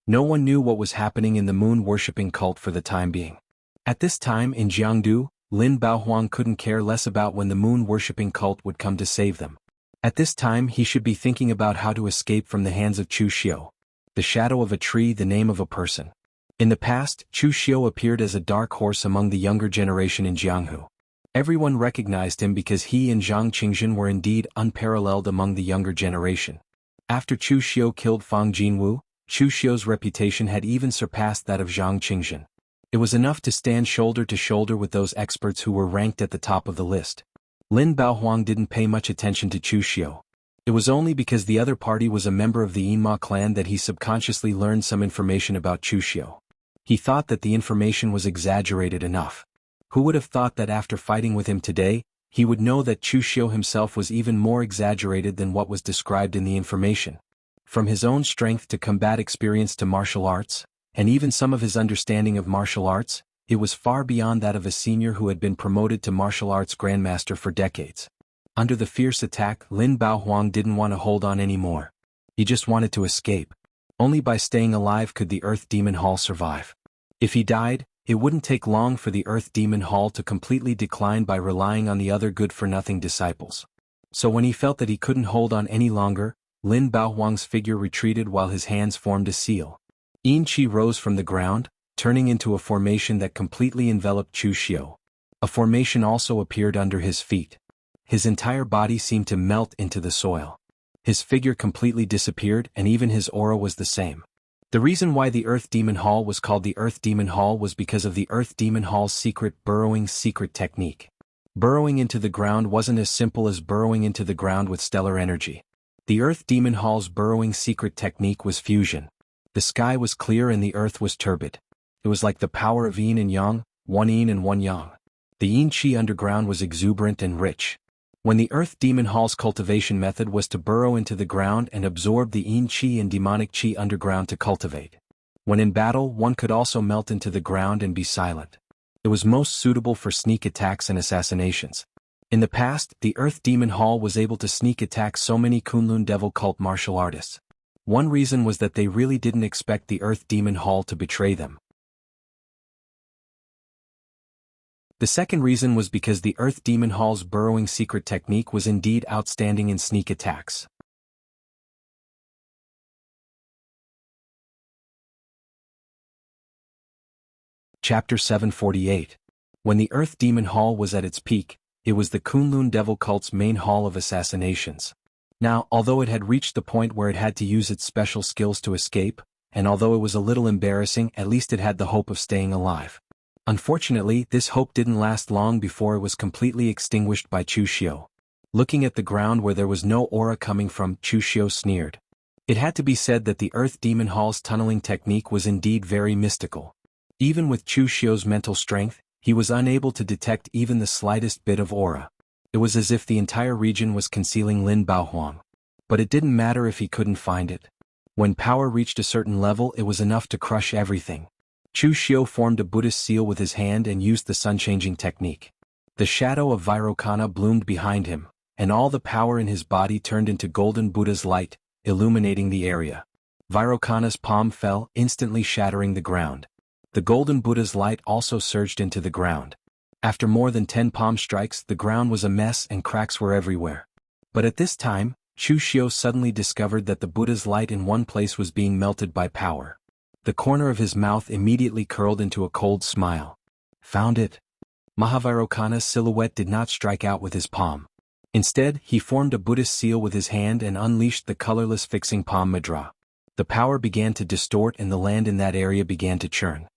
No one knew what was happening in the moon-worshipping cult for the time being. At this time in Jiangdu, Lin Baohuang couldn't care less about when the moon-worshipping cult would come to save them. At this time he should be thinking about how to escape from the hands of Chu Xiu. The shadow of a tree, the name of a person. In the past, Chu Xiu appeared as a dark horse among the younger generation in Jianghu. Everyone recognized him because he and Zhang Qingzhen were indeed unparalleled among the younger generation. After Chu Xiu killed Fang Jinwu, Chu Xiu's reputation had even surpassed that of Zhang Qingzhen. It was enough to stand shoulder to shoulder with those experts who were ranked at the top of the list. Lin Baohuang didn't pay much attention to Chu Xiu. It was only because the other party was a member of the Yinma clan that he subconsciously learned some information about Chu Xiu. He thought that the information was exaggerated enough. Who would have thought that after fighting with him today, he would know that Chu Xiu himself was even more exaggerated than what was described in the information. From his own strength to combat experience to martial arts, and even some of his understanding of martial arts, it was far beyond that of a senior who had been promoted to martial arts grandmaster for decades. Under the fierce attack, Lin Baohuang didn't want to hold on anymore. He just wanted to escape. Only by staying alive could the Earth Demon Hall survive. If he died, it wouldn't take long for the Earth Demon Hall to completely decline by relying on the other good-for-nothing disciples. So when he felt that he couldn't hold on any longer, Lin Baohuang's figure retreated while his hands formed a seal. Yin Qi rose from the ground, turning into a formation that completely enveloped Chu Xiu. A formation also appeared under his feet. His entire body seemed to melt into the soil. His figure completely disappeared and even his aura was the same. The reason why the Earth Demon Hall was called the Earth Demon Hall was because of the Earth Demon Hall's secret burrowing technique. Burrowing into the ground wasn't as simple as burrowing into the ground with stellar energy. The Earth Demon Hall's burrowing secret technique was fusion. The sky was clear and the earth was turbid. It was like the power of yin and yang, one yin and one yang. The yin qi underground was exuberant and rich. When the Earth Demon Hall's cultivation method was to burrow into the ground and absorb the yin qi and demonic qi underground to cultivate. When in battle, one could also melt into the ground and be silent. It was most suitable for sneak attacks and assassinations. In the past, the Earth Demon Hall was able to sneak attack so many Kunlun Devil Cult martial artists. One reason was that they really didn't expect the Earth Demon Hall to betray them. The second reason was because the Earth Demon Hall's burrowing secret technique was indeed outstanding in sneak attacks. Chapter 748. When the Earth Demon Hall was at its peak, it was the Kunlun Devil Cult's main hall of assassinations. Now, although it had reached the point where it had to use its special skills to escape, and although it was a little embarrassing, at least it had the hope of staying alive. Unfortunately, this hope didn't last long before it was completely extinguished by Chu Xiu. Looking at the ground where there was no aura coming from, Chu Xiu sneered. It had to be said that the Earth Demon Hall's tunneling technique was indeed very mystical. Even with Chu Xiu's mental strength, he was unable to detect even the slightest bit of aura. It was as if the entire region was concealing Lin Baohuang. But it didn't matter if he couldn't find it. When power reached a certain level, it was enough to crush everything. Chu Xiu formed a Buddhist seal with his hand and used the sun-changing technique. The shadow of Vairocana bloomed behind him, and all the power in his body turned into golden Buddha's light, illuminating the area. Vairocana's palm fell, instantly shattering the ground. The golden Buddha's light also surged into the ground. After more than 10 palm strikes, the ground was a mess and cracks were everywhere. But at this time, Chu Xiu suddenly discovered that the Buddha's light in one place was being melted by power. The corner of his mouth immediately curled into a cold smile. Found it. Mahavairocana's silhouette did not strike out with his palm. Instead, he formed a Buddhist seal with his hand and unleashed the colorless fixing palm mudra. The power began to distort and the land in that area began to churn.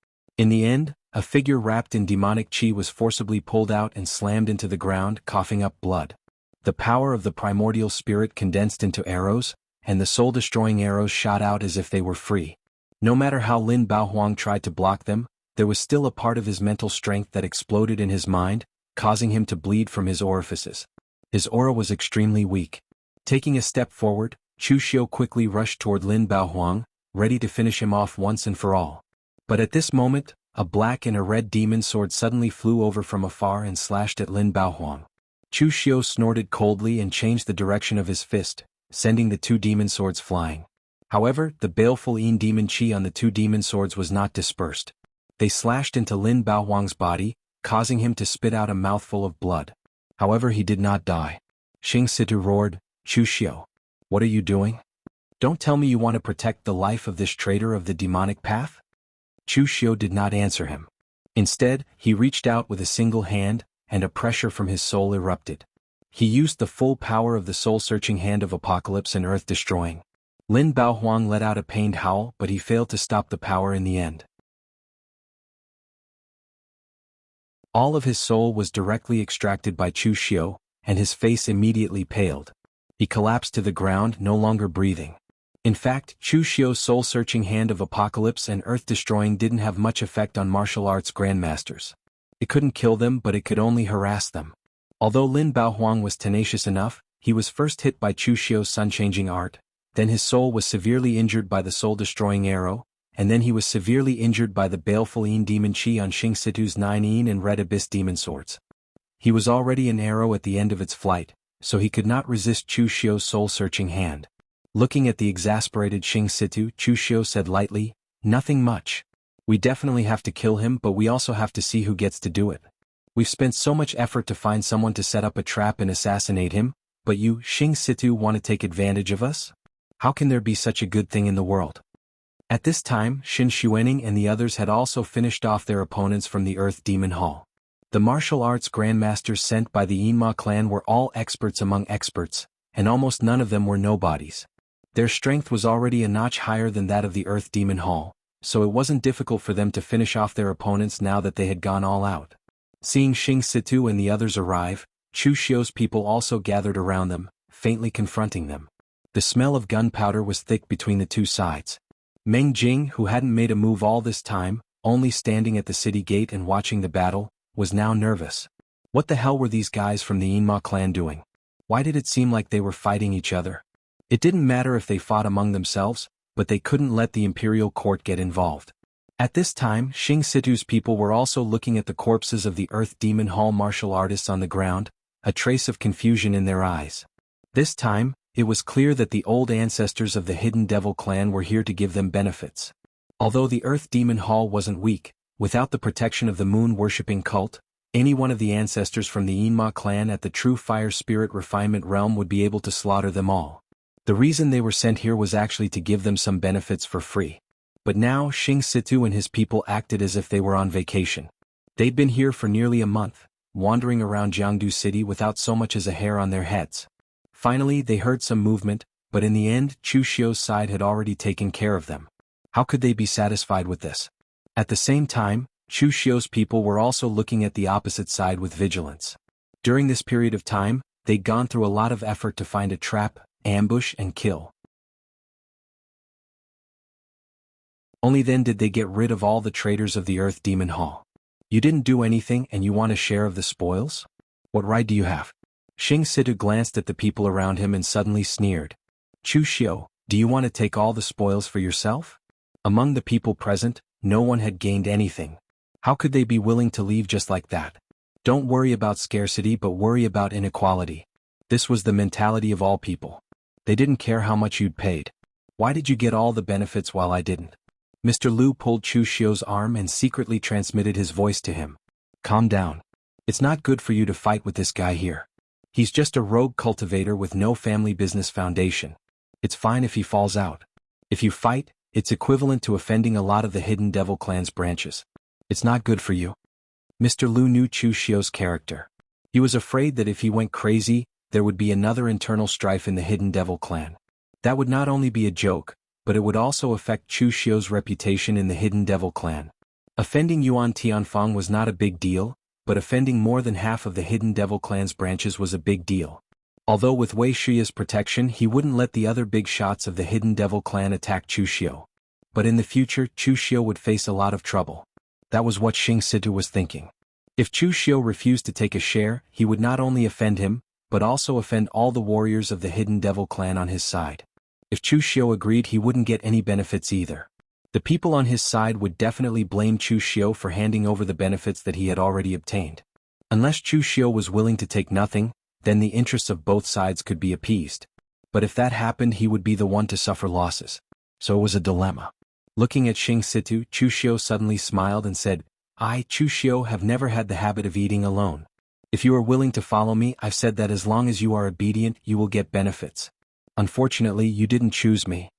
In the end, a figure wrapped in demonic chi was forcibly pulled out and slammed into the ground, coughing up blood. The power of the primordial spirit condensed into arrows, and the soul-destroying arrows shot out as if they were free. No matter how Lin Baohuang tried to block them, there was still a part of his mental strength that exploded in his mind, causing him to bleed from his orifices. His aura was extremely weak. Taking a step forward, Chu Xiu quickly rushed toward Lin Baohuang, ready to finish him off once and for all. But at this moment, a black and a red demon sword suddenly flew over from afar and slashed at Lin Baohuang. Chu Xiu snorted coldly and changed the direction of his fist, sending the two demon swords flying. However, the baleful Yin demon chi on the two demon swords was not dispersed. They slashed into Lin Baohuang's body, causing him to spit out a mouthful of blood. However, he did not die. Xing Situ roared, "Chu Xiu, what are you doing? Don't tell me you want to protect the life of this traitor of the demonic path?" Chu Xiu did not answer him. Instead, he reached out with a single hand, and a pressure from his soul erupted. He used the full power of the soul-searching hand of apocalypse and earth-destroying. Lin Baohuang let out a pained howl, but he failed to stop the power in the end. All of his soul was directly extracted by Chu Xiu, and his face immediately paled. He collapsed to the ground, no longer breathing. In fact, Chu Xiu's soul-searching hand of apocalypse and earth-destroying didn't have much effect on martial arts grandmasters. It couldn't kill them, but it could only harass them. Although Lin Baohuang was tenacious enough, he was first hit by Chu Xiu's sun-changing art, then his soul was severely injured by the soul-destroying arrow, and then he was severely injured by the baleful Yin demon chi on Xing Situ's 9 Yin and Red Abyss demon swords. He was already an arrow at the end of its flight, so he could not resist Chu Xiu's soul-searching hand. Looking at the exasperated Xing Situ, Chu Xiu said lightly, "Nothing much. We definitely have to kill him, but we also have to see who gets to do it. We've spent so much effort to find someone to set up a trap and assassinate him, but you, Xing Situ, want to take advantage of us? How can there be such a good thing in the world?" At this time, Shin Xuening and the others had also finished off their opponents from the Earth Demon Hall. The martial arts grandmasters sent by the Yinma clan were all experts among experts, and almost none of them were nobodies. Their strength was already a notch higher than that of the Earth Demon Hall, so it wasn't difficult for them to finish off their opponents now that they had gone all out. Seeing Xing Situ and the others arrive, Chu Xiu's people also gathered around them, faintly confronting them. The smell of gunpowder was thick between the two sides. Meng Jing, who hadn't made a move all this time, only standing at the city gate and watching the battle, was now nervous. What the hell were these guys from the Yinma clan doing? Why did it seem like they were fighting each other? It didn't matter if they fought among themselves, but they couldn't let the imperial court get involved. At this time, Xing Situ's people were also looking at the corpses of the Earth Demon Hall martial artists on the ground, a trace of confusion in their eyes. This time, it was clear that the old ancestors of the Hidden Devil clan were here to give them benefits. Although the Earth Demon Hall wasn't weak, without the protection of the moon-worshipping cult, any one of the ancestors from the Yinma clan at the true fire spirit refinement realm would be able to slaughter them all. The reason they were sent here was actually to give them some benefits for free. But now Xing Situ and his people acted as if they were on vacation. They'd been here for nearly a month, wandering around Jiangdu City without so much as a hair on their heads. Finally, they heard some movement, but in the end, Chu Xiu's side had already taken care of them. How could they be satisfied with this? At the same time, Chu Xiu's people were also looking at the opposite side with vigilance. During this period of time, they'd gone through a lot of effort to find a trap, ambush, and kill. Only then did they get rid of all the traitors of the Earth Demon Hall. You didn't do anything and you want a share of the spoils? What right do you have? Xing Situ glanced at the people around him and suddenly sneered. Chu Xiu, do you want to take all the spoils for yourself? Among the people present, no one had gained anything. How could they be willing to leave just like that? Don't worry about scarcity, but worry about inequality. This was the mentality of all people. They didn't care how much you'd paid. Why did you get all the benefits while I didn't? Mr. Liu pulled Chu Xiu's arm and secretly transmitted his voice to him. Calm down. It's not good for you to fight with this guy here. He's just a rogue cultivator with no family business foundation. It's fine if he falls out. If you fight, it's equivalent to offending a lot of the Hidden Devil clan's branches. It's not good for you. Mr. Liu knew Chu Xiu's character. He was afraid that if he went crazy, there would be another internal strife in the Hidden Devil clan. That would not only be a joke, but it would also affect Chu Xiu's reputation in the Hidden Devil clan. Offending Yuan Tianfang was not a big deal, but offending more than half of the Hidden Devil Clan's branches was a big deal. Although with Wei Shiya's protection he wouldn't let the other big shots of the Hidden Devil Clan attack Chu Xiu. But in the future Chu Xiu would face a lot of trouble. That was what Xing Situ was thinking. If Chu Xiu refused to take a share, he would not only offend him, but also offend all the warriors of the Hidden Devil Clan on his side. If Chu Xiu agreed he wouldn't get any benefits either. The people on his side would definitely blame Chu Xiu for handing over the benefits that he had already obtained. Unless Chu Xiu was willing to take nothing, then the interests of both sides could be appeased. But if that happened he would be the one to suffer losses. So it was a dilemma. Looking at Xing Situ, Chu Xiu suddenly smiled and said, "I, Chu Xiu, have never had the habit of eating alone. If you are willing to follow me, I've said that as long as you are obedient you will get benefits. Unfortunately you didn't choose me."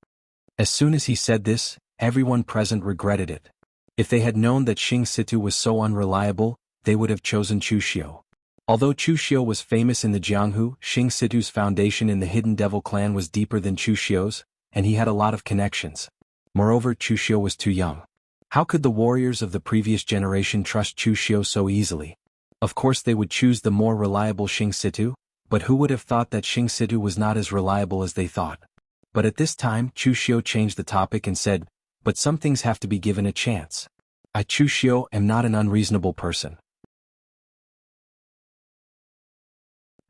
As soon as he said this, everyone present regretted it. If they had known that Xing Situ was so unreliable, they would have chosen Chu Xiu. Although Chu Xiu was famous in the Jianghu, Xing Situ's foundation in the Hidden Devil Clan was deeper than Chu Xiu's, and he had a lot of connections. Moreover, Chu Xiu was too young. How could the warriors of the previous generation trust Chu Xiu so easily? Of course they would choose the more reliable Xing Situ, but who would have thought that Xing Situ was not as reliable as they thought? But at this time Chu Xiu changed the topic and said, "But some things have to be given a chance. I, Chu Xiu, am not an unreasonable person."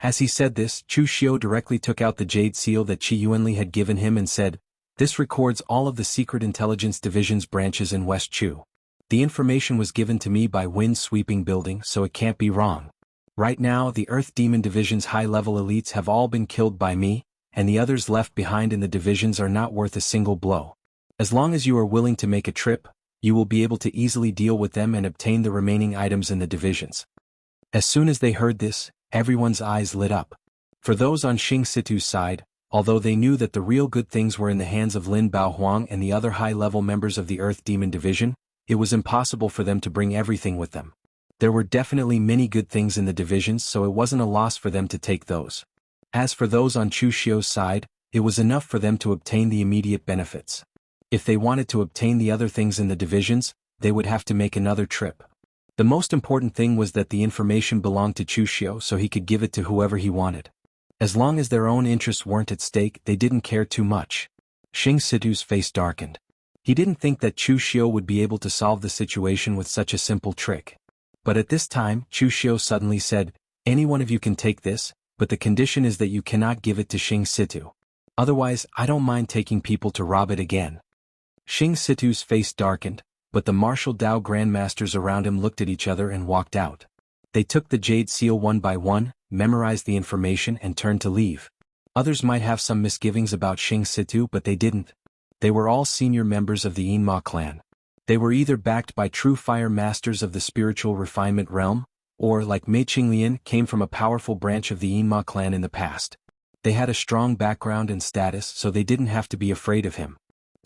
As he said this, Chu Xiu directly took out the jade seal that Qi Yuanli had given him and said, "This records all of the Secret Intelligence Division's branches in West Chu. The information was given to me by Wind Sweeping Building, so it can't be wrong. Right now the Earth Demon Division's high-level elites have all been killed by me, and the others left behind in the divisions are not worth a single blow. As long as you are willing to make a trip, you will be able to easily deal with them and obtain the remaining items in the divisions." As soon as they heard this, everyone's eyes lit up. For those on Xing Situ's side, although they knew that the real good things were in the hands of Lin Baohuang and the other high-level members of the Earth Demon Division, it was impossible for them to bring everything with them. There were definitely many good things in the divisions, so it wasn't a loss for them to take those. As for those on Chu Xiu's side, it was enough for them to obtain the immediate benefits. If they wanted to obtain the other things in the divisions, they would have to make another trip. The most important thing was that the information belonged to Chu Xiu so he could give it to whoever he wanted. As long as their own interests weren't at stake, they didn't care too much. Xing Situ's face darkened. He didn't think that Chu Xiu would be able to solve the situation with such a simple trick. But at this time, Chu Xiu suddenly said, "Any one of you can take this, but the condition is that you cannot give it to Xing Situ. Otherwise, I don't mind taking people to rob it again." Xing Situ's face darkened, but the martial Dao grandmasters around him looked at each other and walked out. They took the jade seal one by one, memorized the information and turned to leave. Others might have some misgivings about Xing Situ, but they didn't. They were all senior members of the Yinma clan. They were either backed by true fire masters of the spiritual refinement realm, or, like Mei Qinglian, came from a powerful branch of the Yinma clan in the past. They had a strong background and status, so they didn't have to be afraid of him.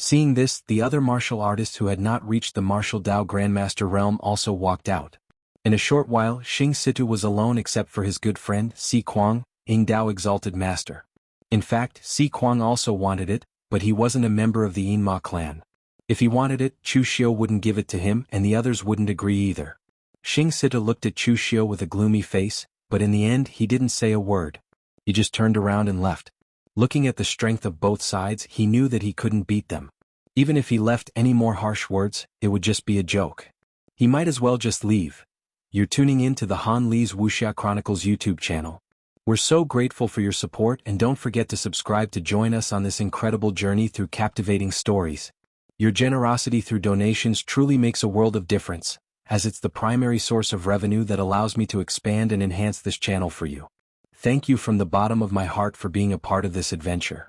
Seeing this, the other martial artists who had not reached the martial Dao Grandmaster realm also walked out. In a short while, Xing Situ was alone except for his good friend, Si Kuang, Ying Dao Exalted Master. In fact, Si Kuang also wanted it, but he wasn't a member of the Yinma clan. If he wanted it, Chu Xiu wouldn't give it to him and the others wouldn't agree either. Xing Situ looked at Chu Xiu with a gloomy face, but in the end he didn't say a word. He just turned around and left. Looking at the strength of both sides, he knew that he couldn't beat them. Even if he left any more harsh words, it would just be a joke. He might as well just leave. You're tuning in to the Han Li's Wuxia Chronicles YouTube channel. We're so grateful for your support, and don't forget to subscribe to join us on this incredible journey through captivating stories. Your generosity through donations truly makes a world of difference, as it's the primary source of revenue that allows me to expand and enhance this channel for you. Thank you from the bottom of my heart for being a part of this adventure.